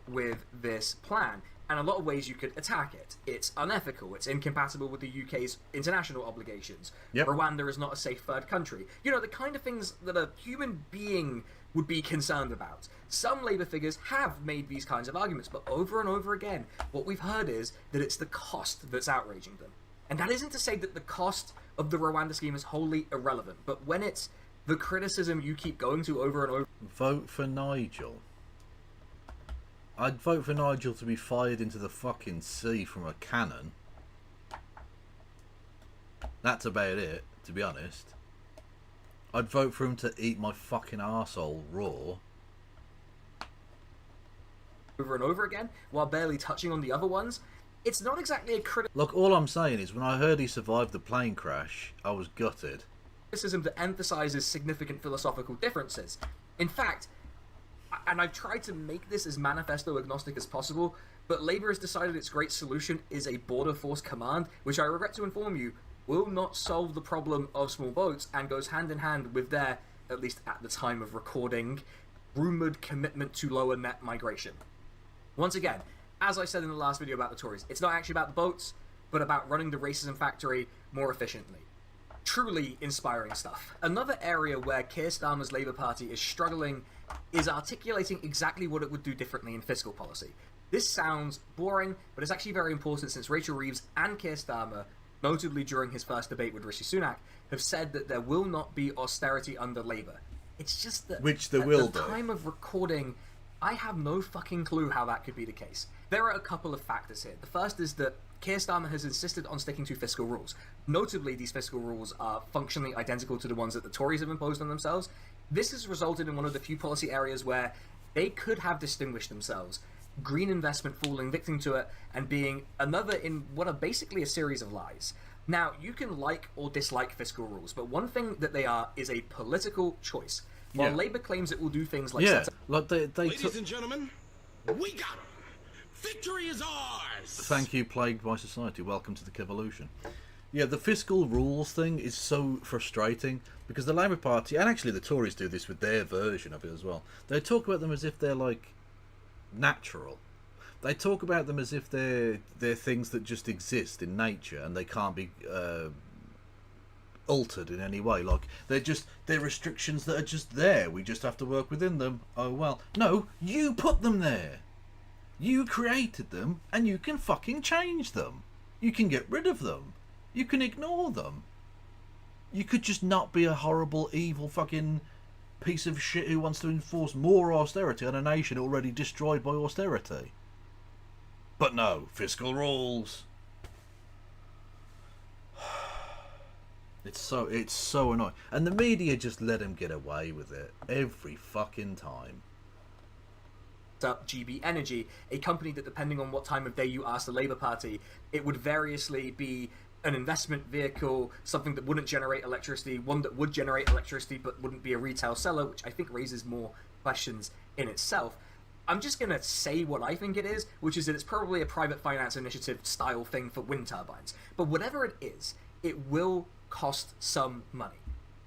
With this plan, and a lot of ways you could attack it. It's unethical, it's incompatible with the UK's international obligations. Yep. Rwanda is not a safe third country. You know, the kind of things that a human being would be concerned about. Some Labour figures have made these kinds of arguments, but over and over again, what we've heard is that it's the cost that's outraging them. And that isn't to say that the cost of the Rwanda scheme is wholly irrelevant, but when it's the criticism you keep going to over and over... Vote for Nigel. I'd vote for Nigel to be fired into the fucking sea from a cannon. That's about it, to be honest. I'd vote for him to eat my fucking arsehole raw. Over and over again, while barely touching on the other ones. It's not exactly a criticism. Look, all I'm saying is when I heard he survived the plane crash, I was gutted. Criticism that emphasizes significant philosophical differences. In fact, and I've tried to make this as manifesto agnostic as possible, but Labour has decided its great solution is a border force command, which I regret to inform you will not solve the problem of small boats and goes hand in hand with their, at least at the time of recording, rumoured commitment to lower net migration. Once again, as I said in the last video about the Tories, it's not actually about the boats, but about running the racism factory more efficiently. Truly inspiring stuff. Another area where Keir Starmer's Labour Party is struggling is articulating exactly what it would do differently in fiscal policy. This sounds boring, but it's actually very important since Rachel Reeves and Keir Starmer, notably during his first debate with Rishi Sunak, have said that there will not be austerity under Labour. It's just that Which there will at the time of recording, I have no fucking clue how that could be the case. There are a couple of factors here. The first is that Keir Starmer has insisted on sticking to fiscal rules. Notably, these fiscal rules are functionally identical to the ones that the Tories have imposed on themselves. This has resulted in one of the few policy areas where they could have distinguished themselves. Green investment falling victim to it, and being another in what are basically a series of lies. Now, you can like or dislike fiscal rules, but one thing that they are is a political choice. While Labour claims it will do things like... like they Ladies and gentlemen, we got him. Victory is ours! Thank you, Plagued by Society. Welcome to the Kevolution. Yeah, the fiscal rules thing is so frustrating because the Labour Party, and actually the Tories do this with their version of it as well, they talk about them as if they're like natural. They talk about them as if they're things that just exist in nature and they can't be altered in any way. Like they're restrictions that are just there. We just have to work within them. Oh well. No, you put them there. You created them, and you can fucking change them. You can get rid of them. You can ignore them. You could just not be a horrible, evil fucking piece of shit who wants to enforce more austerity on a nation already destroyed by austerity. But no, fiscal rules. It's so annoying. And the media just let him get away with it every fucking time. Up GB Energy, a company that, depending on what time of day you ask the Labour Party, it would variously be an investment vehicle, something that wouldn't generate electricity, one that would generate electricity but wouldn't be a retail seller, which I think raises more questions in itself. I'm just going to say what I think it is, which is that it's probably a private finance initiative style thing for wind turbines. But whatever it is, it will cost some money.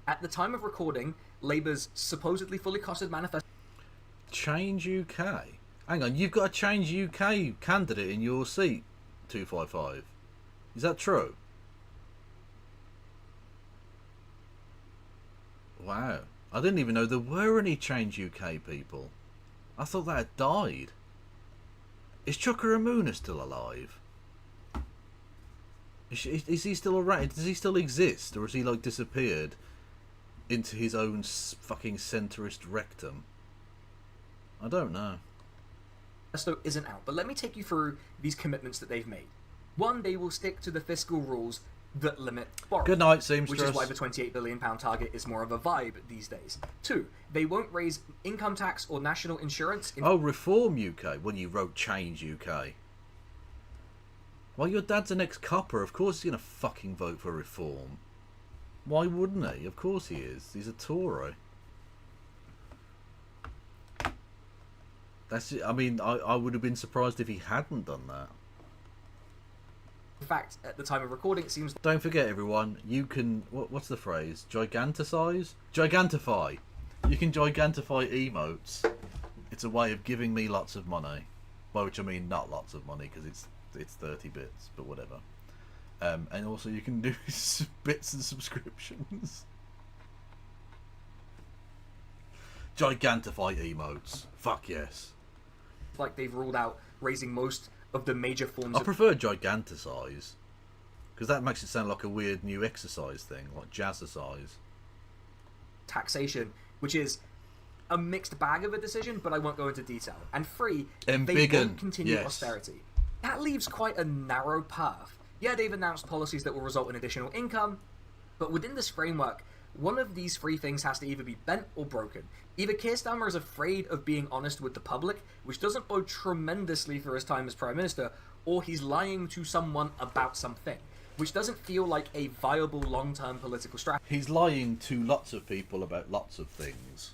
At the time of recording, Labour's supposedly fully costed manifesto... Change UK. Hang on, you've got a Change UK candidate in your seat, 255. Is that true? Wow. I didn't even know there were any Change UK people. I thought that had died. Is Chuckaramuna still alive? Is he still around? Does he still exist, or has he like disappeared into his own fucking centrist rectum? I don't know. Manifesto isn't out, but let me take you through these commitments that they've made. One, they will stick to the fiscal rules that limit borrowing. Good night, seamstress. Which is why the £28 billion target is more of a vibe these days. Two, they won't raise income tax or national insurance. Oh, Reform UK. Well, you wrote Change UK. Well, your dad's an ex-copper. Of course he's going to fucking vote for Reform. Why wouldn't he? Of course he is. He's a Tory. That's it. I mean, I would have been surprised if he hadn't done that. In fact, at the time of recording, it seems... Don't forget, everyone, you can... What's the phrase? Giganticize? Gigantify. You can gigantify emotes. It's a way of giving me lots of money. By which I mean not lots of money, because it's 30 bits, but whatever. And also you can do bits and subscriptions. Gigantify emotes. Fuck yes. Like they've ruled out raising most of the major forms I prefer giganticize, because that makes it sound like a weird new exercise thing, like jazzercise. Taxation, which is a mixed bag of a decision, but I won't go into detail. And three, they won't continue austerity. That leaves quite a narrow path. Yeah, they've announced policies that will result in additional income, but within this framework, one of these three things has to either be bent or broken. Either Keir Starmer is afraid of being honest with the public, which doesn't bode tremendously for his time as Prime Minister, or he's lying to someone about something, which doesn't feel like a viable long-term political strategy. He's lying to lots of people about lots of things.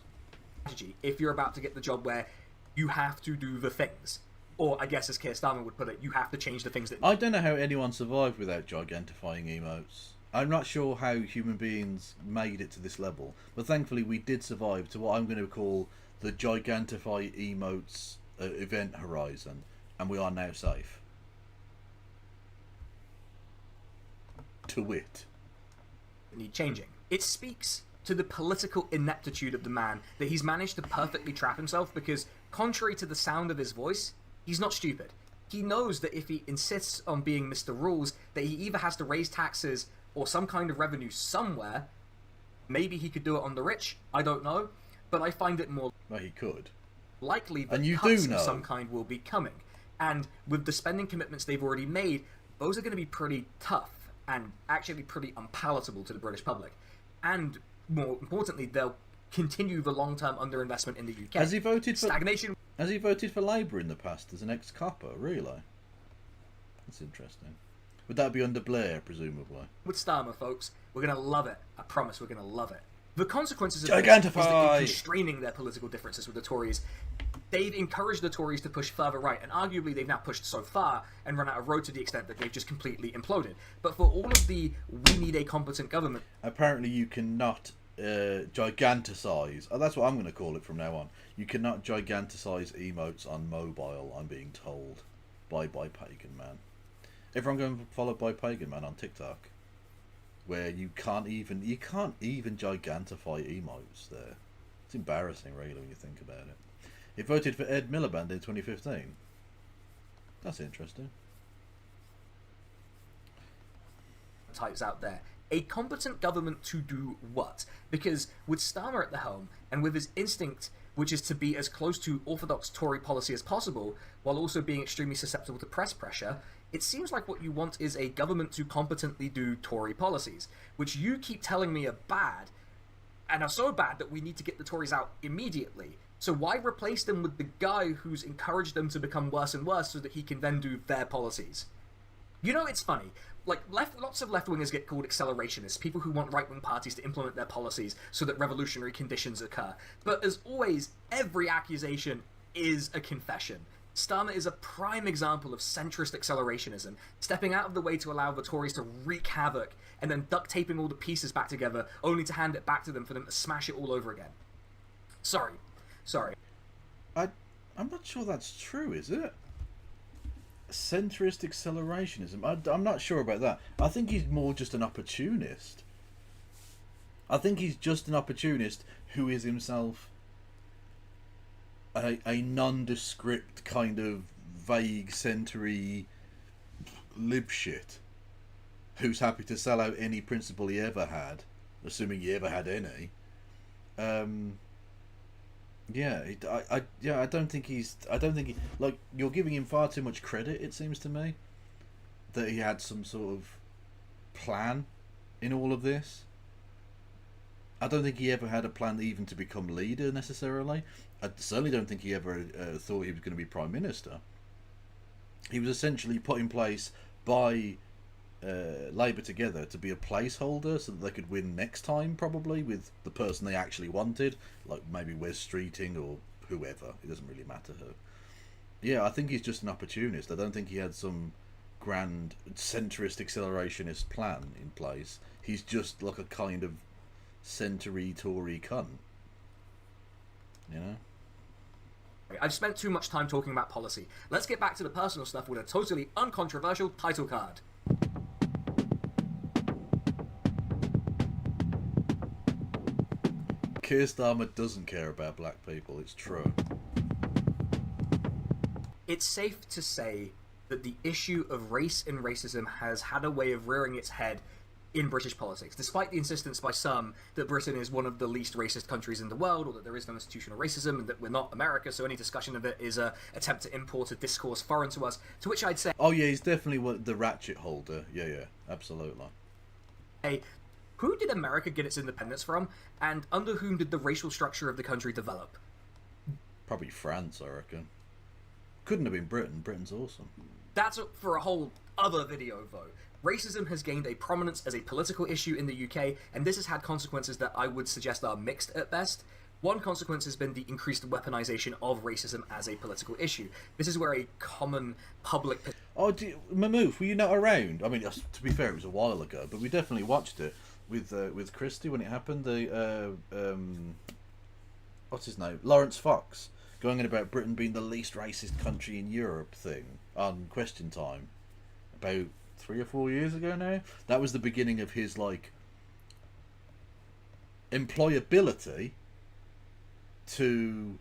If you're about to get the job where you have to do the things. Or, I guess as Keir Starmer would put it, you have to change the things that... I don't know how anyone survived without gigantifying emotes. I'm not sure how human beings made it to this level, but thankfully we did survive to what I'm going to call the Gigantify Emotes event horizon, and we are now safe. To wit. Need changing. It speaks to the political ineptitude of the man that he's managed to perfectly trap himself, because contrary to the sound of his voice, he's not stupid. He knows that if he insists on being Mr. Rules, that he either has to raise taxes or some kind of revenue somewhere. Maybe he could do it on the rich, I don't know, but I find it more he could. likely that and you cuts do know. of some kind will be coming. And with the spending commitments they've already made, those are going to be pretty tough and actually pretty unpalatable to the British public. And more importantly, they'll continue the long-term underinvestment in the UK. Has he voted for stagnation? Has he voted for Labour in the past as an ex-copper? Really? That's interesting. Would that be under Blair, presumably? With Starmer, folks, we're going to love it. I promise we're going to love it. The consequences of Gigantify! this is that in constraining their political differences with the Tories, they've encouraged the Tories to push further right, and arguably they've now pushed so far and run out of road to the extent that they've just completely imploded. But for all of the we need a competent government... Apparently you cannot giganticize... Oh, that's what I'm going to call it from now on. You cannot giganticize emotes on mobile, I'm being told, by Pagan Man. Everyone go and follow by Pagan Man on TikTok, where you can't even gigantify emotes there. It's embarrassing, really, when you think about it. He voted for Ed Miliband in 2015. That's interesting. Types out there. A competent government to do what? Because with Starmer at the helm, and with his instinct, which is to be as close to orthodox Tory policy as possible, while also being extremely susceptible to press pressure, it seems like what you want is a government to competently do Tory policies, which you keep telling me are bad, and are so bad that we need to get the Tories out immediately. So why replace them with the guy who's encouraged them to become worse and worse so that he can then do their policies? You know, it's funny. Like, lots of left-wingers get called accelerationists, people who want right-wing parties to implement their policies so that revolutionary conditions occur. But as always, every accusation is a confession. Starmer is a prime example of centrist accelerationism, stepping out of the way to allow the Tories to wreak havoc, and then duct taping all the pieces back together, only to hand it back to them for them to smash it all over again. Sorry. I'm not sure that's true, is it? Centrist accelerationism. I'm not sure about that. I think he's more just an opportunist. I think he's just an opportunist who is himself a nondescript kind of vague, century lib shit who's happy to sell out any principle he ever had, assuming he ever had any. I don't think he, like, you're giving him far too much credit, it seems to me, that he had some sort of plan in all of this. I don't think he ever had a plan even to become leader necessarily. I certainly don't think he ever thought he was going to be Prime Minister. He was essentially put in place by Labour together to be a placeholder so that they could win next time, probably, with the person they actually wanted, like maybe Wes Streeting or whoever. It doesn't really matter who. Yeah, I think he's just an opportunist. I don't think he had some grand centrist accelerationist plan in place. He's just like a kind of century Tory cunt, you know. I've spent too much time talking about policy. Let's get back to the personal stuff with a totally uncontroversial title card. Keir Starmer doesn't care about black people, it's true. It's safe to say that the issue of race and racism has had a way of rearing its head in British politics, despite the insistence by some that Britain is one of the least racist countries in the world, or that there is no institutional racism, and that we're not America, so any discussion of it is an attempt to import a discourse foreign to us, to which I'd say... Oh yeah, he's definitely the ratchet holder. Yeah, absolutely. Hey, who did America get its independence from, and under whom did the racial structure of the country develop? Probably France, I reckon. Couldn't have been Britain. Britain's awesome. That's for a whole other video, though. Racism has gained a prominence as a political issue in the UK, and this has had consequences that I would suggest are mixed at best. One consequence has been the increased weaponization of racism as a political issue. This is where a common public... Oh, Mahmood, were you not around? I mean, to be fair, it was a while ago, but we definitely watched it with Christie when it happened. What's his name? Lawrence Fox, going on about Britain being the least racist country in Europe thing on Question Time about 3 or 4 years ago now. That was the beginning of his, like, employability to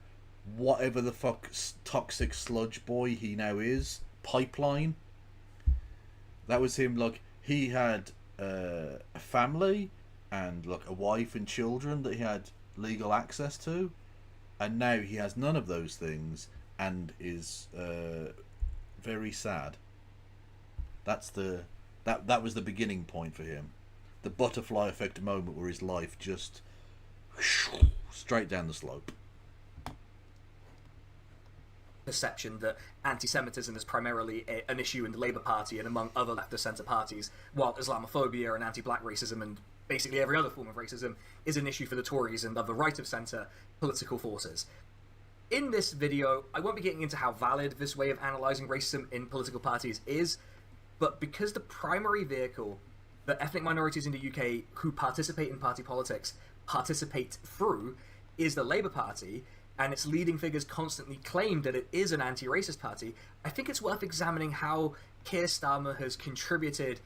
whatever the fuck toxic sludge boy he now is, pipeline. That was him. Like, he had a family and like a wife and children that he had legal access to, and now he has none of those things and is very sad. That's that was the beginning point for him, the butterfly effect moment where his life just straight down the slope. Perception that anti-Semitism is primarily an issue in the Labour Party and among other left-of-centre parties, while Islamophobia and anti-black racism and basically every other form of racism is an issue for the Tories and other right-of-centre political forces. In this video, I won't be getting into how valid this way of analysing racism in political parties is, but because the primary vehicle that ethnic minorities in the UK who participate in party politics participate through is the Labour Party, and its leading figures constantly claim that it is an anti-racist party, I think it's worth examining how Keir Starmer has contributed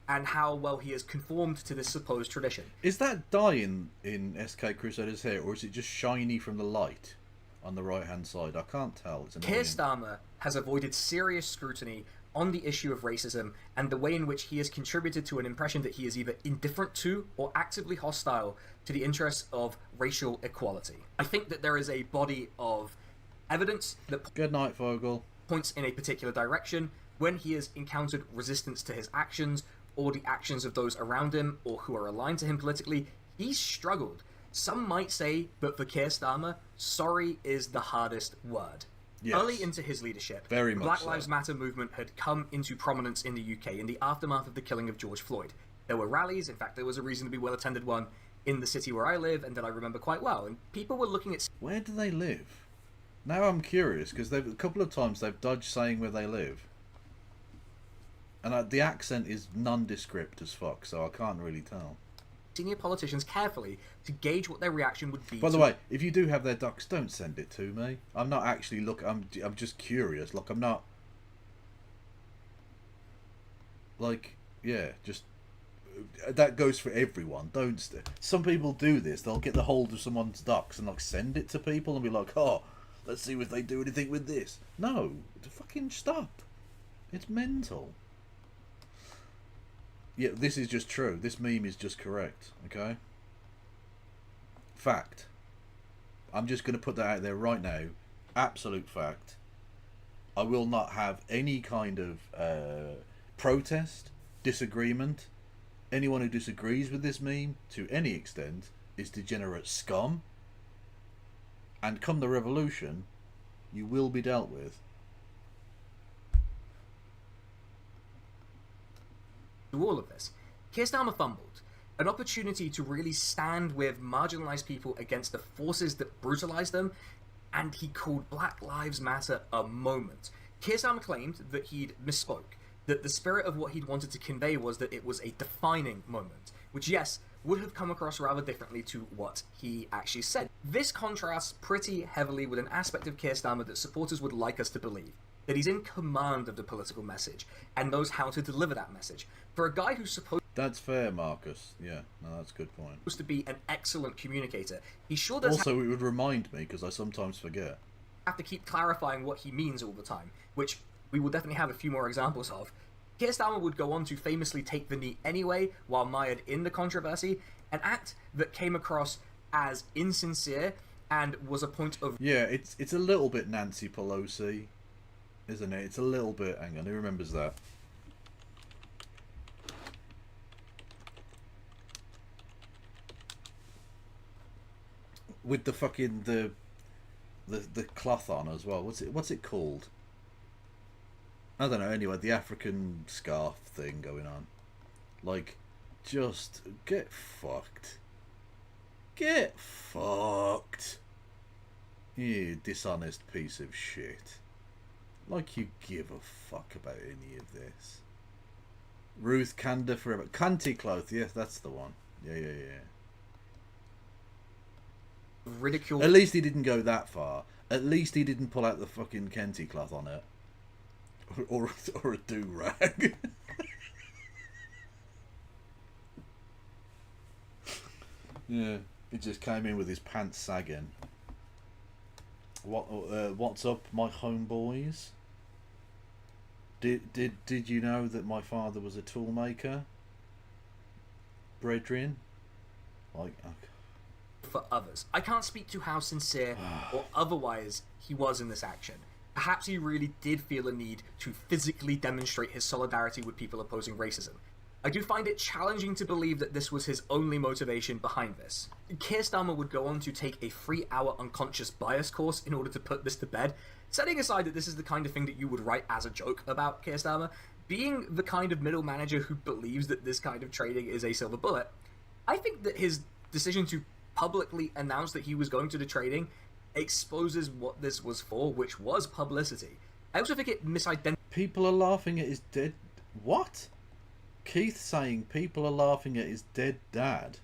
and how well he has conformed to this supposed tradition. Is that dye in SK Crusader's hair, or is it just shiny from the light on the right-hand side? I can't tell. It's annoying. Keir Starmer has avoided serious scrutiny on the issue of racism and the way in which he has contributed to an impression that he is either indifferent to or actively hostile to the interests of racial equality. I think that there is a body of evidence that Good night, Vogel. Points in a particular direction when he has encountered resistance to his actions or the actions of those around him or who are aligned to him politically. He's struggled. Some might say that for Keir Starmer, sorry is the hardest word. Yes. Early into his leadership, Very the much Black so. Lives Matter movement had come into prominence in the UK in the aftermath of the killing of George Floyd. There were rallies, in fact there was a reasonably well-attended one in the city where I live and that I remember quite well, and people were looking at... Where do they live? Now I'm curious, because a couple of times they've dodged saying where they live. And the accent is nondescript as fuck, so I can't really tell. Senior politicians carefully to gauge what their reaction would be. By the way, if you do have their docs, don't send it to me. I'm not actually I'm just curious. Like, I'm not... Like, yeah, just... That goes for everyone. Some people do this. They'll get the hold of someone's docs and like send it to people and be like, oh, let's see if they do anything with this. No, fucking stop. It's mental. Yeah, this is just true. This meme is just correct, okay? Fact. I'm just going to put that out there right now. Absolute fact. I will not have any kind of protest, disagreement. Anyone who disagrees with this meme to any extent is degenerate scum. And come the revolution, you will be dealt with. To all of this, Keir Starmer fumbled an opportunity to really stand with marginalised people against the forces that brutalised them, and he called Black Lives Matter a moment. Keir Starmer claimed that he'd misspoke, that the spirit of what he'd wanted to convey was that it was a defining moment, which, yes, would have come across rather differently to what he actually said. This contrasts pretty heavily with an aspect of Keir Starmer that supporters would like us to believe, that he's in command of the political message and knows how to deliver that message. For a guy who's supposed That's fair, Marcus. Yeah, no, that's a good point. to be an excellent communicator, he sure does Also, it would remind me, because I sometimes forget. have to keep clarifying what he means all the time, which we will definitely have a few more examples of. Keir Starmer would go on to famously take the knee anyway, while mired in the controversy, an act that came across as insincere and was a point of... Yeah, it's a little bit Nancy Pelosi, isn't it? It's a little bit... Hang on, who remembers that? With the fucking... the cloth on as well. What's it called? I don't know, anyway, the African scarf thing going on. Like, just get fucked. Get fucked. You dishonest piece of shit. Like you give a fuck about any of this. Ruth Kanda forever. Cunty cloth, yes, that's the one. Yeah. ridicule. At least he didn't go that far. At least he didn't pull out the fucking Kenty cloth on it. Or a do-rag. Yeah, he just came in with his pants sagging. What's up, my homeboys? Did you know that my father was a toolmaker? Brethren? Like, okay. For others. I can't speak to how sincere or otherwise he was in this action. Perhaps he really did feel a need to physically demonstrate his solidarity with people opposing racism. I do find it challenging to believe that this was his only motivation behind this. Keir Starmer would go on to take a 3-hour unconscious bias course in order to put this to bed. Setting aside that this is the kind of thing that you would write as a joke about Keir Starmer, being the kind of middle manager who believes that this kind of trading is a silver bullet, I think that his decision to publicly announce that he was going to the trading exposes what this was for, which was publicity. I also think it misidentifies... People are laughing at his dead... What? Keith saying people are laughing at his dead dad?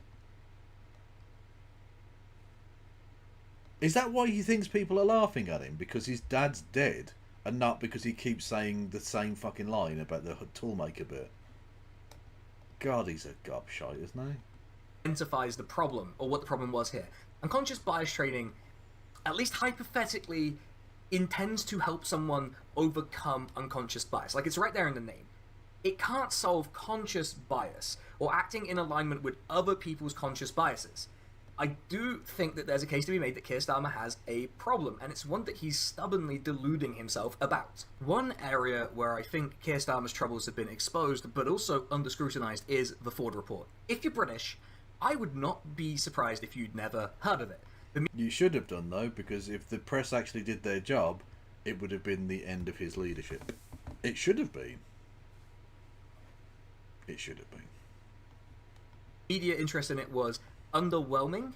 Is that why he thinks people are laughing at him? Because his dad's dead, and not because he keeps saying the same fucking line about the toolmaker bit? God, he's a gobshite, isn't he? Identifies the problem, or what the problem was here. Unconscious bias trading, at least hypothetically, intends to help someone overcome unconscious bias. Like, it's right there in the name. It can't solve conscious bias, or acting in alignment with other people's conscious biases. I do think that there's a case to be made that Keir Starmer has a problem, and it's one that he's stubbornly deluding himself about. One area where I think Keir Starmer's troubles have been exposed, but also under-scrutinised, is the Ford report. If you're British, I would not be surprised if you'd never heard of it. You should have done, though, because if the press actually did their job, it would have been the end of his leadership. It should have been. It should have been. Media interest in it was underwhelming.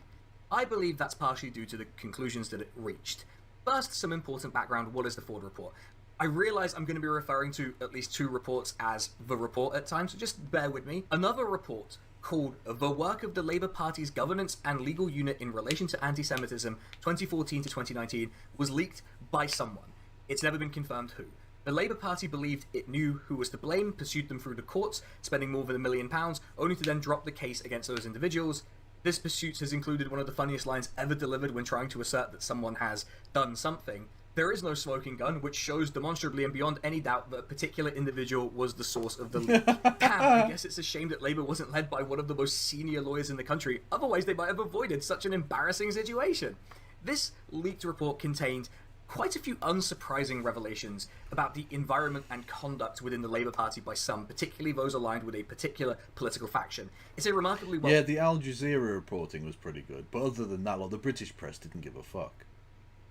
I believe that's partially due to the conclusions that it reached. First, some important background. What is the Ford report? I realise I'm going to be referring to at least 2 reports as the report at times, so just bear with me. Another report called The Work of the Labour Party's Governance and Legal Unit in Relation to Anti-Semitism 2014 to 2019 was leaked by someone. It's never been confirmed who. The Labour Party believed it knew who was to blame, pursued them through the courts, spending more than £1 million, only to then drop the case against those individuals. This pursuit has included one of the funniest lines ever delivered when trying to assert that someone has done something. There is no smoking gun, which shows demonstrably and beyond any doubt that a particular individual was the source of the leak. Damn, I guess it's a shame that Labour wasn't led by one of the most senior lawyers in the country, otherwise they might have avoided such an embarrassing situation. This leaked report contained quite a few unsurprising revelations about the environment and conduct within the Labour Party by some, particularly those aligned with a particular political faction. It's a remarkably well... Yeah, the Al Jazeera reporting was pretty good, but other than that, like, the British press didn't give a fuck.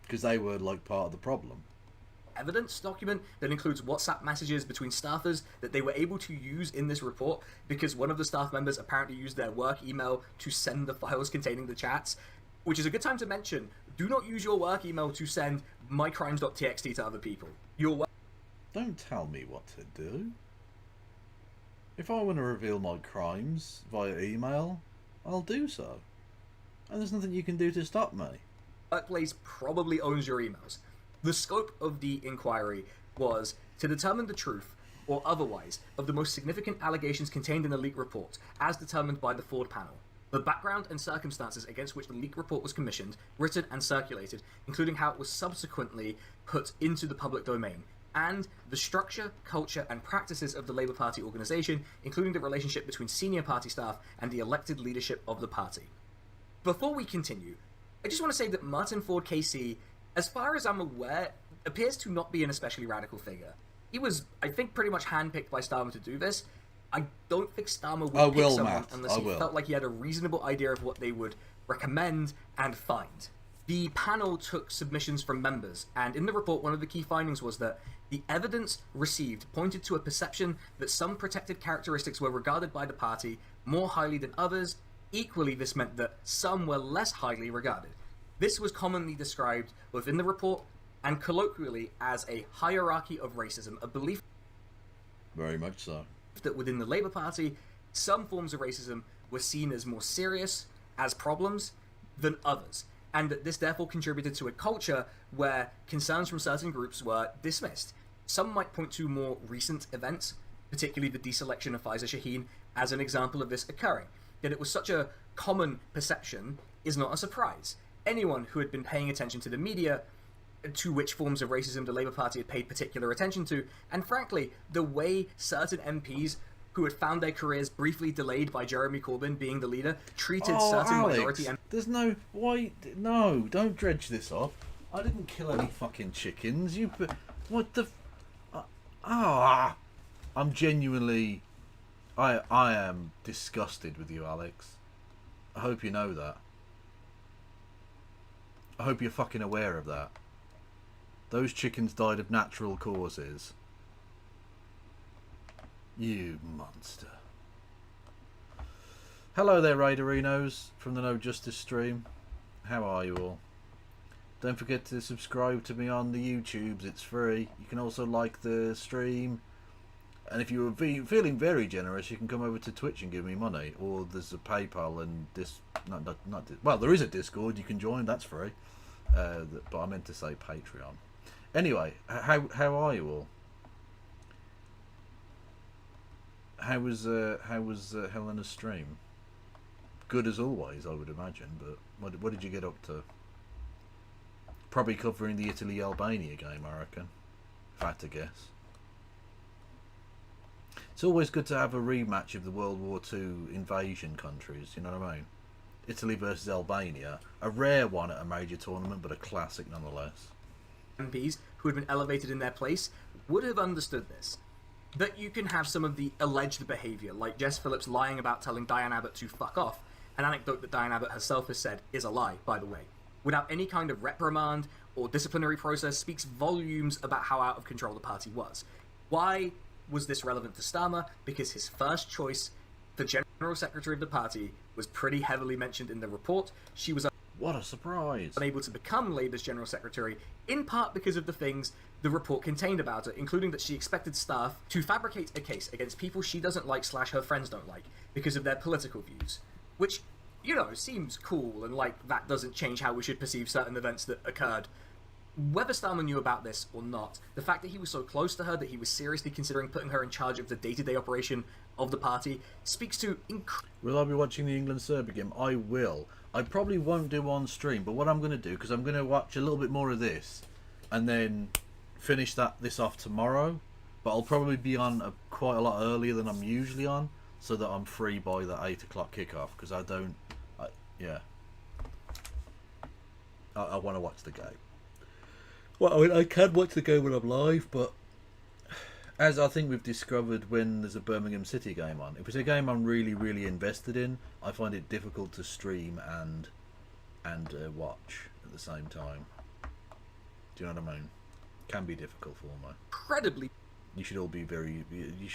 Because they were, like, part of the problem. Evidence document that includes WhatsApp messages between staffers that they were able to use in this report because one of the staff members apparently used their work email to send the files containing the chats, which is a good time to mention. Do not use your work email to send mycrimes.txt to other people. Don't tell me what to do. If I want to reveal my crimes via email, I'll do so. And there's nothing you can do to stop me. Workplace probably owns your emails. The scope of the inquiry was to determine the truth, or otherwise, of the most significant allegations contained in the leak report, as determined by the Ford panel. The background and circumstances against which the leak report was commissioned, written and circulated, including how it was subsequently put into the public domain, and the structure, culture, and practices of the Labour Party organisation, including the relationship between senior party staff and the elected leadership of the party. Before we continue, I just want to say that Martin Ford KC, as far as I'm aware, appears to not be an especially radical figure. He was, I think, pretty much handpicked by Starmer to do this. I don't think Starmer would pick someone unless he felt like he had a reasonable idea of what they would recommend and find. The panel took submissions from members, and in the report, one of the key findings was that the evidence received pointed to a perception that some protected characteristics were regarded by the party more highly than others. Equally, this meant that some were less highly regarded. This was commonly described both in the report and colloquially as a hierarchy of racism, a belief Very much so. that within the Labour Party, some forms of racism were seen as more serious, as problems, than others, and that this therefore contributed to a culture where concerns from certain groups were dismissed. Some might point to more recent events, particularly the deselection of Faiza Shaheen, as an example of this occurring. That it was such a common perception is not a surprise. Anyone who had been paying attention to the media, to which forms of racism the Labour Party had paid particular attention to, and frankly, the way certain MPs who had found their careers briefly delayed by Jeremy Corbyn being the leader treated certain Alex, minority MPs. There's no... Why... No, don't dredge this up. I didn't kill any fucking chickens. You... What the... I'm genuinely... I am disgusted with you, Alex. I hope you know that. I hope you're fucking aware of that. Those chickens died of natural causes. You monster. Hello there, Raiderinos, from the No Justice stream. How are you all? Don't forget to subscribe to me on the YouTubes, it's free. You can also like the stream. And if you're feeling very generous, you can come over to Twitch and give me money. Or there's a PayPal and well, there is a Discord you can join, that's free. But I meant to say Patreon. Anyway, how are you all? How was Helena's stream? Good as always, I would imagine. But what did you get up to? Probably covering the Italy-Albania game, I reckon. If I had to guess. It's always good to have a rematch of the World War II invasion countries, you know what I mean? Italy versus Albania. A rare one at a major tournament, but a classic nonetheless. MPs who had been elevated in their place would have understood this. That you can have some of the alleged behaviour, like Jess Phillips lying about telling Diane Abbott to fuck off, an anecdote that Diane Abbott herself has said is a lie, by the way, without any kind of reprimand or disciplinary process, speaks volumes about how out of control the party was. Why was this relevant to Starmer? Because his first choice for General Secretary of the party was pretty heavily mentioned in the report. She was what a surprise! Unable to become Labour's General Secretary, in part because of the things the report contained about her, including that she expected staff to fabricate a case against people she doesn't like / her friends don't like because of their political views. Which, you know, seems cool, and like that doesn't change how we should perceive certain events that occurred Whether Starmer knew about this or not, the fact that he was so close to her that he was seriously considering putting her in charge of the day-to-day operation of the party speaks to... Will I be watching the England-Serbia game? I will. I probably won't do on stream, but what I'm going to do, because I'm going to watch a little bit more of this, and then finish this off tomorrow, but I'll probably be on quite a lot earlier than I'm usually on, so that I'm free by the 8 o'clock kickoff, because I want to watch the game. Well, I mean, I can watch the game when I'm live, but as I think we've discovered when there's a Birmingham City game on, if it's a game I'm really, really invested in, I find it difficult to stream and watch at the same time. Do you know what I mean? Can be difficult for me. Incredibly. You should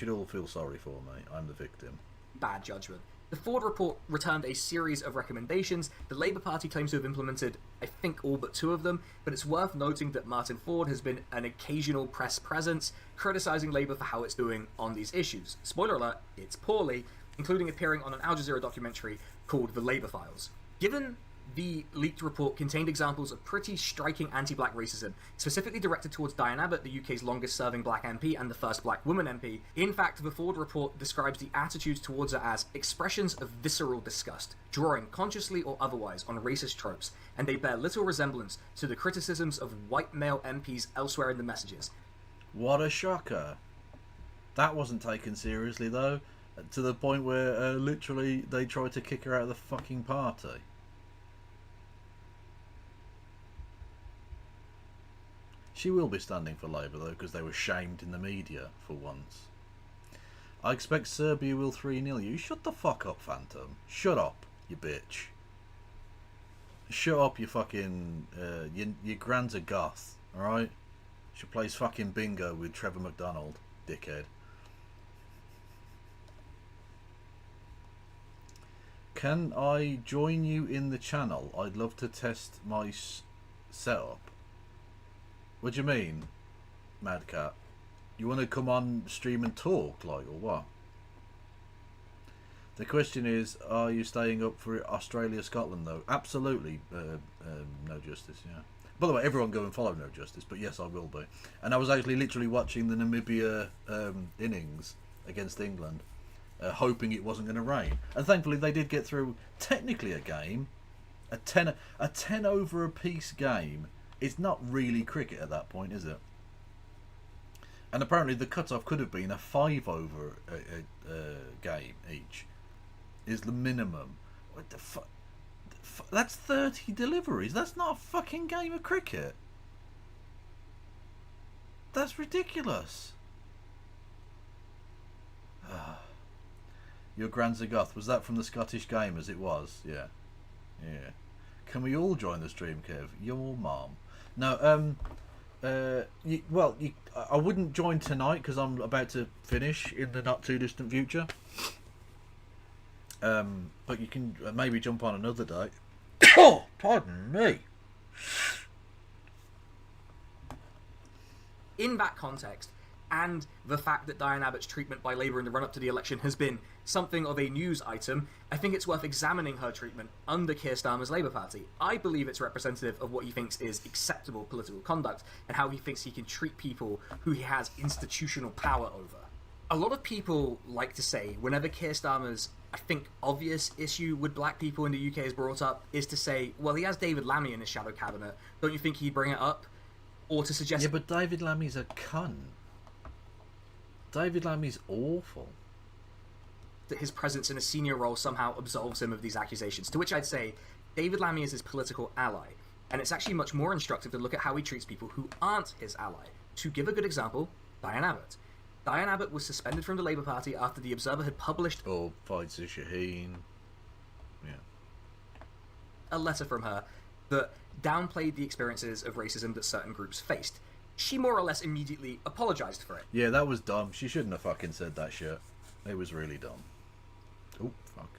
all feel sorry for me. I'm the victim. Bad judgment. The Ford report returned a series of recommendations. The Labour Party claims to have implemented, I think, all but 2 of them, but it's worth noting that Martin Ford has been an occasional press presence, criticising Labour for how it's doing on these issues. Spoiler alert, it's poorly, including appearing on an Al Jazeera documentary called The Labour Files. Given the leaked report contained examples of pretty striking anti-black racism, specifically directed towards Diane Abbott, the UK's longest-serving black MP and the first black woman MP. In fact, the Ford report describes the attitudes towards her as expressions of visceral disgust, drawing consciously or otherwise on racist tropes, and they bear little resemblance to the criticisms of white male MPs elsewhere in the messages. What a shocker. That wasn't taken seriously, though, to the point where literally they tried to kick her out of the fucking party. She will be standing for Labour, though, because they were shamed in the media for once. I expect Serbia will 3-0 you. Shut the fuck up, Phantom. Shut up, you bitch. Shut up, you fucking... your grand's a goth, alright? She plays fucking bingo with Trevor McDonald, dickhead. Can I join you in the channel? I'd love to test my setup. What do you mean, Madcat? You want to come on stream and talk, like, or what? The question is, are you staying up for Australia-Scotland, though? Absolutely, No Justice, yeah. By the way, everyone go and follow No Justice, but yes, I will be. And I was actually literally watching the Namibia innings against England, hoping it wasn't going to rain. And thankfully they did get through, technically, a game. A 10 over a piece game. It's not really cricket at that point, is it? And apparently the cut-off could have been a 5 over game each. Is the minimum. What the fuck? That's 30 deliveries. That's not a fucking game of cricket. That's ridiculous. Your grand's a goth. Was that from the Scottish game as it was? Yeah. Yeah. Can we all join the stream, Kev? Your mom. No, I wouldn't join tonight because I'm about to finish in the not too distant future. But you can maybe jump on another day. Oh, pardon me. In that context, and the fact that Diane Abbott's treatment by Labour in the run-up to the election has been something of a news item, I think it's worth examining her treatment under Keir Starmer's Labour Party. I believe it's representative of what he thinks is acceptable political conduct, and how he thinks he can treat people who he has institutional power over. A lot of people like to say, whenever Keir Starmer's, I think, obvious issue with black people in the UK is brought up, is to say, well, he has David Lammy in his shadow cabinet, don't you think he'd bring it up? Or to suggest... Yeah, but David Lammy's a cunt. David Lammy's awful. That his presence in a senior role somehow absolves him of these accusations, to which I'd say David Lammy is his political ally, and it's actually much more instructive to look at how he treats people who aren't his ally. To give a good example, Diane Abbott. Diane Abbott was suspended from the Labour Party after the Observer had published Faisal Shaheen. Yeah. A letter from her that downplayed the experiences of racism that certain groups faced. She more or less immediately apologised for it. Yeah, that was dumb. She shouldn't have fucking said that shit. It was really dumb. Oh, fuck.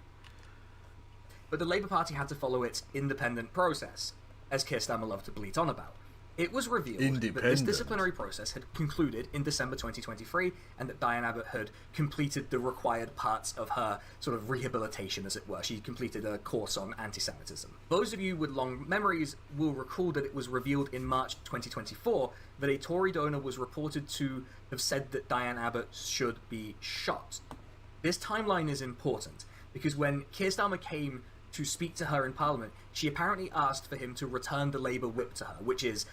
But the Labour Party had to follow its independent process, as Keir Starmer loved to bleat on about. It was revealed that this disciplinary process had concluded in December 2023 and that Diane Abbott had completed the required parts of her sort of rehabilitation, as it were. She completed a course on anti-Semitism. Those of you with long memories will recall that it was revealed in March 2024 that a Tory donor was reported to have said that Diane Abbott should be shot. This timeline is important because when Keir Starmer came to speak to her in Parliament, she apparently asked for him to return the Labour whip to her, which is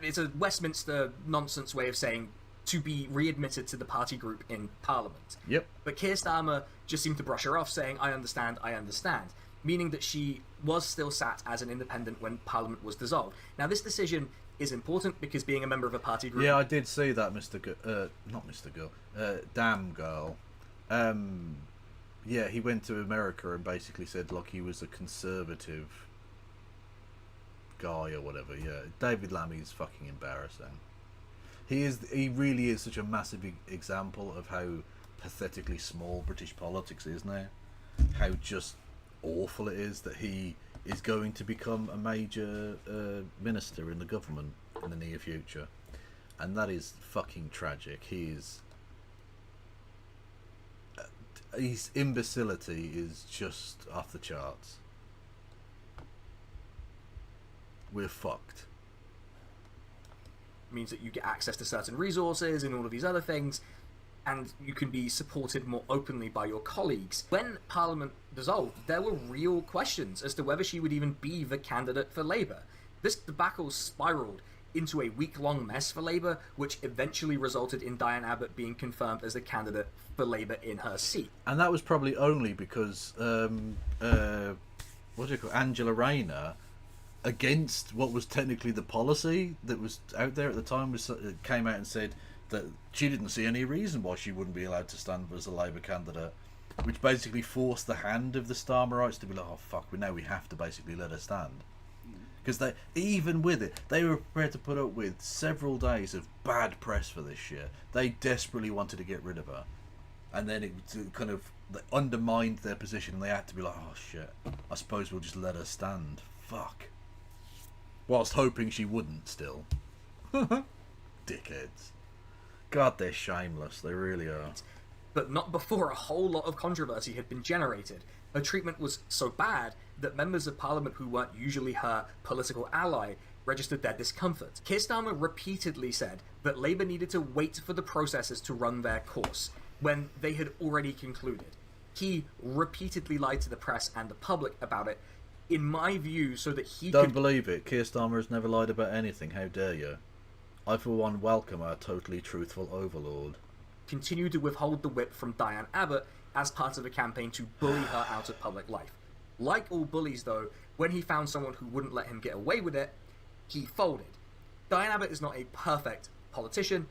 it's a Westminster nonsense way of saying to be readmitted to the party group in Parliament. Yep. But Keir Starmer just seemed to brush her off, saying, I understand, meaning that she was still sat as an independent when Parliament was dissolved. Now, this decision is important because being a member of a party group... Yeah, I did see that, not Mr. Girl. Damn Girl. Yeah, he went to America and basically said, look, he was a conservative guy or whatever. Yeah, David Lammy's fucking embarrassing. He really is such a massive example of how pathetically small British politics is now. How just awful it is that he is going to become a major minister in the government in the near future. And that is fucking tragic. His imbecility is just off the charts. We're fucked. Means that you get access to certain resources and all of these other things, and you can be supported more openly by your colleagues. When Parliament dissolved, there were real questions as to whether she would even be the candidate for Labour. This debacle spiralled into a week-long mess for Labour, which eventually resulted in Diane Abbott being confirmed as the candidate for Labour in her seat. And that was probably only because Angela Rayner, against what was technically the policy that was out there at the time, came out and said that she didn't see any reason why she wouldn't be allowed to stand as a Labour candidate, which basically forced the hand of the Starmerites to be like, oh fuck, we have to basically let her stand. Because they, even with it, they were prepared to put up with several days of bad press for this shit. They desperately wanted to get rid of her. And then it kind of undermined their position and they had to be like, oh shit, I suppose we'll just let her stand. Fuck. Whilst hoping she wouldn't still. Dickheads. God, they're shameless. They really are. But not before a whole lot of controversy had been generated. Her treatment was so bad that members of Parliament who weren't usually her political ally registered their discomfort. Keir Starmer repeatedly said that Labour needed to wait for the processes to run their course, when they had already concluded. He repeatedly lied to the press and the public about it, in my view, so that he Don't believe it. Keir Starmer has never lied about anything. How dare you? I, for one, welcome our totally truthful overlord. Continue to withhold the whip from Diane Abbott as part of a campaign to bully her out of public life. Like all bullies, though, when he found someone who wouldn't let him get away with it, he folded. Diane Abbott is not a perfect politician.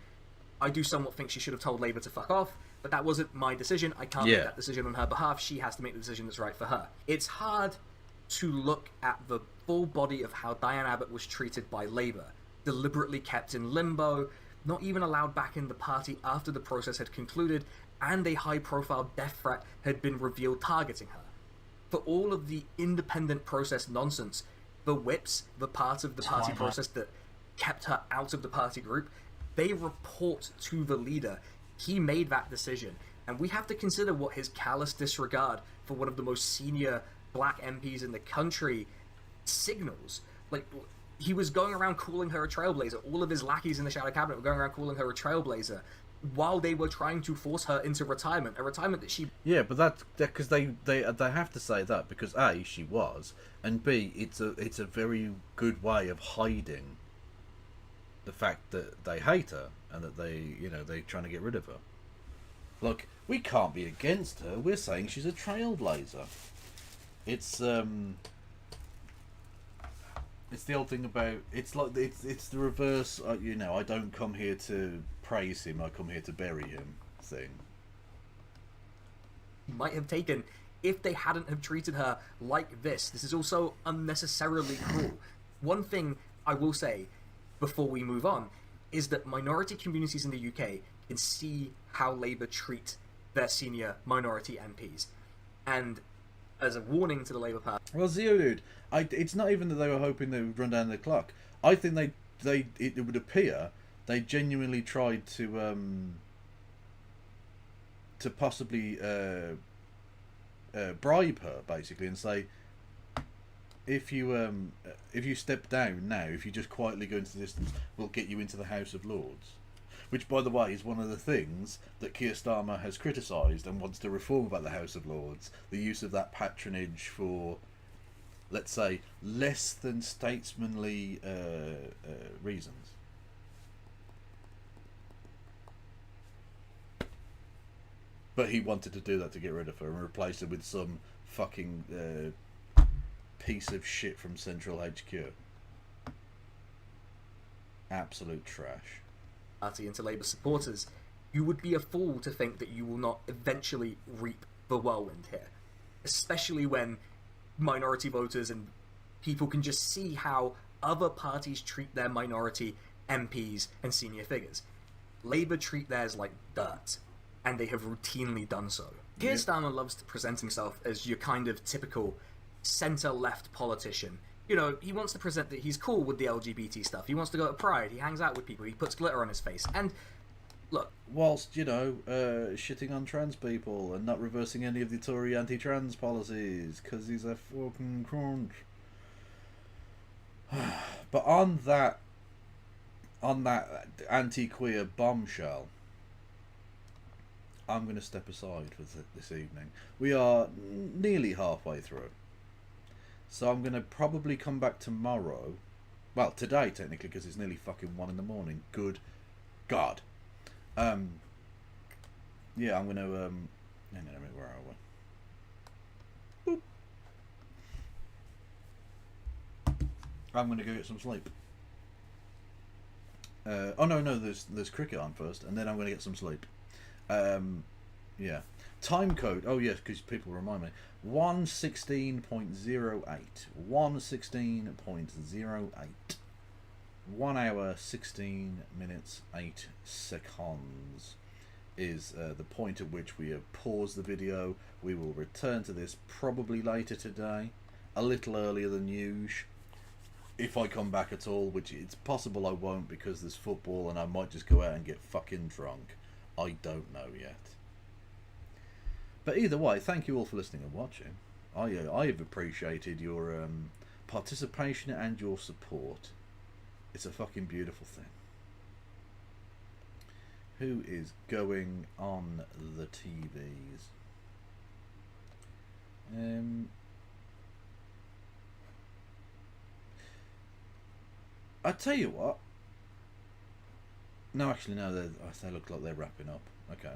I do somewhat think she should have told Labour to fuck off, but that wasn't my decision. I can't make that decision on her behalf. She has to make the decision that's right for her. It's hard to look at the full body of how Diane Abbott was treated by Labour, deliberately kept in limbo, not even allowed back in the party after the process had concluded, and a high-profile death threat had been revealed targeting her. For all of the independent process nonsense, the whips, the part of the party process that kept her out of the party group, they report to the leader. He made that decision, and we have to consider what his callous disregard for one of the most senior black MPs in the country signals. Like, he was going around calling her a trailblazer. All of his lackeys in the shadow cabinet were going around calling her a trailblazer while they were trying to force her into retirement, a retirement that she... Yeah, but that's because they have to say that because A, she was, and B, it's a very good way of hiding the fact that they hate her and that they're trying to get rid of her. Look, we can't be against her. We're saying she's a trailblazer. It's the old thing about it's the reverse. I don't come here to praise him. I come here to bury him. Thing. Might have taken if they hadn't have treated her like this. This is also unnecessarily cruel. One thing I will say before we move on is that minority communities in the UK can see how Labour treat their senior minority MPs, and as a warning to the Labour Party. Well, Zio, dude, it's not even that they were hoping they would run down the clock. I think it would appear they genuinely tried to possibly bribe her, basically, and say, if you step down now, if you just quietly go into the distance, we'll get you into the House of Lords. Which, by the way, is one of the things that Keir Starmer has criticised and wants to reform about the House of Lords. The use of that patronage for, let's say, less than statesmanly reasons. But he wanted to do that to get rid of her and replace her with some fucking piece of shit from Central HQ. Absolute trash. Party and to Labour supporters, you would be a fool to think that you will not eventually reap the whirlwind here. Especially when minority voters and people can just see how other parties treat their minority MPs and senior figures. Labour treat theirs like dirt, and they have routinely done so. Keir Starmer loves to present himself as your kind of typical centre-left politician. You know, he wants to present that he's cool with the LGBT stuff. He wants to go to Pride. He hangs out with people. He puts glitter on his face. And, look... Whilst, you know, shitting on trans people and not reversing any of the Tory anti-trans policies, because he's a fucking cunt. But on that anti-queer bombshell, I'm going to step aside for this evening. We are nearly halfway through. So I'm going to probably come back tomorrow. Well, today, technically, because it's nearly fucking 1 in the morning. Good God. Yeah, I'm going to... hang on a minute, where are we? Boop. I'm going to go get some sleep. Oh, no, there's cricket on first, and then I'm going to get some sleep. Yeah. Time code. Oh, yes, because people remind me. 116.08. 116.08. 1 hour, 16 minutes, 8 seconds is the point at which we have paused the video. We will return to this probably later today, a little earlier than usual. If I come back at all, which it's possible I won't because there's football and I might just go out and get fucking drunk. I don't know yet. But either way, thank you all for listening and watching. I have appreciated your participation and your support. It's a fucking beautiful thing. Who is going on the TVs? I tell you what. No, actually, no. They look like they're wrapping up. Okay.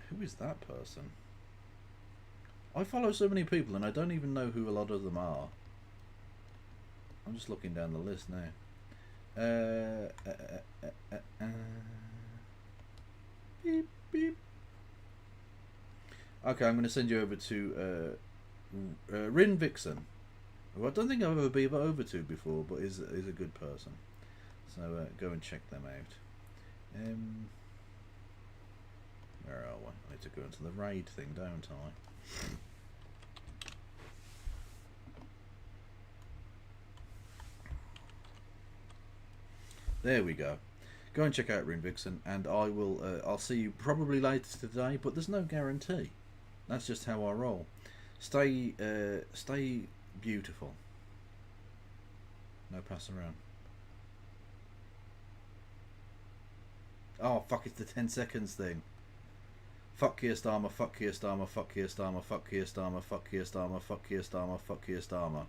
Who is that person? I follow so many people and I don't even know who a lot of them are. I'm just looking down the list now. Beep, beep. Okay, I'm going to send you over to Rin Vixen, who I don't think I've ever been over to before, but is a good person. So go and check them out. Where are we? I need to go into the raid thing, don't I? There we go. Go and check out Rin Vixen, and I will. I'll see you probably later today, but there's no guarantee. That's just how I roll. Stay beautiful. No pass around. Oh fuck! It's the 10 seconds thing. Fuck Keir Starmer, fuck Keir Starmer, fuck Keir Starmer, fuck Keir Starmer, fuck Keir Starmer, fuck Keir Starmer, fuck Keir Starmer.